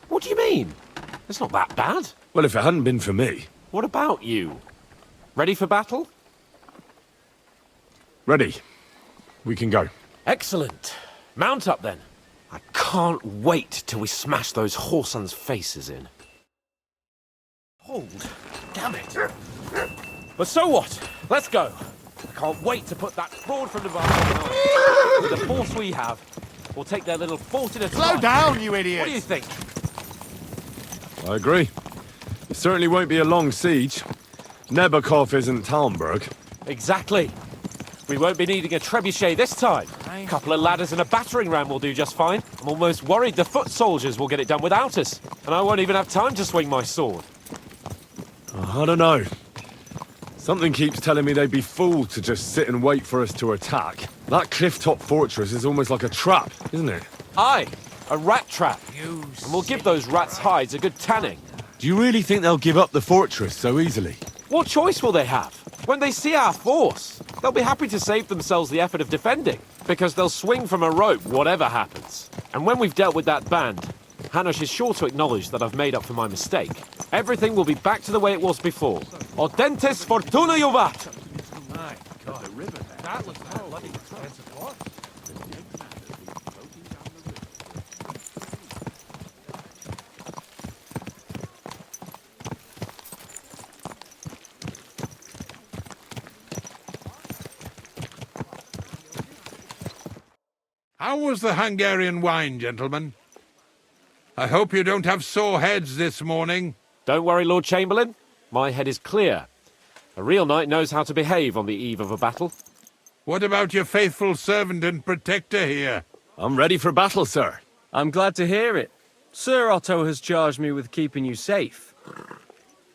S6: What do you mean? It's not that bad.
S14: Well, if it hadn't been for me.
S6: What about you? Ready for battle?
S14: Ready. We can go.
S6: Excellent. Mount up then. I can't wait till we smash those whoresons' faces in. Hold. Damn it. But so what? Let's go. I can't wait to put that fraud from the bar on. With the force we have, we'll take their little fort in a
S13: Slow down, you idiot!
S6: What do you think?
S14: I agree. It certainly won't be a long siege. Nebakov isn't Talmberg.
S6: Exactly. We won't be needing a trebuchet this time. A couple of ladders and a battering ram will do just fine. I'm almost worried the foot soldiers will get it done without us. And I won't even have time to swing my sword.
S14: I don't know. Something keeps telling me they'd be fooled to just sit and wait for us to attack. That cliff-top fortress is almost like a trap, isn't it?
S6: Aye, a rat trap. And we'll give those rats' hides a good tanning.
S14: Do you really think they'll give up the fortress so easily?
S6: What choice will they have? When they see our force, they'll be happy to save themselves the effort of defending, because they'll swing from a rope whatever happens. And when we've dealt with that band, Hanush is sure to acknowledge that I've made up for my mistake. Everything will be back to the way it was before. Audentes fortuna juvat!
S22: My God, the river there. That looks like bloody expensive watch.
S12: How was the Hungarian wine, gentlemen? I hope you don't have sore heads this morning.
S6: Don't worry, Lord Chamberlain. My head is clear. A real knight knows how to behave on the eve of a battle.
S12: What about your faithful servant and protector here?
S4: I'm ready for battle, sir. I'm glad to hear it. Sir Otto has charged me with keeping you safe.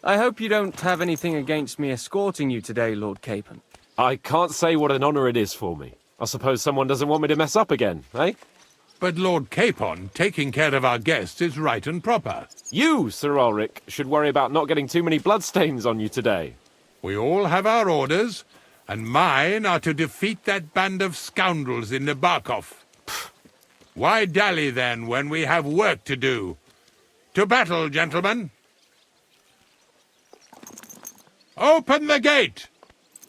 S4: I hope you don't have anything against me escorting you today, Lord Capon.
S6: I can't say what an honor it is for me. I suppose someone doesn't want me to mess up again, eh?
S12: But Lord Capon, taking care of our guests is right and proper.
S6: You, Sir Ulrich, should worry about not getting too many bloodstains on you today.
S12: We all have our orders, and mine are to defeat that band of scoundrels in Nabokov. Why dally then when we have work to do? To battle, gentlemen! Open the gate!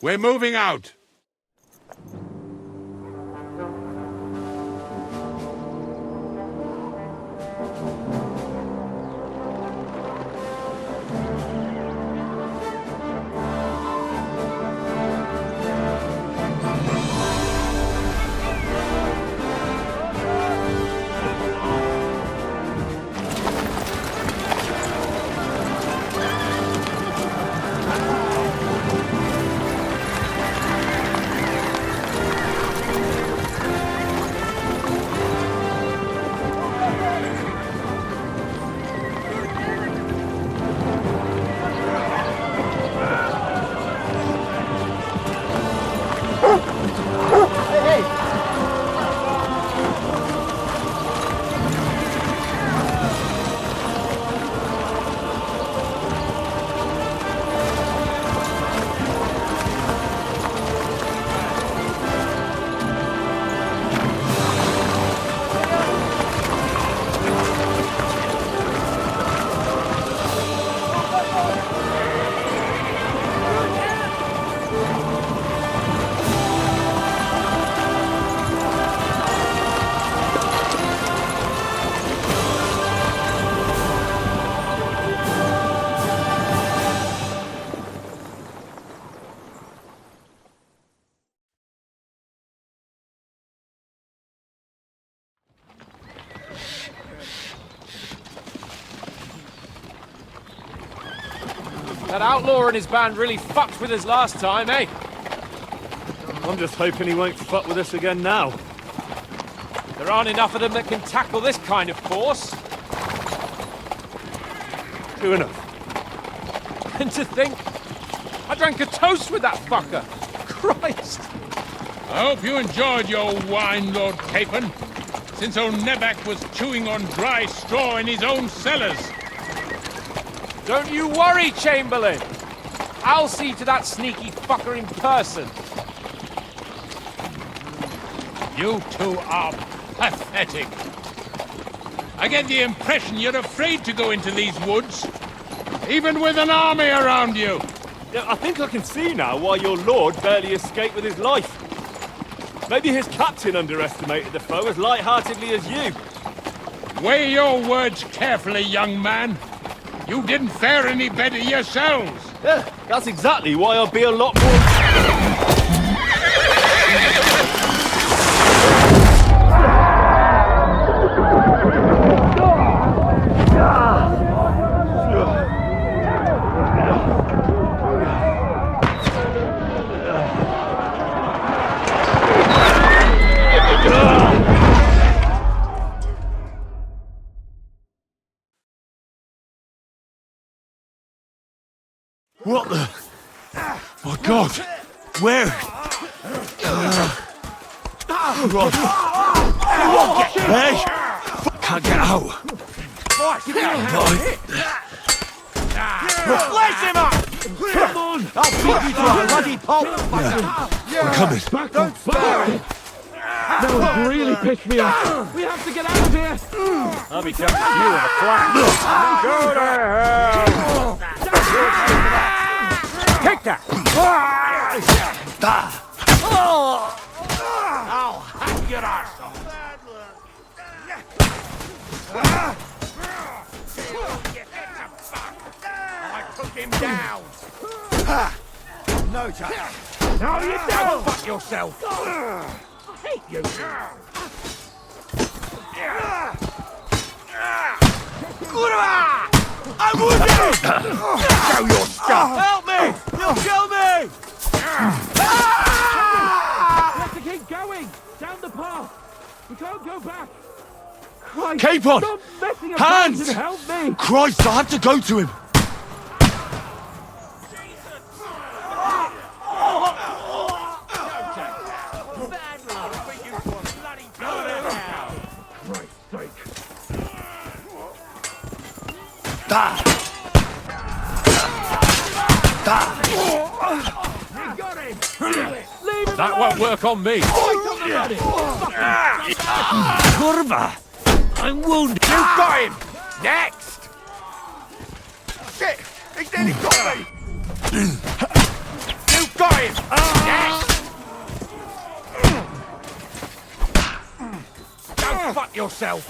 S12: We're moving out.
S10: That outlaw and his band really fucked with us last time, eh?
S14: I'm just hoping he won't fuck with us again now.
S10: There aren't enough of them that can tackle this kind of force.
S14: True enough.
S10: And to think, I drank a toast with that fucker. Christ!
S12: I hope you enjoyed your wine, Lord Capon, since old Nebak was chewing on dry straw in his own cellars.
S10: Don't you worry, Chamberlain. I'll see to that sneaky fucker in person.
S12: You two are pathetic. I get the impression you're afraid to go into these woods, even with an army around you.
S14: Yeah, I think I can see now why your lord barely escaped with his life. Maybe his captain underestimated the foe as light-heartedly as you.
S12: Weigh your words carefully, young man. You didn't fare any better yourselves.
S14: Yeah, that's exactly why I'll be a lot more... What the... My God! Where? Right. Hey! I can't get out. Right.
S1: Lace him up! Come on! I'll beat you to a bloody pulp!
S14: I'm coming.
S1: Don't spare him!
S10: That would really piss me off. We have to get out of here.
S14: I'll be catching you in a flash.
S10: Go to hell! Take that!
S1: I'll hack your arsehole! I took him down! No chance!
S10: No, you don't!
S1: Fuck yourself!
S10: I hate you!
S1: I'm wounded! Show your stuff! Help me! You'll kill me!
S14: Capon!
S15: Stop messing about
S14: Hands!
S15: and help me!
S14: Christ, I have to go to him!
S6: That won't work on me.
S15: Kurva! I'm wounded!
S1: You got him! Next! Shit! He's nearly got me! You got him! Next! Don't fuck yourself!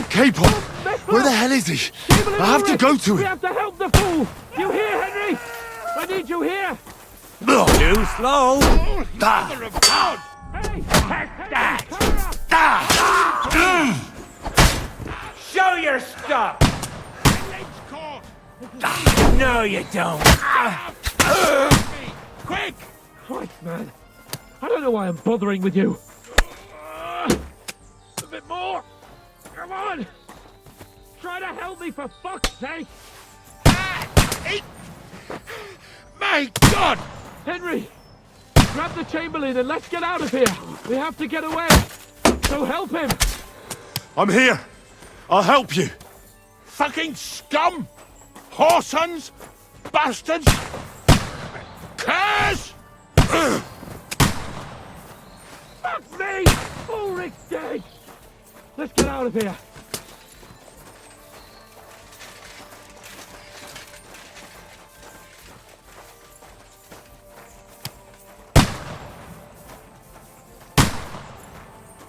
S14: Capon! Where the hell is he? I have to go to
S15: We
S14: him!
S15: have to help the fool! You hear, Henry? I need you here!
S14: Too slow!
S15: Mother of God! Hey! Take that!
S1: Show your stuff! No, you don't.
S15: Quick! Christ, man. I don't know why I'm bothering with you. A bit more. Come on. Try to help me, for fuck's sake.
S1: My God!
S15: Henry, grab the Chamberlain and let's get out of here. We have to get away. So help him.
S14: I'm here! I'll help you!
S1: Fucking scum! Whoresons! Bastards! Curs!
S15: Fuck me! Ulrich's dead. Let's get out of here.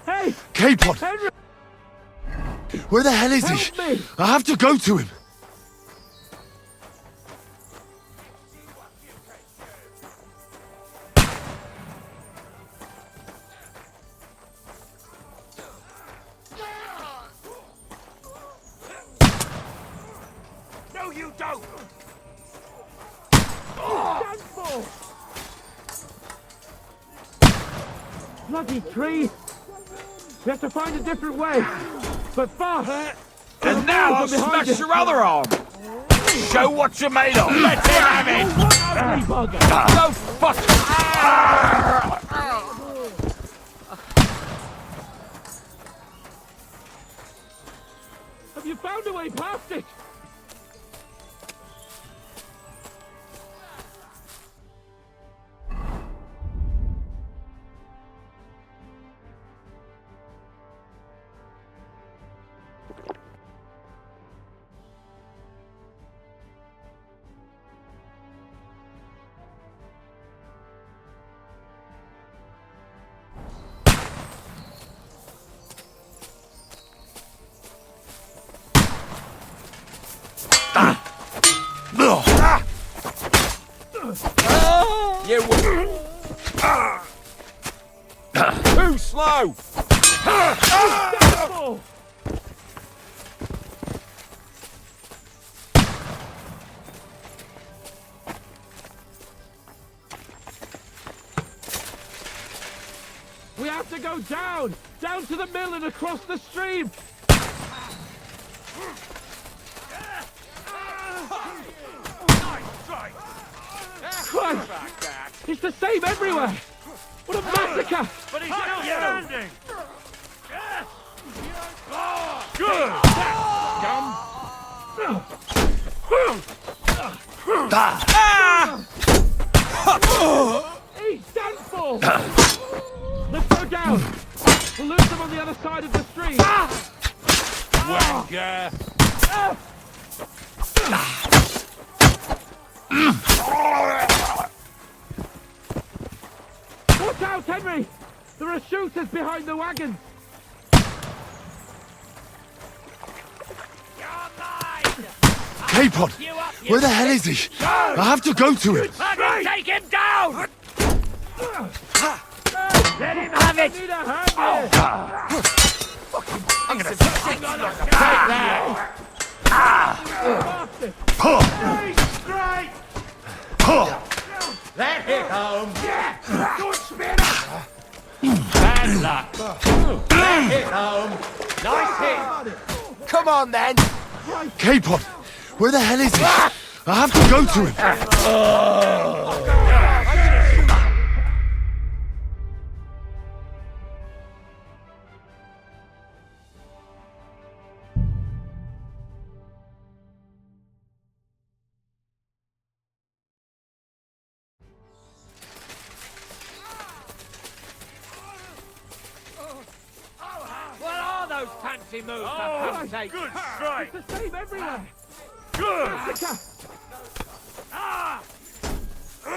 S15: Hey!
S14: Capon!
S15: Henry!
S14: Where the hell is he?
S15: Help me!
S14: I have to go to him!
S1: No, you don't!
S15: Stand for! Bloody tree! We have to find a different way. But fast!
S1: And now I'll smash your other arm! Show what you're made of! Let him have it!
S15: Ugly bugger!
S1: Go fuck!
S15: Have you found a way past it?
S1: You too slow!
S15: We have to go down! Down to the mill and across the stream! Christ! It's the same everywhere! What a massacre!
S10: But he's still standing!
S15: Good! Eat Stanford! Let's go down! We'll lose them on the other side of the stream!
S1: Wanker!
S15: Watch out, Henry! There are shooters behind the wagons!
S14: Capon! Where the hell is he? I have to go to him!
S1: Take him down! Let him have it!
S15: Need a hand here!
S1: I'm gonna take that!
S15: Bastard!
S1: Straight!
S15: home. Yeah! Good spinner! Bad luck. That hit home. Nice hit.
S13: Come on, then.
S3: Capon, where the hell is he? I have to go to him.
S15: What are those fancy moves? Oh, for sake? Good strike. It's the same everywhere. Good. Ah! I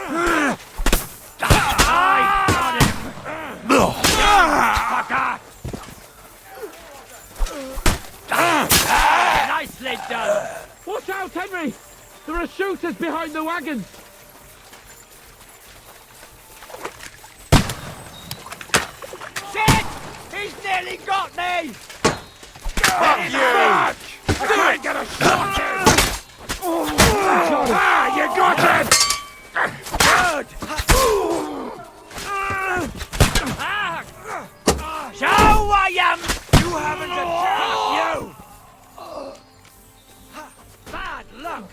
S15: got him. Nicely done. Watch out, Henry. There are shooters behind the wagons. Shit! He's nearly got me! Fuck you! I can't get a shot in! Ah, you got him! Good! Show I am! You haven't a chance, you! Bad luck!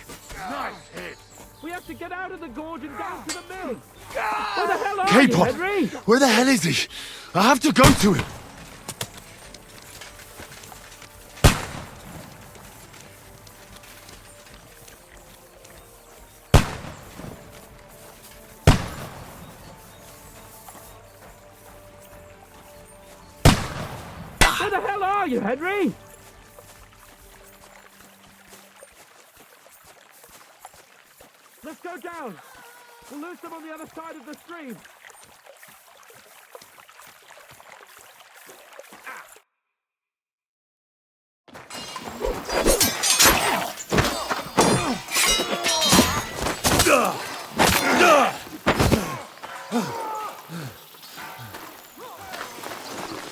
S15: Nice hit! We have to get out of the gorge and down to the mill! Where the hell are you,
S3: Capon,
S15: Henry?
S3: where the hell is he? I have to go to him.
S15: Where the hell are you, Henry? Let's go down. We'll lose them on the other side of the stream.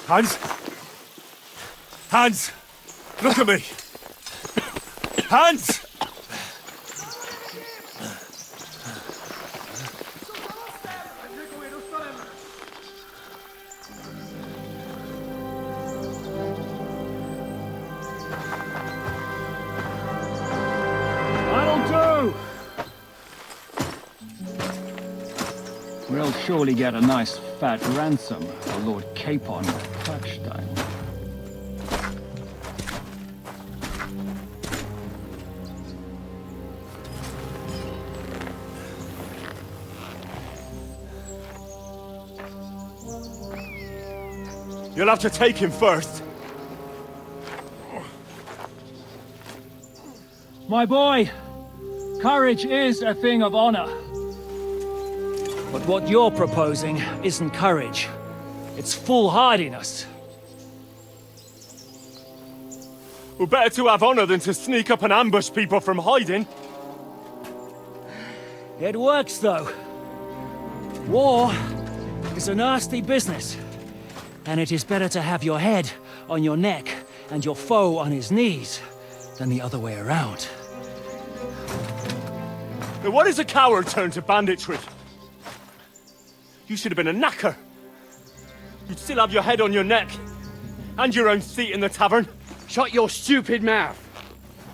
S14: Hans! Hans! Look at me! Hans!
S15: That'll do! We'll surely get a nice fat ransom for Lord Capon of Touchstone.
S14: You'll have to take him first.
S15: My boy, courage is a thing of honor. But what you're proposing isn't courage. It's foolhardiness.
S14: Well, better to have honor than to sneak up and ambush people from hiding.
S15: It works, though. War is a nasty business. And it is better to have your head on your neck and your foe on his knees than the other way around.
S14: Now what is a coward turned to banditry? You should have been a knacker. You'd still have your head on your neck. And your own seat in the tavern.
S16: Shut your stupid mouth.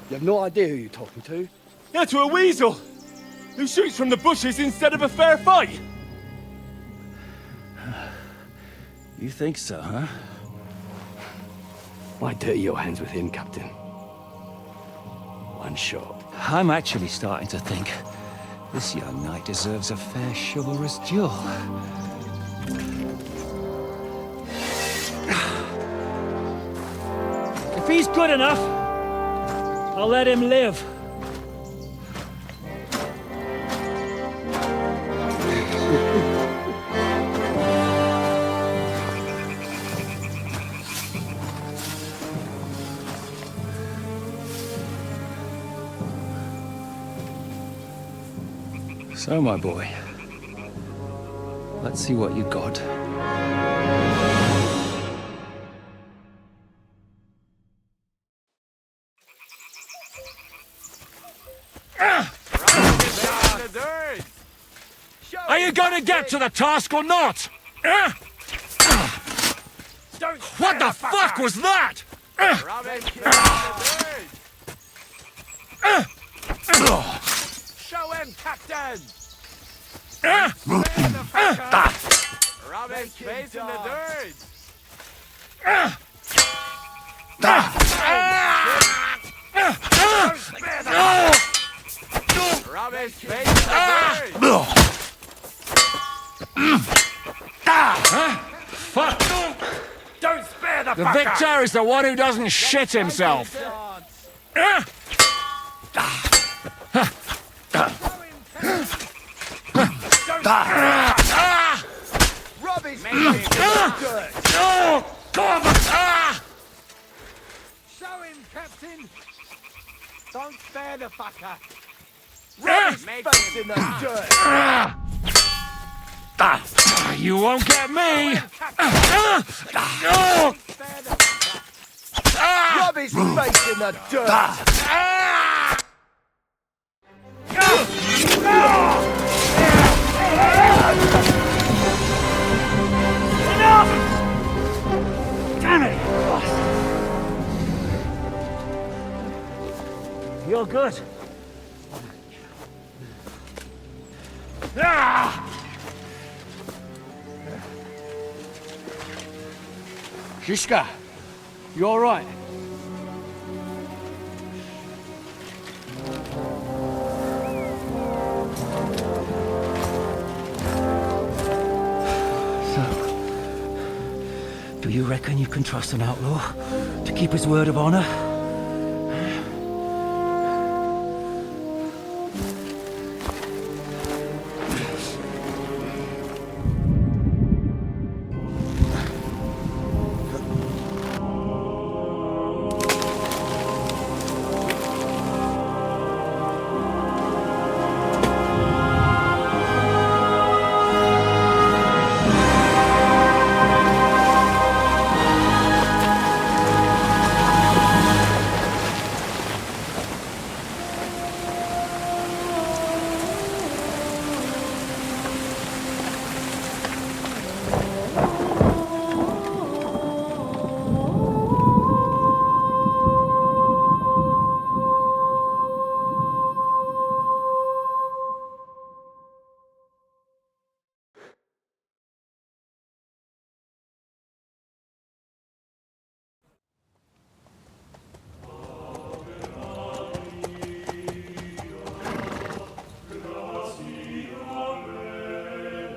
S16: You have no idea who you're talking to.
S14: Yeah, to a weasel. Who shoots from the bushes instead of a fair fight.
S15: You think so, huh?
S16: Why dirty your hands with him, Captain? One shot.
S15: I'm actually starting to think this young knight deserves a fair chivalrous duel. If he's good enough, I'll let him live. So, my boy, let's see what you got. Are you you gonna get to the task or not? What the fuck was that?
S13: Show him, Captain! Rub his face in the dirt! Rub his face in the dirt!
S15: Fuck!
S13: Don't spare the
S15: The
S13: fucker!
S15: victor is the one who doesn't shit himself.
S13: Rub his face in the dirt! Show him, Captain! Don't spare the fucker! Rub his face in the dirt!
S15: You won't get me!
S13: Rub his face in the dirt!
S15: Damn it! You're good.
S16: Shishka, you all right?
S15: Do you reckon you can trust an outlaw to keep his word of honor?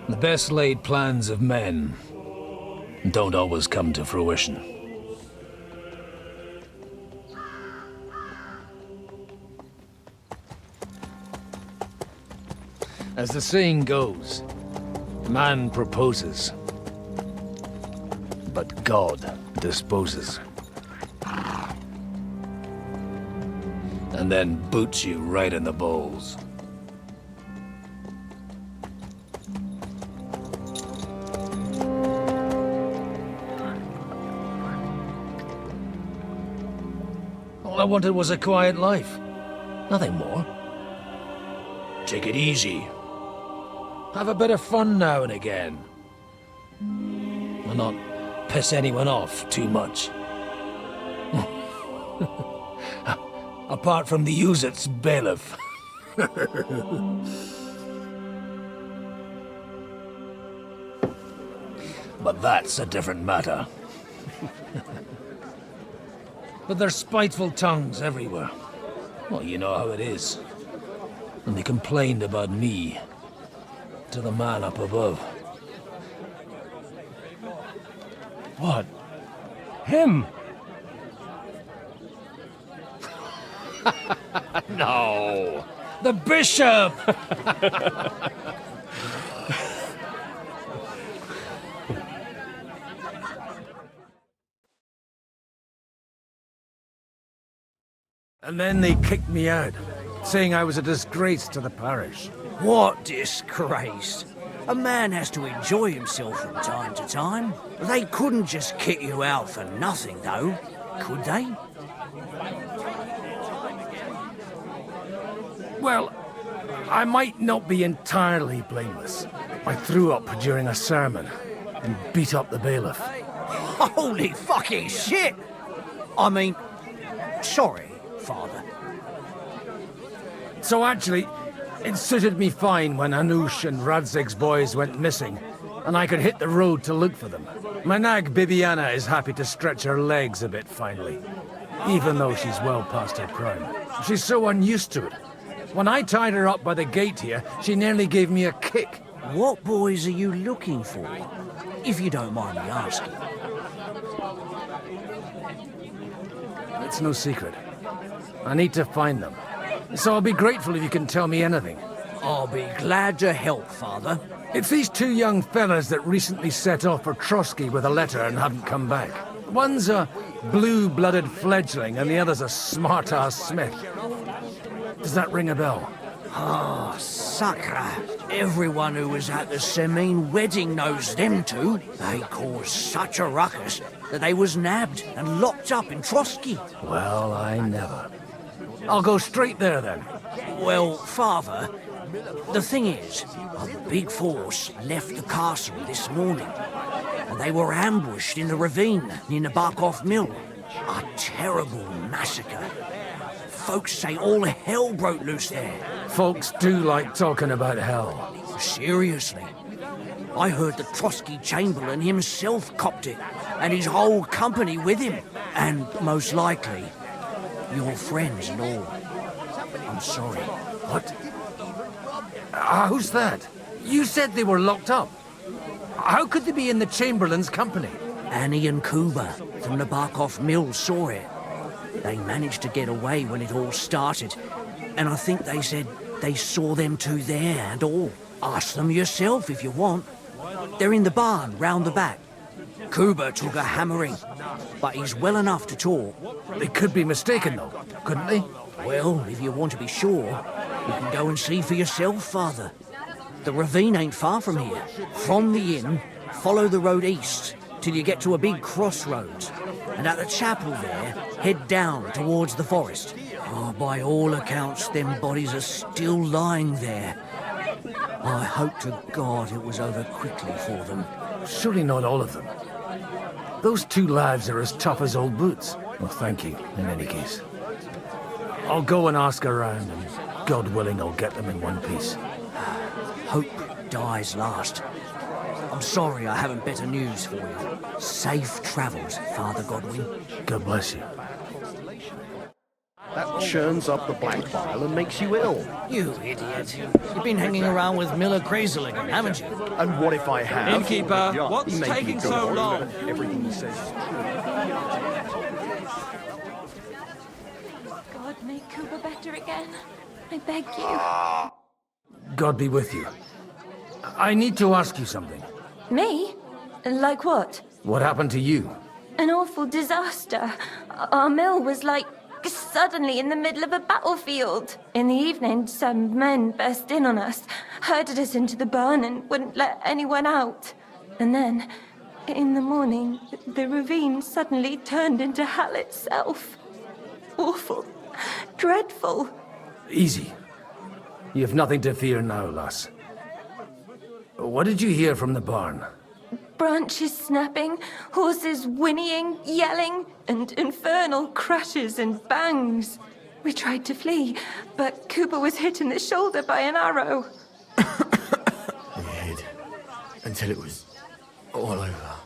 S18: The best laid plans of men don't always come to fruition. As the saying goes, man proposes, but God disposes. And then boots you right in the balls. All I wanted was a quiet life. Nothing more. Take it easy. Have a bit of fun now and again. And not piss anyone off too much. Apart from the Uzit's bailiff. But that's a different matter. But there's spiteful tongues everywhere. Well, you know how it is. And they complained about me to the man up above.
S10: What? Him?
S18: No! The bishop!
S22: And then they kicked me out, saying I was a disgrace to the parish.
S23: What disgrace? A man has to enjoy himself from time to time. They couldn't just kick you out for nothing, though, could they?
S22: Well,
S18: I might not be entirely blameless. I threw up during a sermon and beat up the bailiff.
S23: Holy fucking shit! I mean, sorry, Father.
S18: So actually, it suited me fine when Anush and Radzig's boys went missing, and I could hit the road to look for them. My nag Bibiana is happy to stretch her legs a bit finally, even though she's well past her prime. She's so unused to it. When I tied her up by the gate here, she nearly gave me a kick.
S23: What boys are you looking for? If you don't mind me asking.
S18: It's no secret. I need to find them. So I'll be grateful if you can tell me anything.
S23: I'll be glad to help, Father.
S18: It's these two young fellas that recently set off for Trosky with a letter and haven't come back. One's a blue-blooded fledgling and the other's a smart-ass smith. Does that ring a bell?
S23: Ah, Sakra. Everyone who was at the Semine wedding knows them two. They caused such a ruckus that they was nabbed and locked up in Trosky.
S18: Well, I never. I'll go straight there, then.
S23: Well, Father, the thing is, a big force left the castle this morning, and they were ambushed in the ravine near Nabarkov Mill. A terrible massacre. Folks say all hell broke loose there.
S18: Folks do like talking about hell.
S23: Seriously. I heard the Trosky Chamberlain himself copped it, and his whole company with him. And most likely, your friends and all. I'm sorry.
S18: What? Who's that? You said they were locked up. How could they be in the Chamberlain's company?
S23: Annie and Kuba from the Barkov Mill saw it. They managed to get away when it all started, and I think they said they saw them two there and all. Ask them yourself if you want. They're in the barn round the back. Kuba took a hammering, but he's well enough to talk.
S18: They could be mistaken, though, couldn't they?
S23: Well, if you want to be sure, you can go and see for yourself, Father. The ravine ain't far from here. From the inn, follow the road east till you get to a big crossroads. And at the chapel there, head down towards the forest. Oh, by all accounts, them bodies are still lying there. I hope to God it was over quickly for them.
S18: Surely not all of them. Those two lads are as tough as old boots. Well, thank you, in any case. I'll go and ask around, and God willing, I'll get them in one piece.
S23: Hope dies last. I'm sorry I haven't better news for you. Safe travels, Father Godwin.
S18: God bless you.
S7: That churns up the black bile and makes you ill.
S23: You idiot. You've been hanging around with Miller Craziligan, haven't you?
S7: And what if I have?
S23: Innkeeper,
S7: what's taking so long? Everything he says is
S11: God, make Kuba better again. I beg you.
S18: God be with you. I need to ask you something.
S11: Me? Like what?
S18: What happened to you?
S11: An awful disaster. Our mill was like suddenly in the middle of a battlefield. In the evening, some men burst in on us, herded us into the barn and wouldn't let anyone out. And then, in the morning, the ravine suddenly turned into hell itself. Awful. Dreadful.
S18: Easy. You have nothing to fear now, lass. What did you hear from the barn?
S11: Branches snapping, horses whinnying, yelling, and infernal crashes and bangs. We tried to flee, but Cooper was hit in the shoulder by an arrow.
S19: We hid until it was all over.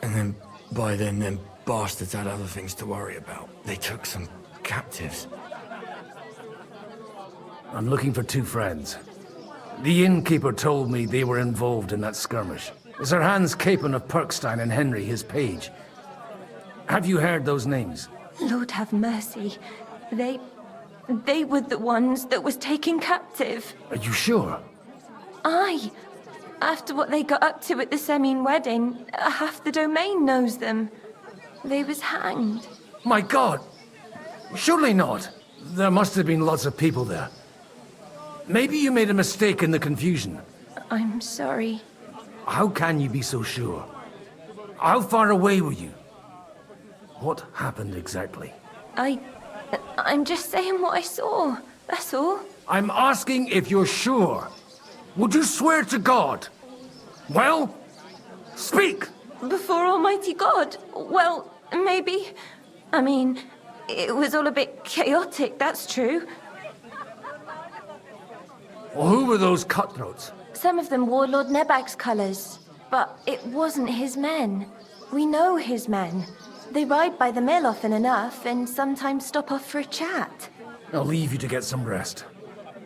S19: And then, by then, them bastards had other things to worry about. They took some captives.
S18: I'm looking for two friends. The innkeeper told me they were involved in that skirmish. Sir Hans Capon of Perkstein and Henry, his page. Have you heard those names?
S11: Lord have mercy. They were the ones that was taken captive.
S18: Are you sure?
S11: Aye. After what they got up to at the Semine wedding, half the domain knows them. They was hanged.
S18: My God! Surely not. There must have been lots of people there. Maybe you made a mistake in the confusion.
S11: I'm sorry.
S18: How can you be so sure? How far away were you? What happened exactly?
S11: I'm just saying what I saw. That's all.
S18: I'm asking if you're sure. Would you swear to God? Well, speak!
S11: Before Almighty God? Well, maybe. I mean, it was all a bit chaotic, that's true.
S18: Well, who were those cutthroats?
S11: Some of them wore Lord Nebag's colours, but it wasn't his men. We know his men. They ride by the mill often enough, and sometimes stop off for a chat.
S18: I'll leave you to get some rest.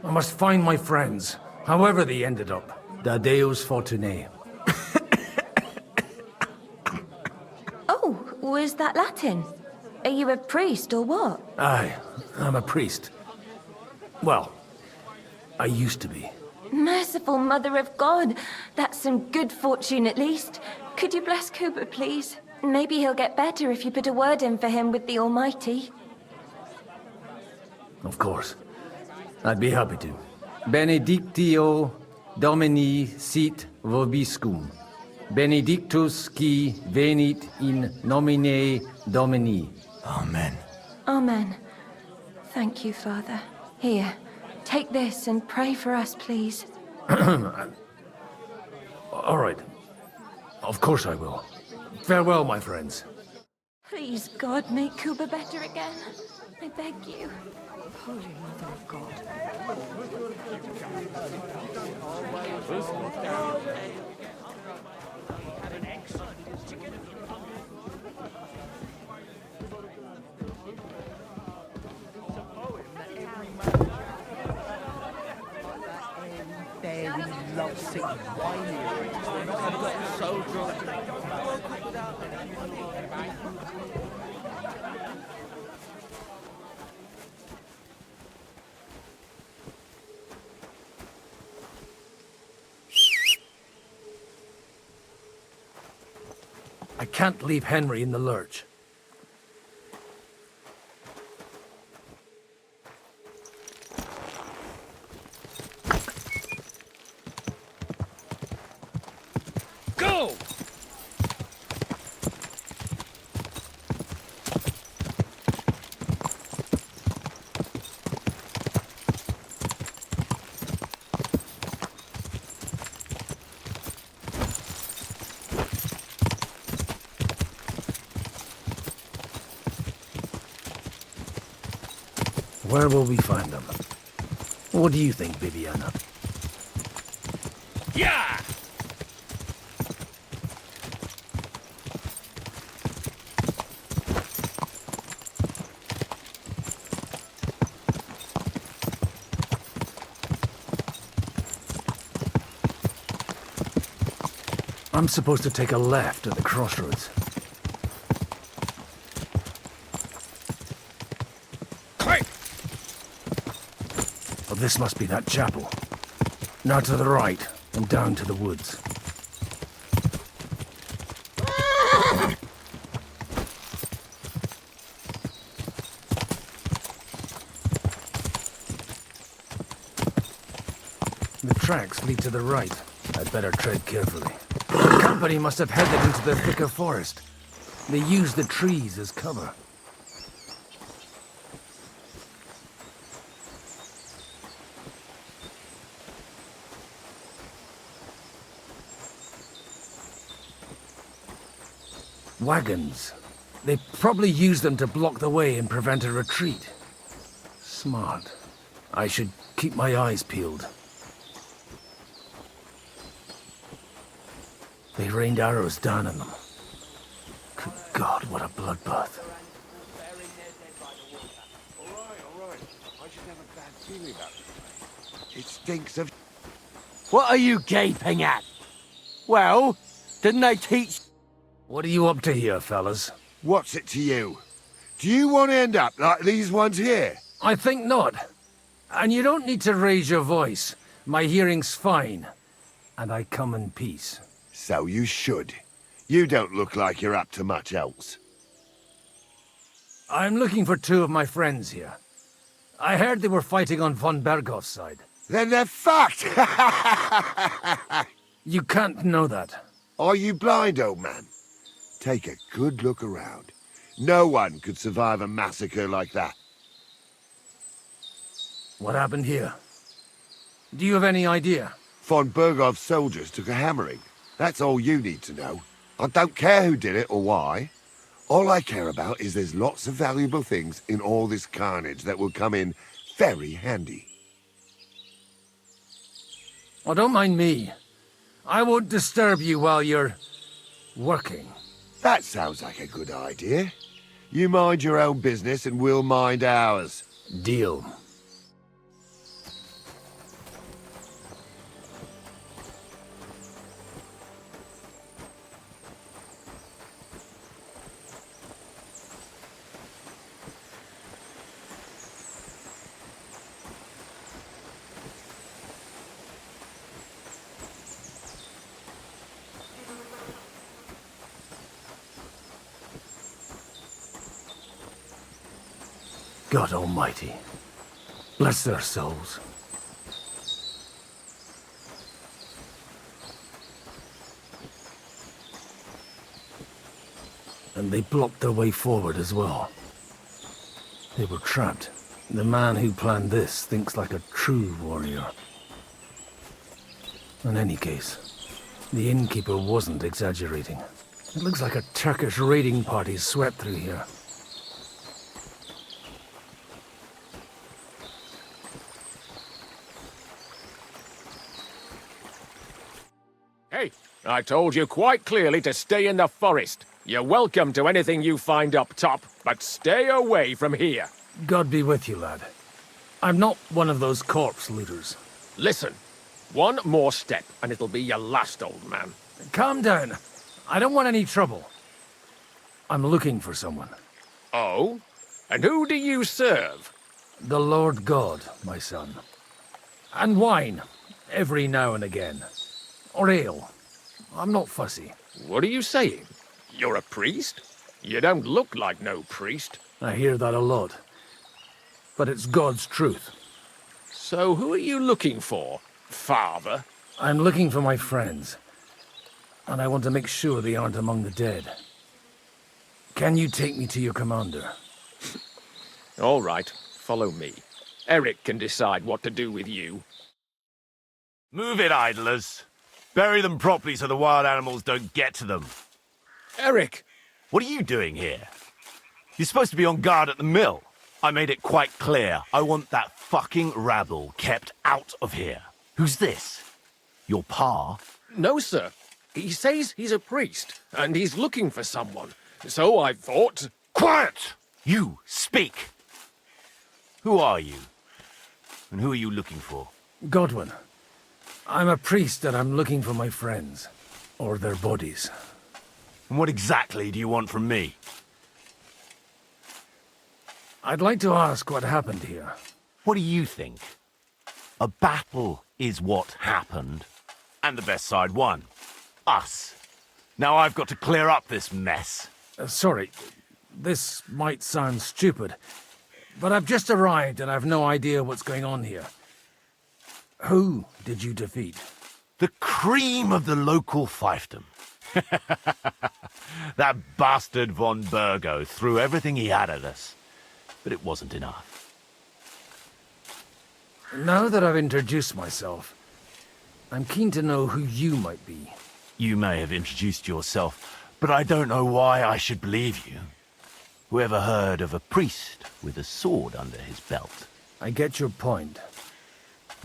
S18: I must find my friends, however they ended up. Da Deus Fortunae.
S11: Oh, was that Latin? Are you a priest or what?
S18: Aye, I'm a priest. Well, I used to be.
S11: Merciful Mother of God. That's some good fortune at least. Could you bless Cooper, please? Maybe he'll get better if you put a word in for him with the Almighty.
S18: Of course. I'd be happy to.
S8: Benedictio Domini sit vobiscum. Benedictus qui venit in nomine Domini.
S19: Amen.
S11: Amen. Thank you, Father. Here, take this and pray for us, please.
S18: All right. Of course I will. Farewell, my friends.
S11: Please, God, make Cooper better again. I beg you.
S2: Holy Mother of God.
S13: Very lovesick, whiny. I've got so drunk.
S18: I can't leave Henry in the lurch. Go! Where will we find them? What do you think, Bibiana? Yeah! I'm supposed to take a left at the crossroads. Oh, this must be that chapel. Now to the right, and down to the woods. The tracks lead to the right. I'd better tread carefully. The company must have headed into the thicker forest. They used the trees as cover. Wagons. They probably used them to block the way and prevent a retreat. Smart. I should keep my eyes peeled. They rained arrows down on them. Good God, what a bloodbath.
S13: It stinks of... What are you gaping at? Well, didn't they teach...
S18: What are you up to here, fellas?
S13: What's it to you? Do you want to end up like these ones here?
S18: I think not. And you don't need to raise your voice. My hearing's fine. And I come in peace.
S13: So you should. You don't look like you're up to much else.
S18: I'm looking for two of my friends here. I heard they were fighting on von Berghoff's side.
S13: Then they're fucked!
S18: You can't know that.
S13: Are you blind, old man? Take a good look around. No one could survive a massacre like that.
S18: What happened here?
S8: Do you have any idea?
S5: Von Bergov's soldiers took a hammering. That's all you need to know. I don't care who did it or why. All I care about is there's lots of valuable things in all this carnage that will come in very handy.
S8: Oh, don't mind me. I won't disturb you while you're working.
S5: That sounds like a good idea. You mind your own business and we'll mind ours.
S8: Deal. God Almighty, bless their souls. And they blocked their way forward as well. They were trapped. The man who planned this thinks like a true warrior. In any case, the innkeeper wasn't exaggerating. It looks like a Turkish raiding party swept through here.
S6: Hey, I told you quite clearly to stay in the forest. You're welcome to anything you find up top, but stay away from here.
S8: God be with you, lad. I'm not one of those corpse looters.
S6: Listen, one more step and it'll be your last, old man.
S8: Calm down. I don't want any trouble. I'm looking for someone.
S6: Oh? And who do you serve?
S8: The Lord God, my son. And wine, every now and again. Or ale. I'm not fussy.
S6: What are you saying? You're a priest? You don't look like no priest.
S8: I hear that a lot. But it's God's truth.
S6: So who are you looking for, father?
S8: I'm looking for my friends. And I want to make sure they aren't among the dead. Can you take me to your commander?
S6: All right, follow me. Eric can decide what to do with you.
S14: Move it, idlers. Bury them properly so the wild animals don't get to them.
S6: Eric!
S14: What are you doing here? You're supposed to be on guard at the mill. I made it quite clear. I want that fucking rabble kept out of here. Who's this? Your pa?
S6: No, sir. He says he's a priest, and he's looking for someone. So I thought...
S14: Quiet! You, speak! Who are you? And who are you looking for?
S8: Godwin. I'm a priest and I'm looking for my friends. Or their bodies.
S14: And what exactly do you want from me?
S8: I'd like to ask what happened here.
S14: What do you think? A battle is what happened. And the best side won. Us. Now I've got to clear up this mess.
S8: Sorry, this might sound stupid, but I've just arrived and I've no idea what's going on here. Who did you defeat?
S14: The cream of the local fiefdom. That bastard von Burgo threw everything he had at us, but it wasn't enough.
S8: Now that I've introduced myself, I'm keen to know who you might be.
S14: You may have introduced yourself, but I don't know why I should believe you. Whoever heard of a priest with a sword under his belt?
S8: I get your point.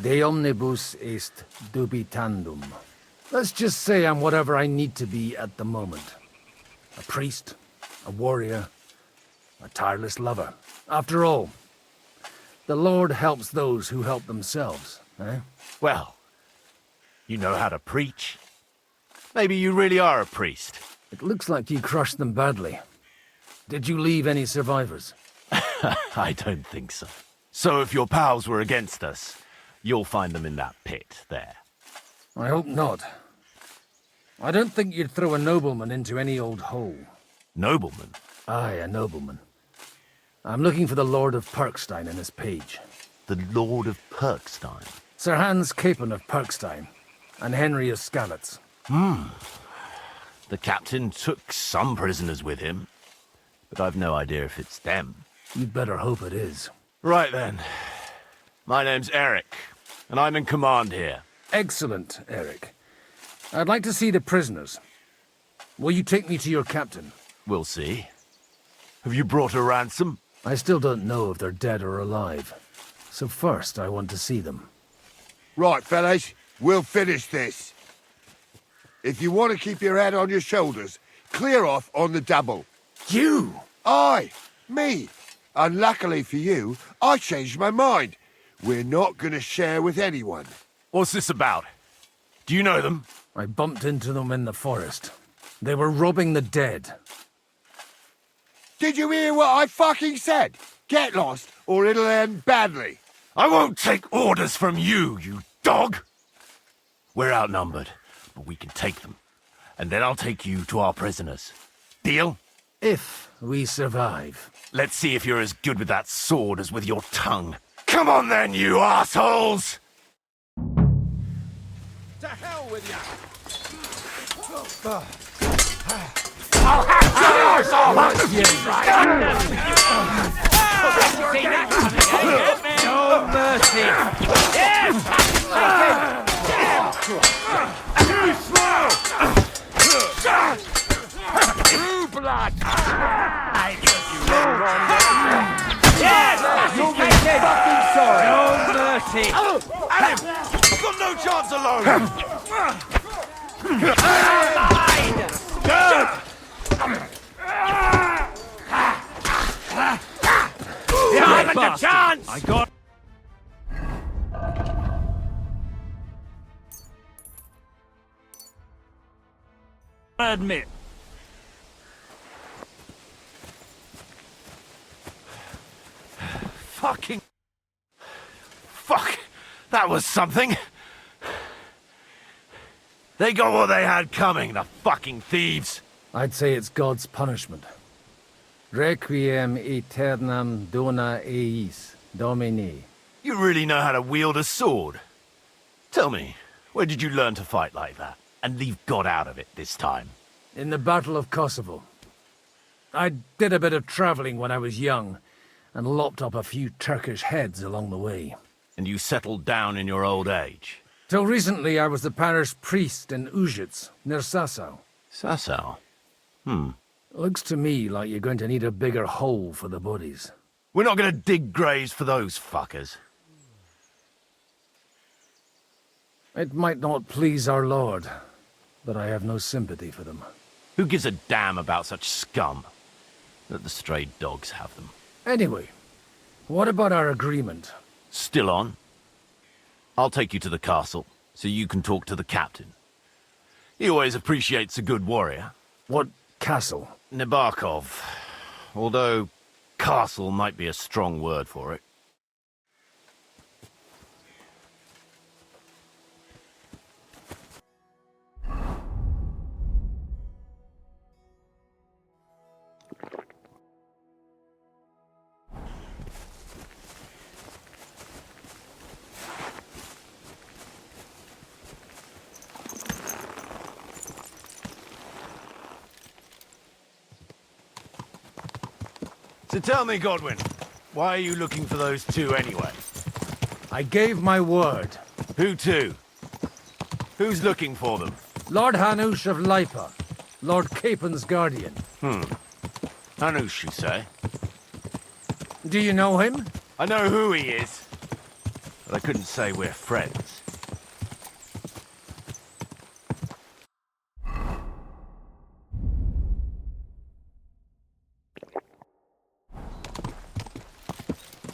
S8: De omnibus est dubitandum. Let's just say I'm whatever I need to be at the moment. A priest, a warrior, a tireless lover. After all, the Lord helps those who help themselves, eh?
S14: Well, you know how to preach. Maybe you really are a priest.
S8: It looks like you crushed them badly. Did you leave any survivors?
S14: I don't think so. So if your pals were against us, you'll find them in that pit there.
S8: I hope not. I don't think you'd throw a nobleman into any old hole.
S14: Nobleman?
S8: Aye, a nobleman. I'm looking for the Lord of Perkstein and his page.
S14: The Lord of Perkstein?
S8: Sir Hans Capon of Perkstein, and Henry of Skalitz.
S14: The captain took some prisoners with him, but I've no idea if it's them.
S8: You'd better hope it is.
S14: Right then. My name's Eric.
S6: and I'm in command here.
S8: Excellent, Eric. I'd like to see the prisoners. Will you take me to your captain?
S6: We'll see. Have you brought a ransom?
S8: I still don't know if they're dead or alive. So first, I want to see them.
S5: Right, fellas, we'll finish this. If you want to keep your head on your shoulders, clear off on the double.
S8: You?
S5: Aye, me. Unluckily for you, I changed my mind. We're not going to share with anyone.
S6: What's this about? Do you know them?
S8: I bumped into them in the forest. They were robbing the dead.
S5: Did you hear what I fucking said? Get lost, or it'll end badly.
S6: I won't take orders from you, you dog! We're outnumbered, but we can take them. And then I'll take you to our prisoners. Deal?
S8: If we survive.
S6: Let's see if you're as good with that sword as with your tongue. Come on then, you assholes!
S13: To hell with you!
S6: I'll have yours all!
S13: No mercy! Yes! Too slow! True blood! I took you wrong. Yes! You'll be fucking sorry! No mercy!
S6: Adam! You've got no chance alone!
S13: You haven't a chance!
S15: I got... admit.
S6: Fucking... Fuck! That was something! They got what they had coming, the fucking thieves!
S8: I'd say it's God's punishment. Requiem aeternam dona eis, Domini.
S6: You really know how to wield a sword? Tell me, where did you learn to fight like that? And leave God out of it this time?
S8: In the Battle of Kosovo. I did a bit of traveling when I was young, and lopped up a few Turkish heads along the way.
S6: And you settled down in your old age?
S8: Till recently I was the parish priest in Užice, near Sasau.
S6: Sasau?
S8: Looks to me like you're going to need a bigger hole for the bodies.
S6: We're not going to dig graves for those fuckers.
S8: It might not please our Lord, but I have no sympathy for them.
S6: Who gives a damn about such scum? Let the stray dogs have them.
S8: Anyway, what about our agreement?
S6: Still on? I'll take you to the castle, so you can talk to the captain. He always appreciates a good warrior.
S8: What castle?
S6: Nabokov. Although, castle might be a strong word for it. So tell me, Godwin, why are you looking for those two anyway?
S8: I gave my word.
S6: Who to? Who's looking for them?
S8: Lord Hanush of Lipa, Lord Capen's guardian.
S6: Hanush, you say?
S8: Do you know him?
S6: I know who he is, but I couldn't say we're friends.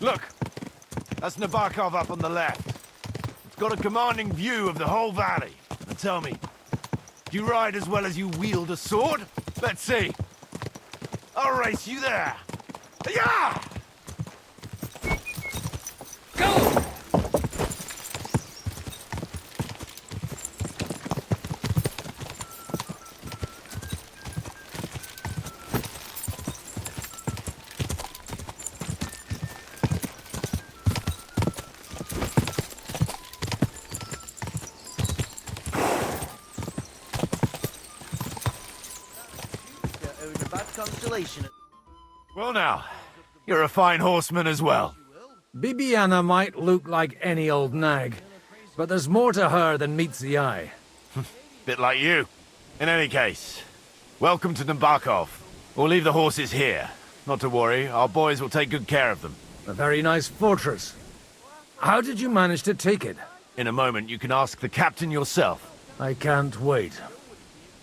S6: Look! That's Nabokov up on the left. It's got a commanding view of the whole valley. Now tell me, do you ride as well as you wield a sword? Let's see. I'll race you there. Yeah! Go! Well now, you're a fine horseman as well.
S8: Bibiana might look like any old nag, But there's more to her than meets the eye.
S17: Bit like you. In any case, welcome to Nabokov. We'll leave the horses here. Not to worry, our boys will take good care of them.
S8: A very nice fortress. How did you manage to take it?
S17: In a moment, you can ask the captain yourself.
S8: I can't wait.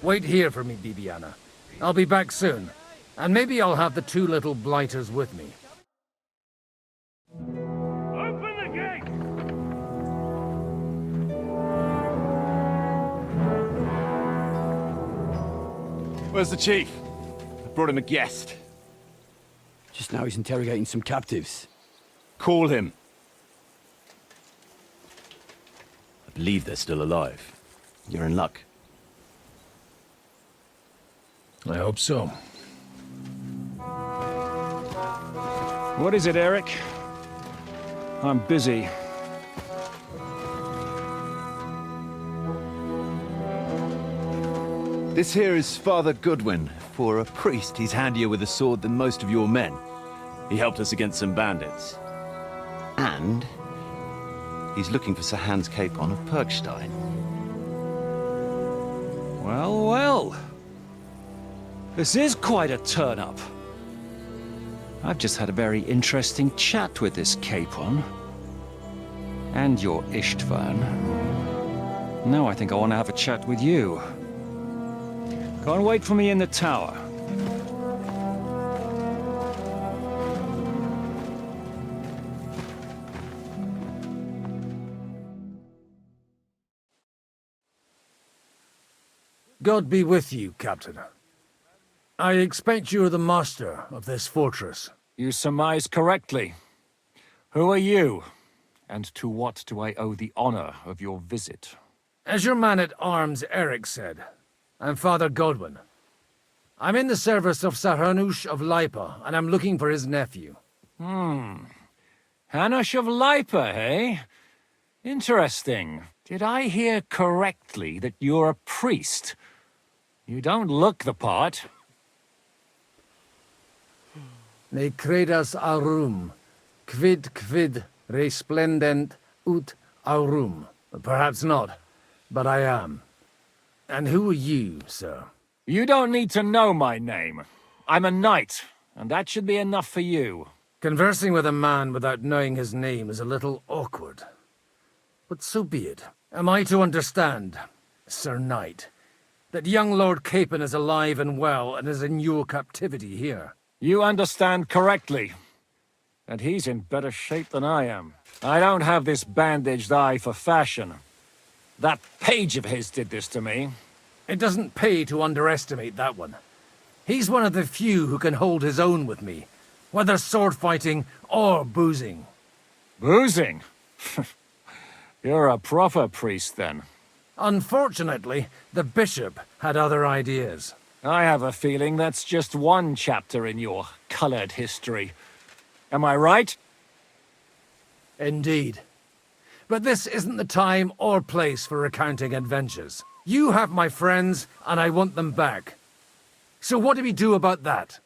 S8: Wait here for me, Bibiana. I'll be back soon. And maybe I'll have the two little blighters with me.
S10: Open the gate!
S17: Where's the chief? I brought him a guest.
S16: Just now he's interrogating some captives.
S17: Call him.
S20: I believe they're still alive. You're in luck.
S18: I hope so.
S15: What is it, Eric? I'm busy.
S21: This here is Father Goodwin. For a priest, he's handier with a sword than most of your men.
S20: He helped us against some bandits. And he's looking for Sir Hans Capon of Perkstein.
S15: Well, well. This is quite a turn-up. I've just had a very interesting chat with this Capon. And your Ishtvan. Now I think I want to have a chat with you. Go and wait for me in the tower.
S8: God be with you, Captain. I expect you're the master of this fortress.
S15: You surmise correctly. Who are you? And to what do I owe the honor of your visit?
S8: As your man-at-arms Eric said, I'm Father Godwin. I'm in the service of Sir Hanush of Lipa, and I'm looking for his nephew.
S15: Hanush of Lipa, eh? Interesting. Did I hear correctly that you're a priest? You don't look the part.
S8: Ne credas aurum, quid resplendent ut aurum. Perhaps not, but I am. And who are you, sir?
S15: You don't need to know my name. I'm a knight, and that should be enough for you.
S8: Conversing with a man without knowing his name is a little awkward. But so be it. Am I to understand, Sir Knight, that young Lord Capon is alive and well and is in your captivity here?
S15: You understand correctly. And he's in better shape than I am. I don't have this bandaged eye for fashion. That page of his did this to me.
S8: It doesn't pay to underestimate that one. He's one of the few who can hold his own with me, whether sword fighting or boozing.
S15: Boozing? You're a proper priest, then.
S8: Unfortunately, the bishop had other ideas.
S15: I have a feeling that's just one chapter in your colored history. Am I right?
S8: Indeed. But this isn't the time or place for recounting adventures. You have my friends, and I want them back. So what do we do about that?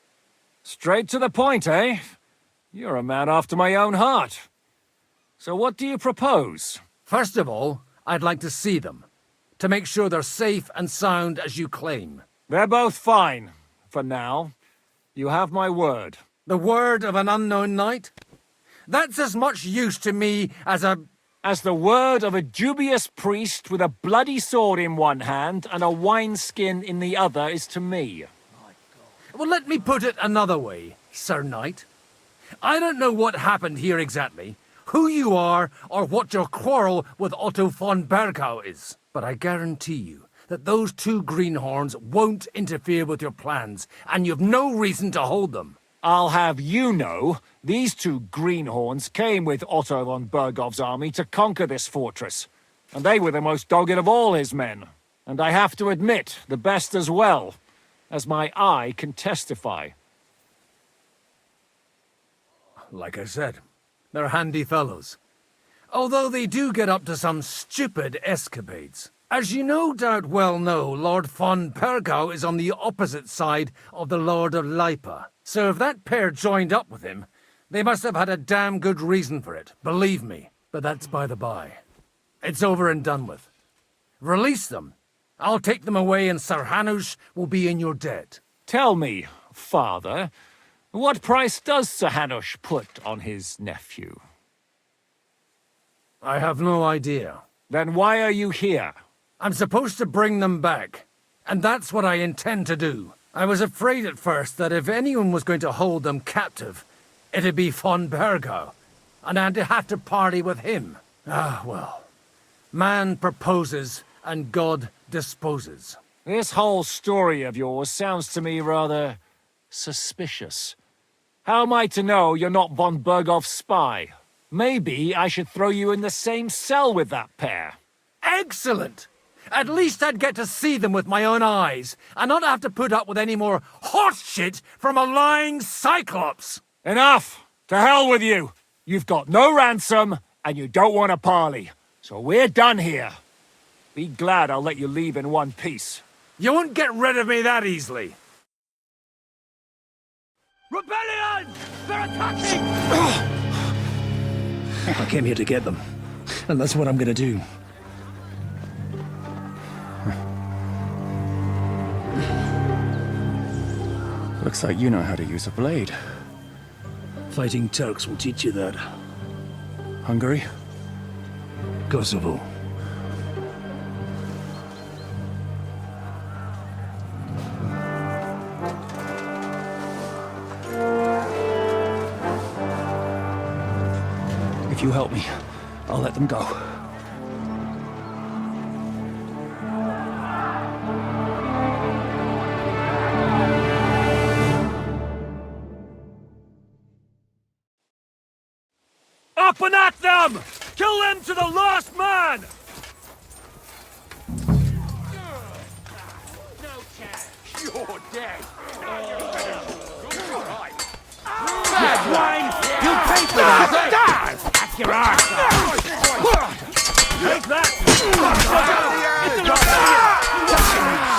S15: Straight to the point, eh? You're a man after my own heart. So what do you propose?
S8: First of all, I'd like to see them, to make sure they're safe and sound as you claim.
S15: They're both fine, for now. You have my word.
S8: The word of an unknown knight? That's as much use to me as
S15: the word of a dubious priest with a bloody sword in one hand and a wineskin in the other is to me.
S8: Well, let me put it another way, Sir Knight. I don't know what happened here exactly, who you are, or what your quarrel with Otto von Bergau is. But I guarantee you that those two greenhorns won't interfere with your plans, and you've no reason to hold them.
S15: I'll have you know, these two greenhorns came with Otto von Bergov's army to conquer this fortress. And they were the most dogged of all his men. And I have to admit, the best as well, as my eye can testify.
S8: Like I said, they're handy fellows. Although they do get up to some stupid escapades. As you no doubt well know, Lord von Bergau is on the opposite side of the Lord of Lipa. So if that pair joined up with him, they must have had a damn good reason for it, believe me. But that's by the by. It's over and done with. Release them. I'll take them away and Sir Hanush will be in your debt.
S4: Tell me, father, what price does Sir Hanush put on his nephew?
S8: I have no idea.
S4: Then why are you here?
S8: I'm supposed to bring them back, and that's what I intend to do. I was afraid at first that if anyone was going to hold them captive, it'd be von Bergo, and I'd have to party with him. Ah, well. Man proposes, and God disposes.
S4: This whole story of yours sounds to me rather suspicious. How am I to know you're not von Bergov's spy? Maybe I should throw you in the same cell with that pair.
S8: Excellent! At least I'd get to see them with my own eyes, and not have to put up with any more horse shit from a lying cyclops!
S4: Enough! To hell with you! You've got no ransom, and you don't want a parley. So we're done here. Be glad I'll let you leave in one piece.
S8: You won't get rid of me that easily.
S13: Rebellion! They're attacking!
S18: I came here to get them, and that's what I'm gonna do.
S9: Looks like you know how to use a blade.
S18: Fighting Turks will teach you that.
S9: Hungary?
S18: Kosovo. If you help me, I'll let them go.
S10: Up and at them! Kill them to the last man!
S13: No chance. You're dead.
S10: Bad wine! You'll pay for that! At your arse! Take that!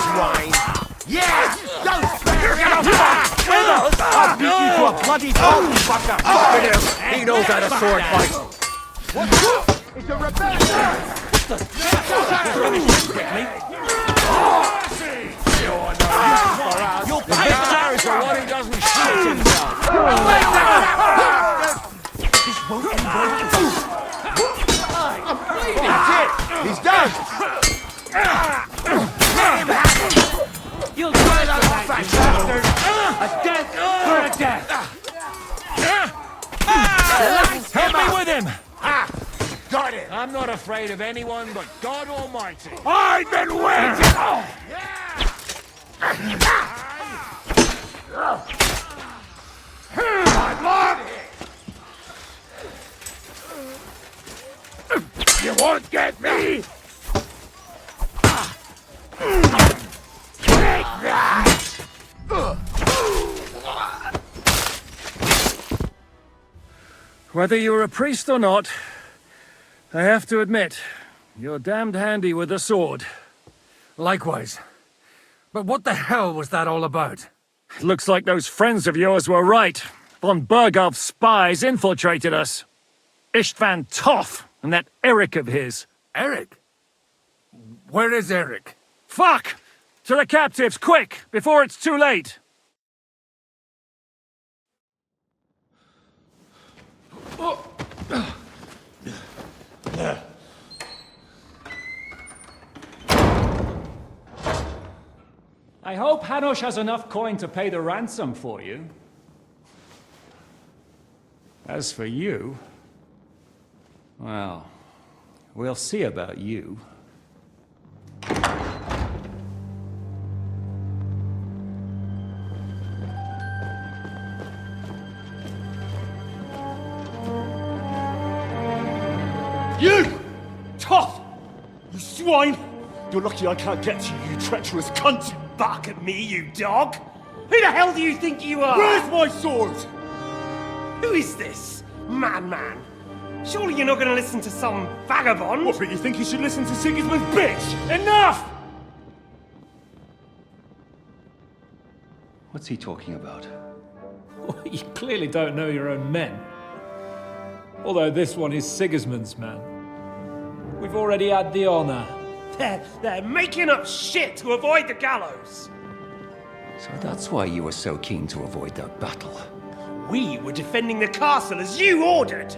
S13: Swine. Yeah! Don't
S10: I'll beat you to a bloody pulp, fucker!
S13: He knows how to sword fight.
S10: It's a rebellion!
S4: You'll pay Cyrus for what he doesn't shoot himself!
S13: This won't end well. That's it! He's done!
S10: You'll try that off, bastard! A death for a death!
S4: Help me with him!
S13: Got it!
S4: I'm not afraid of anyone but God Almighty.
S13: I've been waiting! You won't get me! Take that!
S4: Whether you're a priest or not, I have to admit, you're damned handy with a sword.
S8: Likewise. But what the hell was that all about?
S4: It looks like those friends of yours were right. Von Bergov's spies infiltrated us. Istvan Toth and that Eric of his.
S8: Eric? Where is Eric?
S4: Fuck! To the captives, quick, before it's too late! I hope Hanush has enough coin to pay the ransom for you. As for you, well, we'll see about you.
S12: You! Tough! You swine! You're lucky I can't get to you, you treacherous cunt! You bark at me, you dog! Who the hell do you think you are? Where's my sword?
S10: Who is this? Madman! Surely you're not going to listen to some vagabond?
S12: What, but you think you should listen to Sigismund's bitch?
S10: Enough!
S9: What's he talking about?
S4: Well, you clearly don't know your own men. Although this one is Sigismund's man.
S15: We've already had the honor.
S10: They're making up shit to avoid the gallows.
S9: So that's why you were so keen to avoid that battle.
S10: We were defending the castle as you ordered.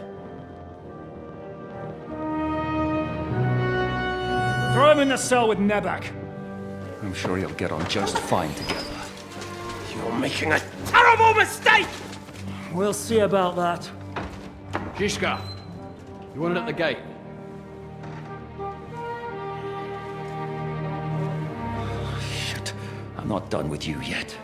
S15: Throw him in the cell with Nebak.
S9: I'm sure you'll get on just fine together.
S10: You're making a terrible mistake!
S15: We'll see about that.
S18: Zizka, you want it at the gate?
S9: Shit, I'm not done with you yet.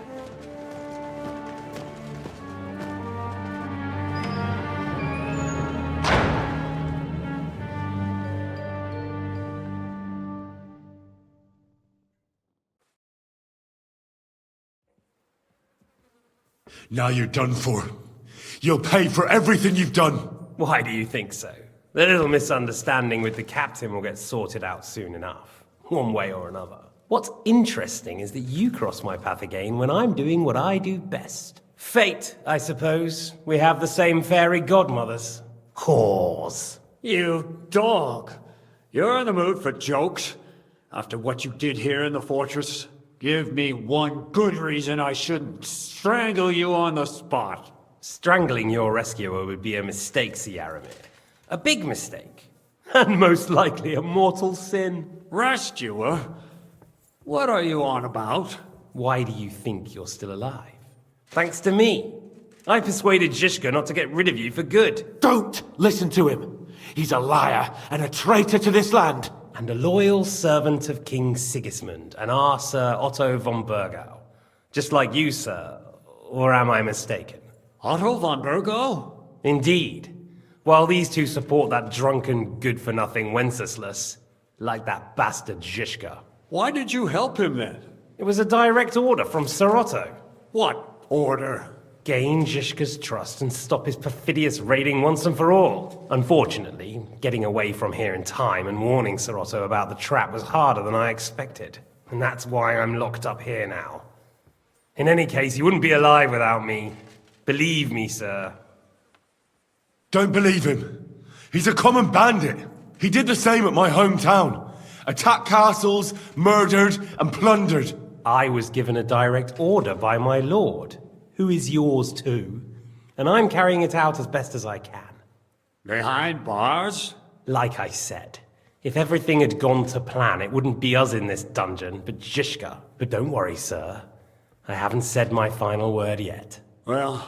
S12: Now you're done for. You'll pay for everything you've done.
S10: Why do you think so? The little misunderstanding with the captain will get sorted out soon enough, one way or another. What's interesting is that you cross my path again when I'm doing what I do best. Fate, I suppose. We have the same fairy godmothers. Whores.
S1: You dog. You're in the mood for jokes? After what you did here in the fortress? Give me one good reason I shouldn't strangle you on the spot.
S10: Strangling your rescuer would be a mistake, Yaramir. A big mistake. And most likely a mortal sin.
S1: Rescuer? What are you on about?
S10: Why do you think you're still alive? Thanks to me. I persuaded Zizka not to get rid of you for good.
S6: Don't listen to him. He's a liar and a traitor to this land.
S10: And a loyal servant of King Sigismund and our Sir Otto von Burgau. Just like you, sir. Or am I mistaken?
S1: Otto von Burgau?
S10: Indeed. While these two support that drunken, good-for-nothing Wenceslas, like that bastard Zizka.
S1: Why did you help him then?
S10: It was a direct order from Sir Otto.
S1: What order?
S10: Gain Zizka's trust and stop his perfidious raiding once and for all. Unfortunately, getting away from here in time and warning Sir Otto about the trap was harder than I expected. And that's why I'm locked up here now. In any case, you wouldn't be alive without me. Believe me, sir.
S12: Don't believe him. He's a common bandit. He did the same at my hometown. Attacked castles, murdered, and plundered.
S10: I was given a direct order by my lord, who is yours too, and I'm carrying it out as best as I can.
S1: Behind bars?
S10: Like I said, if everything had gone to plan, it wouldn't be us in this dungeon, but Zizka. But don't worry, sir. I haven't said my final word yet.
S1: Well,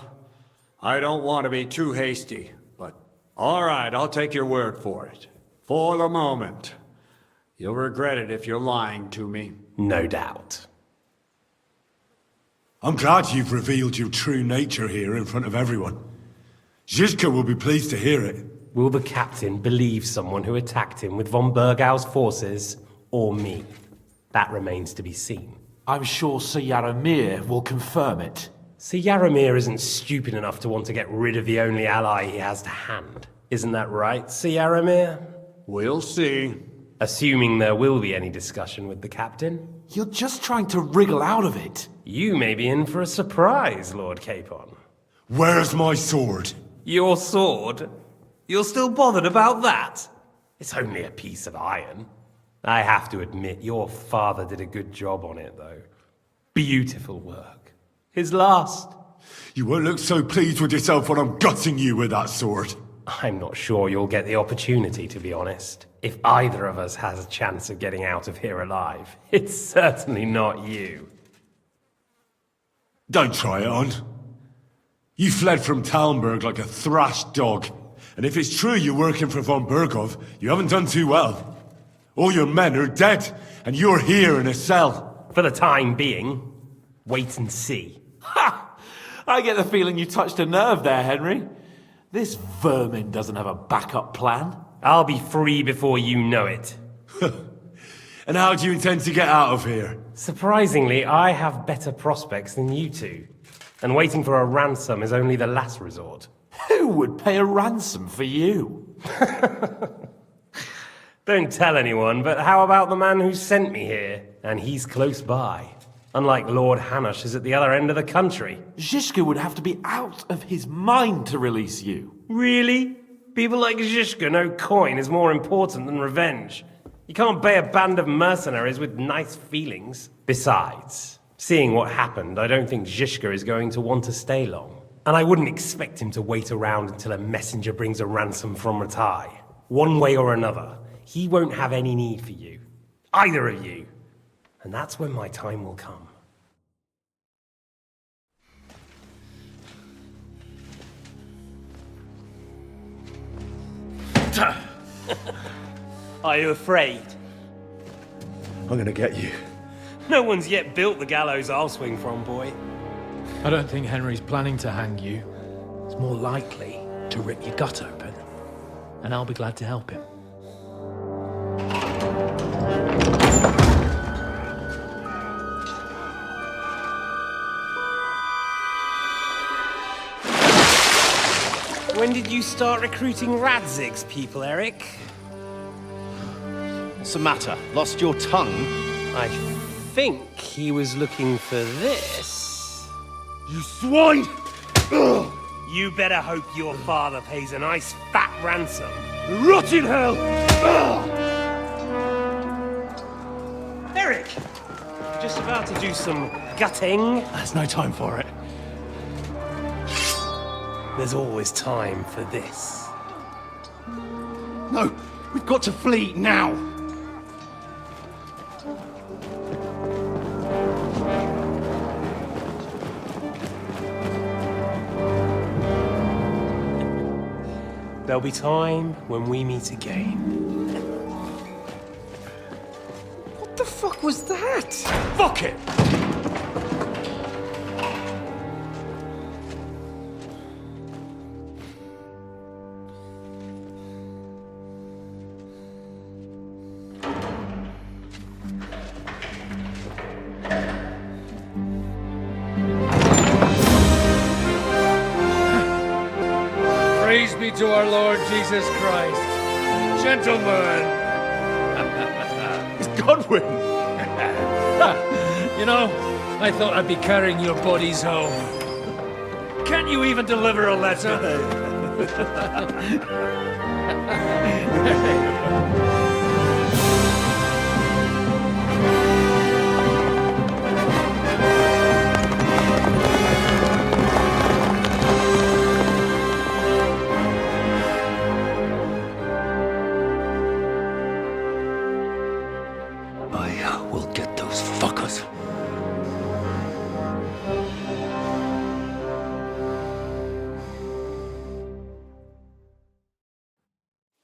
S1: I don't want to be too hasty, but all right, I'll take your word for it. For the moment. You'll regret it if you're lying to me.
S10: No doubt.
S12: I'm glad you've revealed your true nature here in front of everyone. Zizka will be pleased to hear it.
S10: Will the captain believe someone who attacked him with von Burgau's forces, or me? That remains to be seen.
S6: I'm sure Sir Yaramir will confirm it.
S10: Sir Yaramir isn't stupid enough to want to get rid of the only ally he has to hand. Isn't that right, Sir Yaramir?
S1: We'll see.
S10: Assuming there will be any discussion with the captain.
S6: You're just trying to wriggle out of it.
S10: You may be in for a surprise, Lord Capon.
S12: Where's my sword?
S10: Your sword? You're still bothered about that? It's only a piece of iron. I have to admit, your father did a good job on it, though. Beautiful work. His last.
S12: You won't look so pleased with yourself when I'm gutting you with that sword.
S10: I'm not sure you'll get the opportunity, to be honest. If either of us has a chance of getting out of here alive, it's certainly not you.
S12: Don't try it on. You fled from Talmberg like a thrashed dog. And if it's true you're working for von Burgov, you haven't done too well. All your men are dead, and you're here in a cell.
S10: For the time being, wait and see.
S6: Ha! I get the feeling you touched a nerve there, Henry. This vermin doesn't have a backup plan.
S10: I'll be free before you know it.
S12: And how do you intend to get out of here?
S10: Surprisingly, I have better prospects than you two. And waiting for a ransom is only the last resort.
S6: Who would pay a ransom for you?
S10: Don't tell anyone, but how about the man who sent me here? And he's close by. Unlike Lord Hanush is at the other end of the country.
S6: Zizka would have to be out of his mind to release you.
S10: Really? People like Zhishka know coin is more important than revenge. You can't pay a band of mercenaries with nice feelings. Besides, seeing what happened, I don't think Zhishka is going to want to stay long. And I wouldn't expect him to wait around until a messenger brings a ransom from Ratai. One way or another, he won't have any need for you. Either of you. And that's when my time will come. Are you afraid?
S14: I'm gonna get you.
S10: No one's yet built the gallows I'll swing from, boy.
S18: I don't think Henry's planning to hang you. It's more likely to rip your gut open. And I'll be glad to help him.
S10: When did you start recruiting Radzig's people, Eric?
S20: What's the matter? Lost your tongue?
S10: I think he was looking for this.
S12: You swine! Ugh.
S10: You better hope your father pays a nice fat ransom.
S12: Rot in hell! Ugh.
S10: Eric! Just about to do some gutting.
S18: There's no time for it.
S10: There's always time for this.
S12: No, we've got to flee now!
S10: There'll be time when we meet again. What the fuck was that?
S12: Fuck it!
S8: Praise be to our Lord Jesus Christ. Gentlemen!
S12: It's Godwin!
S8: You know, I thought I'd be carrying your bodies home. Can't you even deliver a letter?
S18: I will get those fuckers.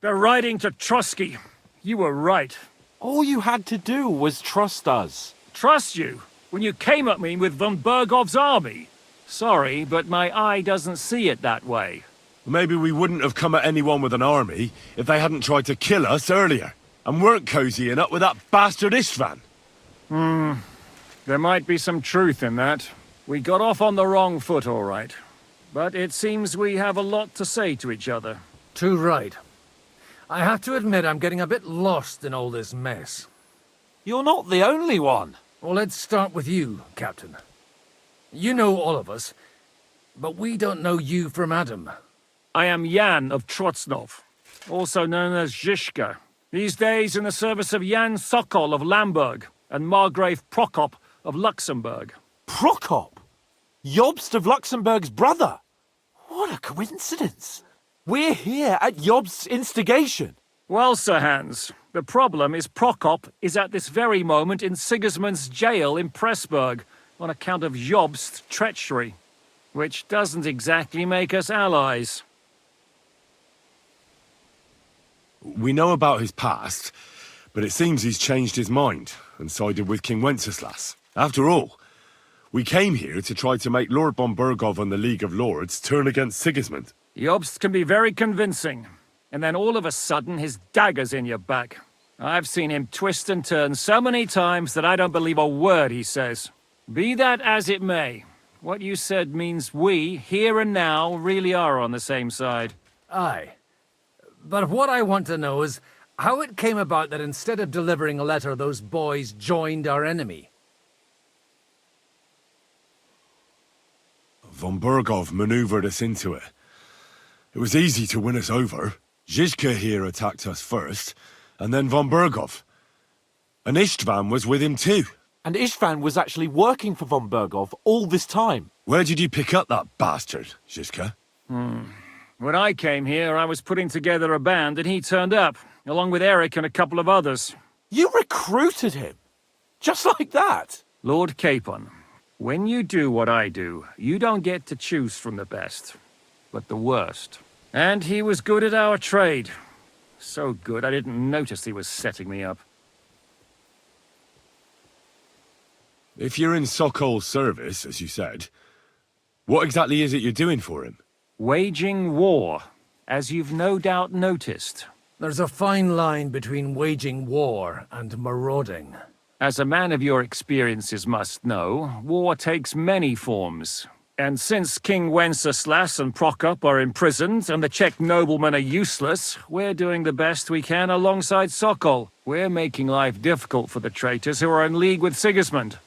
S4: They're riding to Trosky. You were right.
S6: All you had to do was trust us.
S4: Trust you? When you came at me with von Bergov's army? Sorry, but my eye doesn't see it that way.
S14: Maybe we wouldn't have come at anyone with an army if they hadn't tried to kill us earlier, and weren't cozying up with that bastard Istvan.
S4: There might be some truth in that. We got off on the wrong foot, all right. But it seems we have a lot to say to each other.
S8: Too right. I have to admit I'm getting a bit lost in all this mess.
S6: You're not the only one.
S8: Well, let's start with you, Captain. You know all of us, but we don't know you from Adam.
S4: I am Jan of Trotsnov, also known as Zhishka. These days in the service of Jan Sokol of Lamberg and Margrave Prokop of Luxembourg.
S6: Prokop? Jobst of Luxembourg's brother? What a coincidence. We're here at Jobst's instigation.
S4: Well, Sir Hans, the problem is Prokop is at this very moment in Sigismund's jail in Pressburg on account of Jobst's treachery, which doesn't exactly make us allies.
S14: We know about his past, but it seems he's changed his mind and sided with King Wenceslas. After all, we came here to try to make Lord von Bergov and the League of Lords turn against Sigismund.
S4: Jobst can be very convincing, and then all of a sudden his dagger's in your back. I've seen him twist and turn so many times that I don't believe a word he says. Be that as it may, what you said means we, here and now, really are on the same side.
S8: Aye. But what I want to know is how it came about that instead of delivering a letter, those boys joined our enemy.
S14: Von Bergov maneuvered us into it.
S3: It was easy to win us over. Zizka here attacked us first, and then von Berghoff. And Istvan was with him too.
S6: And Istvan was actually working for von Berghoff all this time.
S3: Where did you pick up that bastard, Zizka?
S4: When I came here, I was putting together a band and he turned up, along with Eric and a couple of others.
S6: You recruited him? Just like that?
S4: Lord Capon, when you do what I do, you don't get to choose from the best, but the worst. And he was good at our trade. So good, I didn't notice he was setting me up.
S3: If you're in Sokol's service, as you said, what exactly is it you're doing for him?
S4: Waging war, as you've no doubt noticed.
S8: There's a fine line between waging war and marauding.
S4: As a man of your experiences must know, war takes many forms. And since King Wenceslas and Prokop are imprisoned and the Czech noblemen are useless, we're doing the best we can alongside Sokol. We're making life difficult for the traitors who are in league with Sigismund.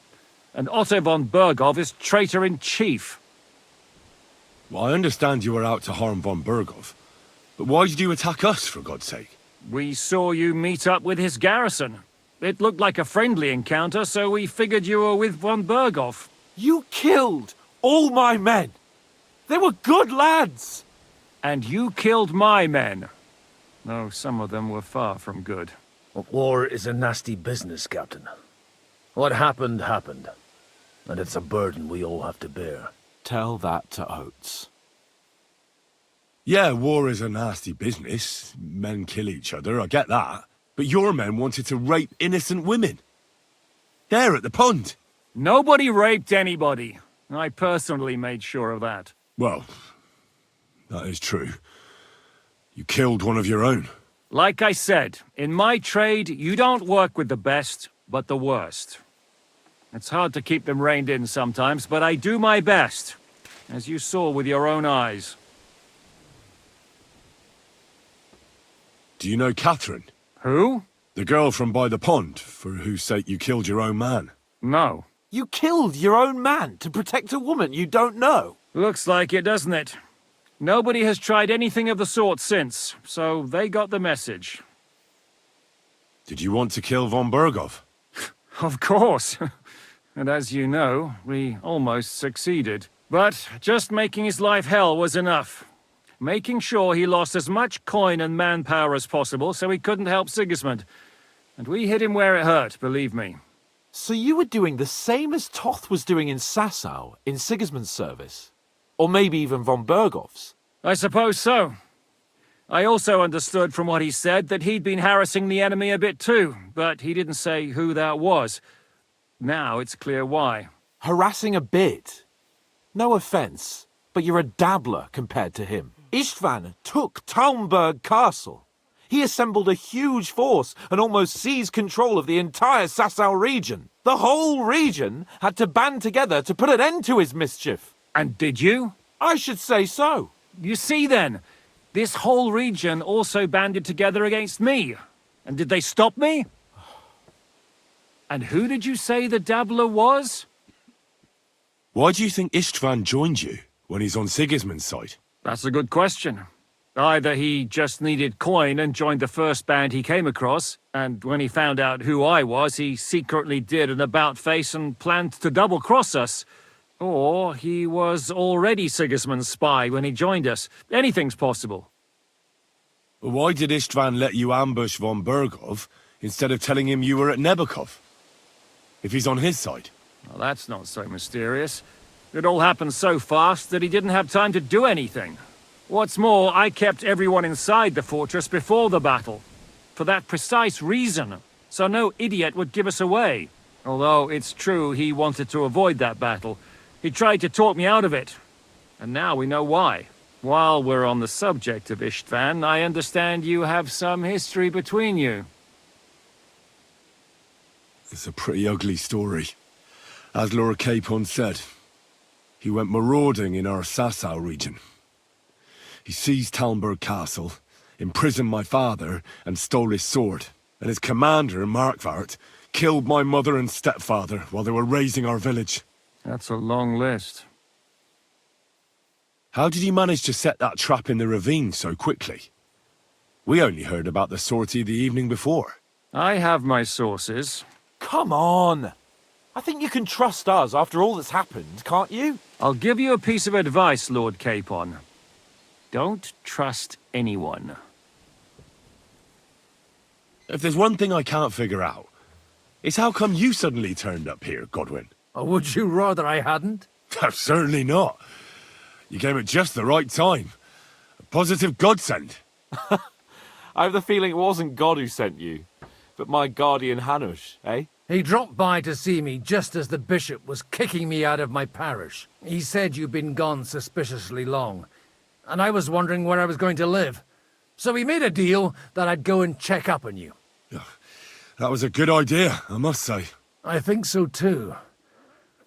S4: And Otto von Berghoff is traitor-in-chief.
S3: Well, I understand you were out to harm von Berghoff, but why did you attack us, for God's sake?
S4: We saw you meet up with his garrison. It looked like a friendly encounter, so we figured you were with von Berghoff.
S6: You killed all my men! They were good lads!
S4: And you killed my men. Though some of them were far from good.
S18: War is a nasty business, Captain. What happened, happened. And it's a burden we all have to bear.
S6: Tell that to Oates.
S3: Yeah, war is a nasty business. Men kill each other, I get that. But your men wanted to rape innocent women. There at the pond.
S4: Nobody raped anybody. I personally made sure of that.
S3: Well, that is true. You killed one of your own.
S4: Like I said, in my trade, you don't work with the best, but the worst. It's hard to keep them reined in sometimes, but I do my best, as you saw with your own eyes.
S3: Do you know Catherine?
S4: Who?
S3: The girl from by the pond, for whose sake you killed your own man.
S4: No.
S6: You killed your own man to protect a woman you don't know?
S4: Looks like it, doesn't it? Nobody has tried anything of the sort since, so they got the message.
S3: Did you want to kill von Berghoff?
S4: Of course. And as you know, we almost succeeded. But just making his life hell was enough. Making sure he lost as much coin and manpower as possible so he couldn't help Sigismund. And we hit him where it hurt, believe me.
S6: So you were doing the same as Toth was doing in Sasau, in Sigismund's service? Or maybe even von Berghoff's?
S4: I suppose so. I also understood from what he said that he'd been harassing the enemy a bit too, but he didn't say who that was. Now it's clear why.
S6: Harassing a bit? No offense, but you're a dabbler compared to him. Istvan took Talmberg Castle. He assembled a huge force and almost seized control of the entire Sasau region. The whole region had to band together to put an end to his mischief.
S4: And did you?
S6: I should say so.
S4: You see then, this whole region also banded together against me. And did they stop me? And who did you say the dabbler was?
S3: Why do you think Istvan joined you when he's on Sigismund's side?
S4: That's a good question. Either he just needed coin and joined the first band he came across, and when he found out who I was, he secretly did an about-face and planned to double-cross us. Or he was already Sigismund's spy when he joined us. Anything's possible.
S3: Why did Istvan let you ambush von Berghoff instead of telling him you were at Nebakov? If he's on his side.
S4: Well, that's not so mysterious. It all happened so fast that he didn't have time to do anything. What's more, I kept everyone inside the fortress before the battle. For that precise reason. So no idiot would give us away. Although it's true he wanted to avoid that battle. He tried to talk me out of it. And now we know why. While we're on the subject of Istvan, I understand you have some history between you.
S3: It's a pretty ugly story. As Lord Capon said, he went marauding in our Sasau region. He seized Talmberg Castle, imprisoned my father, and stole his sword. And his commander, Markvart, killed my mother and stepfather while they were raising our village.
S4: That's a long list.
S3: How did you manage to set that trap in the ravine so quickly? We only heard about the sortie the evening before.
S4: I have my sources.
S6: Come on! I think you can trust us after all that's happened, can't you?
S4: I'll give you a piece of advice, Lord Capon. Don't trust anyone.
S3: If there's one thing I can't figure out, it's how come you suddenly turned up here, Godwin?
S8: Or would you rather I hadn't?
S3: Certainly not. You came at just the right time. A positive godsend.
S6: I have the feeling it wasn't God who sent you, but my guardian Hanush, eh?
S8: He dropped by to see me just as the bishop was kicking me out of my parish. He said you'd been gone suspiciously long, and I was wondering where I was going to live. So we made a deal that I'd go and check up on you.
S3: That was a good idea, I must say.
S8: I think so too.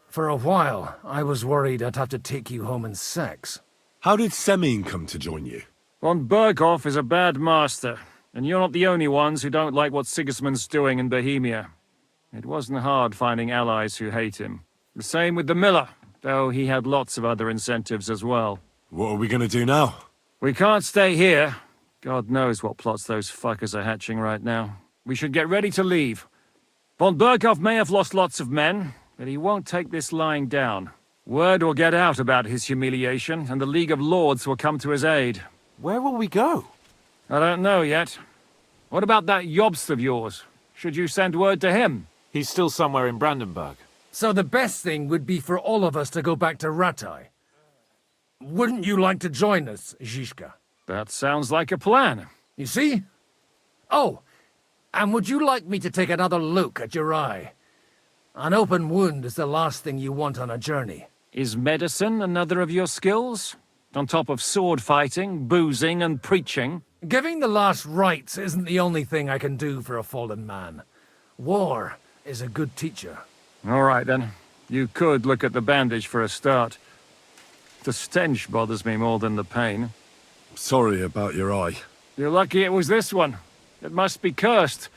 S8: For a while, I was worried I'd have to take you home in sex.
S3: How did Semine come to join you?
S4: Von Berghoff is a bad master, and you're not the only ones who don't like what Sigismund's doing in Bohemia. It wasn't hard finding allies who hate him. The same with the miller, though he had lots of other incentives as well.
S3: What are we gonna do now?
S4: We can't stay here. God knows what plots those fuckers are hatching right now. We should get ready to leave. Von Berghoff may have lost lots of men, but he won't take this lying down. Word will get out about his humiliation, and the League of Lords will come to his aid.
S6: Where will we go?
S4: I don't know yet. What about that Jobst of yours? Should you send word to him?
S6: He's still somewhere in Brandenburg.
S8: So the best thing would be for all of us to go back to Ratai. Wouldn't you like to join us, Zizka?
S4: That sounds like a plan.
S8: You see? Oh, and would you like me to take another look at your eye? An open wound is the last thing you want on a journey.
S4: Is medicine another of your skills? On top of sword fighting, boozing, and preaching?
S8: Giving the last rites isn't the only thing I can do for a fallen man. War is a good teacher.
S4: All right, then. You could look at the bandage for a start. The stench bothers me more than the pain.
S3: Sorry about your eye.
S4: You're lucky it was this one. It must be cursed.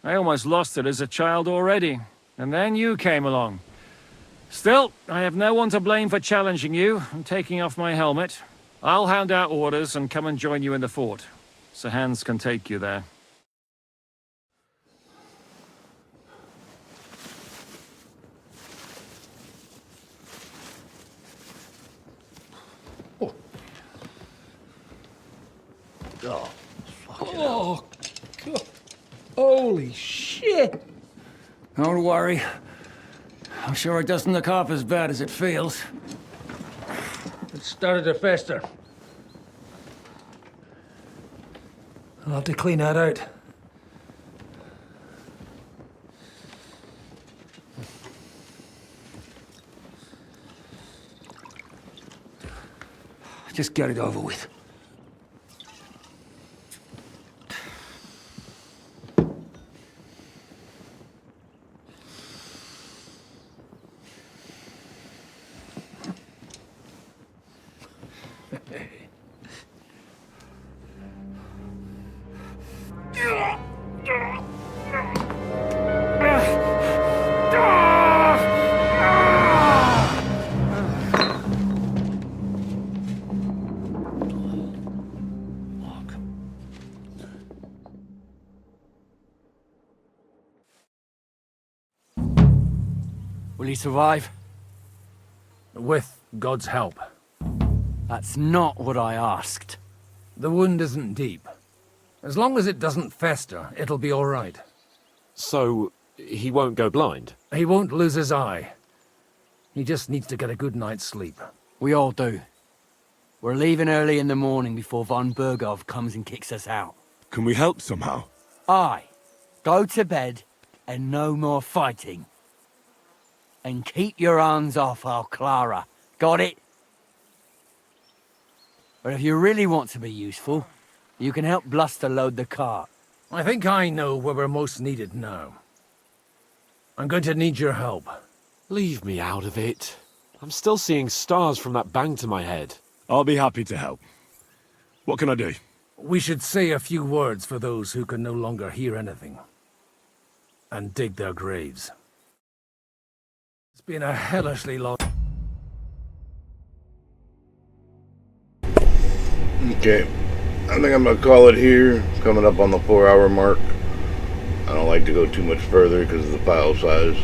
S4: I almost lost it as a child already. And then you came along. Still, I have no one to blame for challenging you and taking off my helmet. I'll hand out orders and come and join you in the fort. Sir Hans can take you there.
S18: Oh, oh, God. Holy shit!
S15: Don't worry. I'm sure it doesn't look half as bad as it feels.
S18: It started to fester. I'll have to clean that out.
S15: Just get it over with.
S16: Will he survive?
S8: With God's help.
S16: That's not what I asked.
S8: The wound isn't deep. As long as it doesn't fester, it'll be all right.
S6: So, he won't go blind?
S8: He won't lose his eye. He just needs to get a good night's sleep.
S16: We all do. We're leaving early in the morning before von Berghoff comes and kicks us out.
S3: Can we help somehow?
S16: Aye. Go to bed and no more fighting. And keep your hands off our Clara. Got it? But if you really want to be useful, you can help Bluster load the cart.
S8: I think I know where we're most needed now. I'm going to need your help.
S6: Leave me out of it. I'm still seeing stars from that bang to my head.
S3: I'll be happy to help. What can I do?
S8: We should say a few words for those who can no longer hear anything. And dig their graves. It's been a hellishly long...
S7: Okay. I think I'm gonna call it here. Coming up on the 4-hour mark. I don't like to go too much further because of the file size.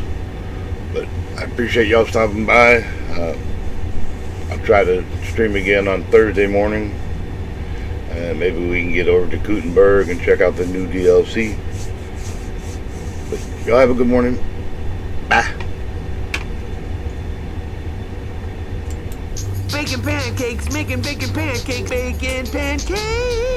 S7: But I appreciate y'all stopping by. I'll try to stream again on Thursday morning. Maybe we can get over to Gutenberg and check out the new DLC. But y'all have a good morning. Bye.
S22: Bacon pancakes, making bacon pancakes, bacon pancakes.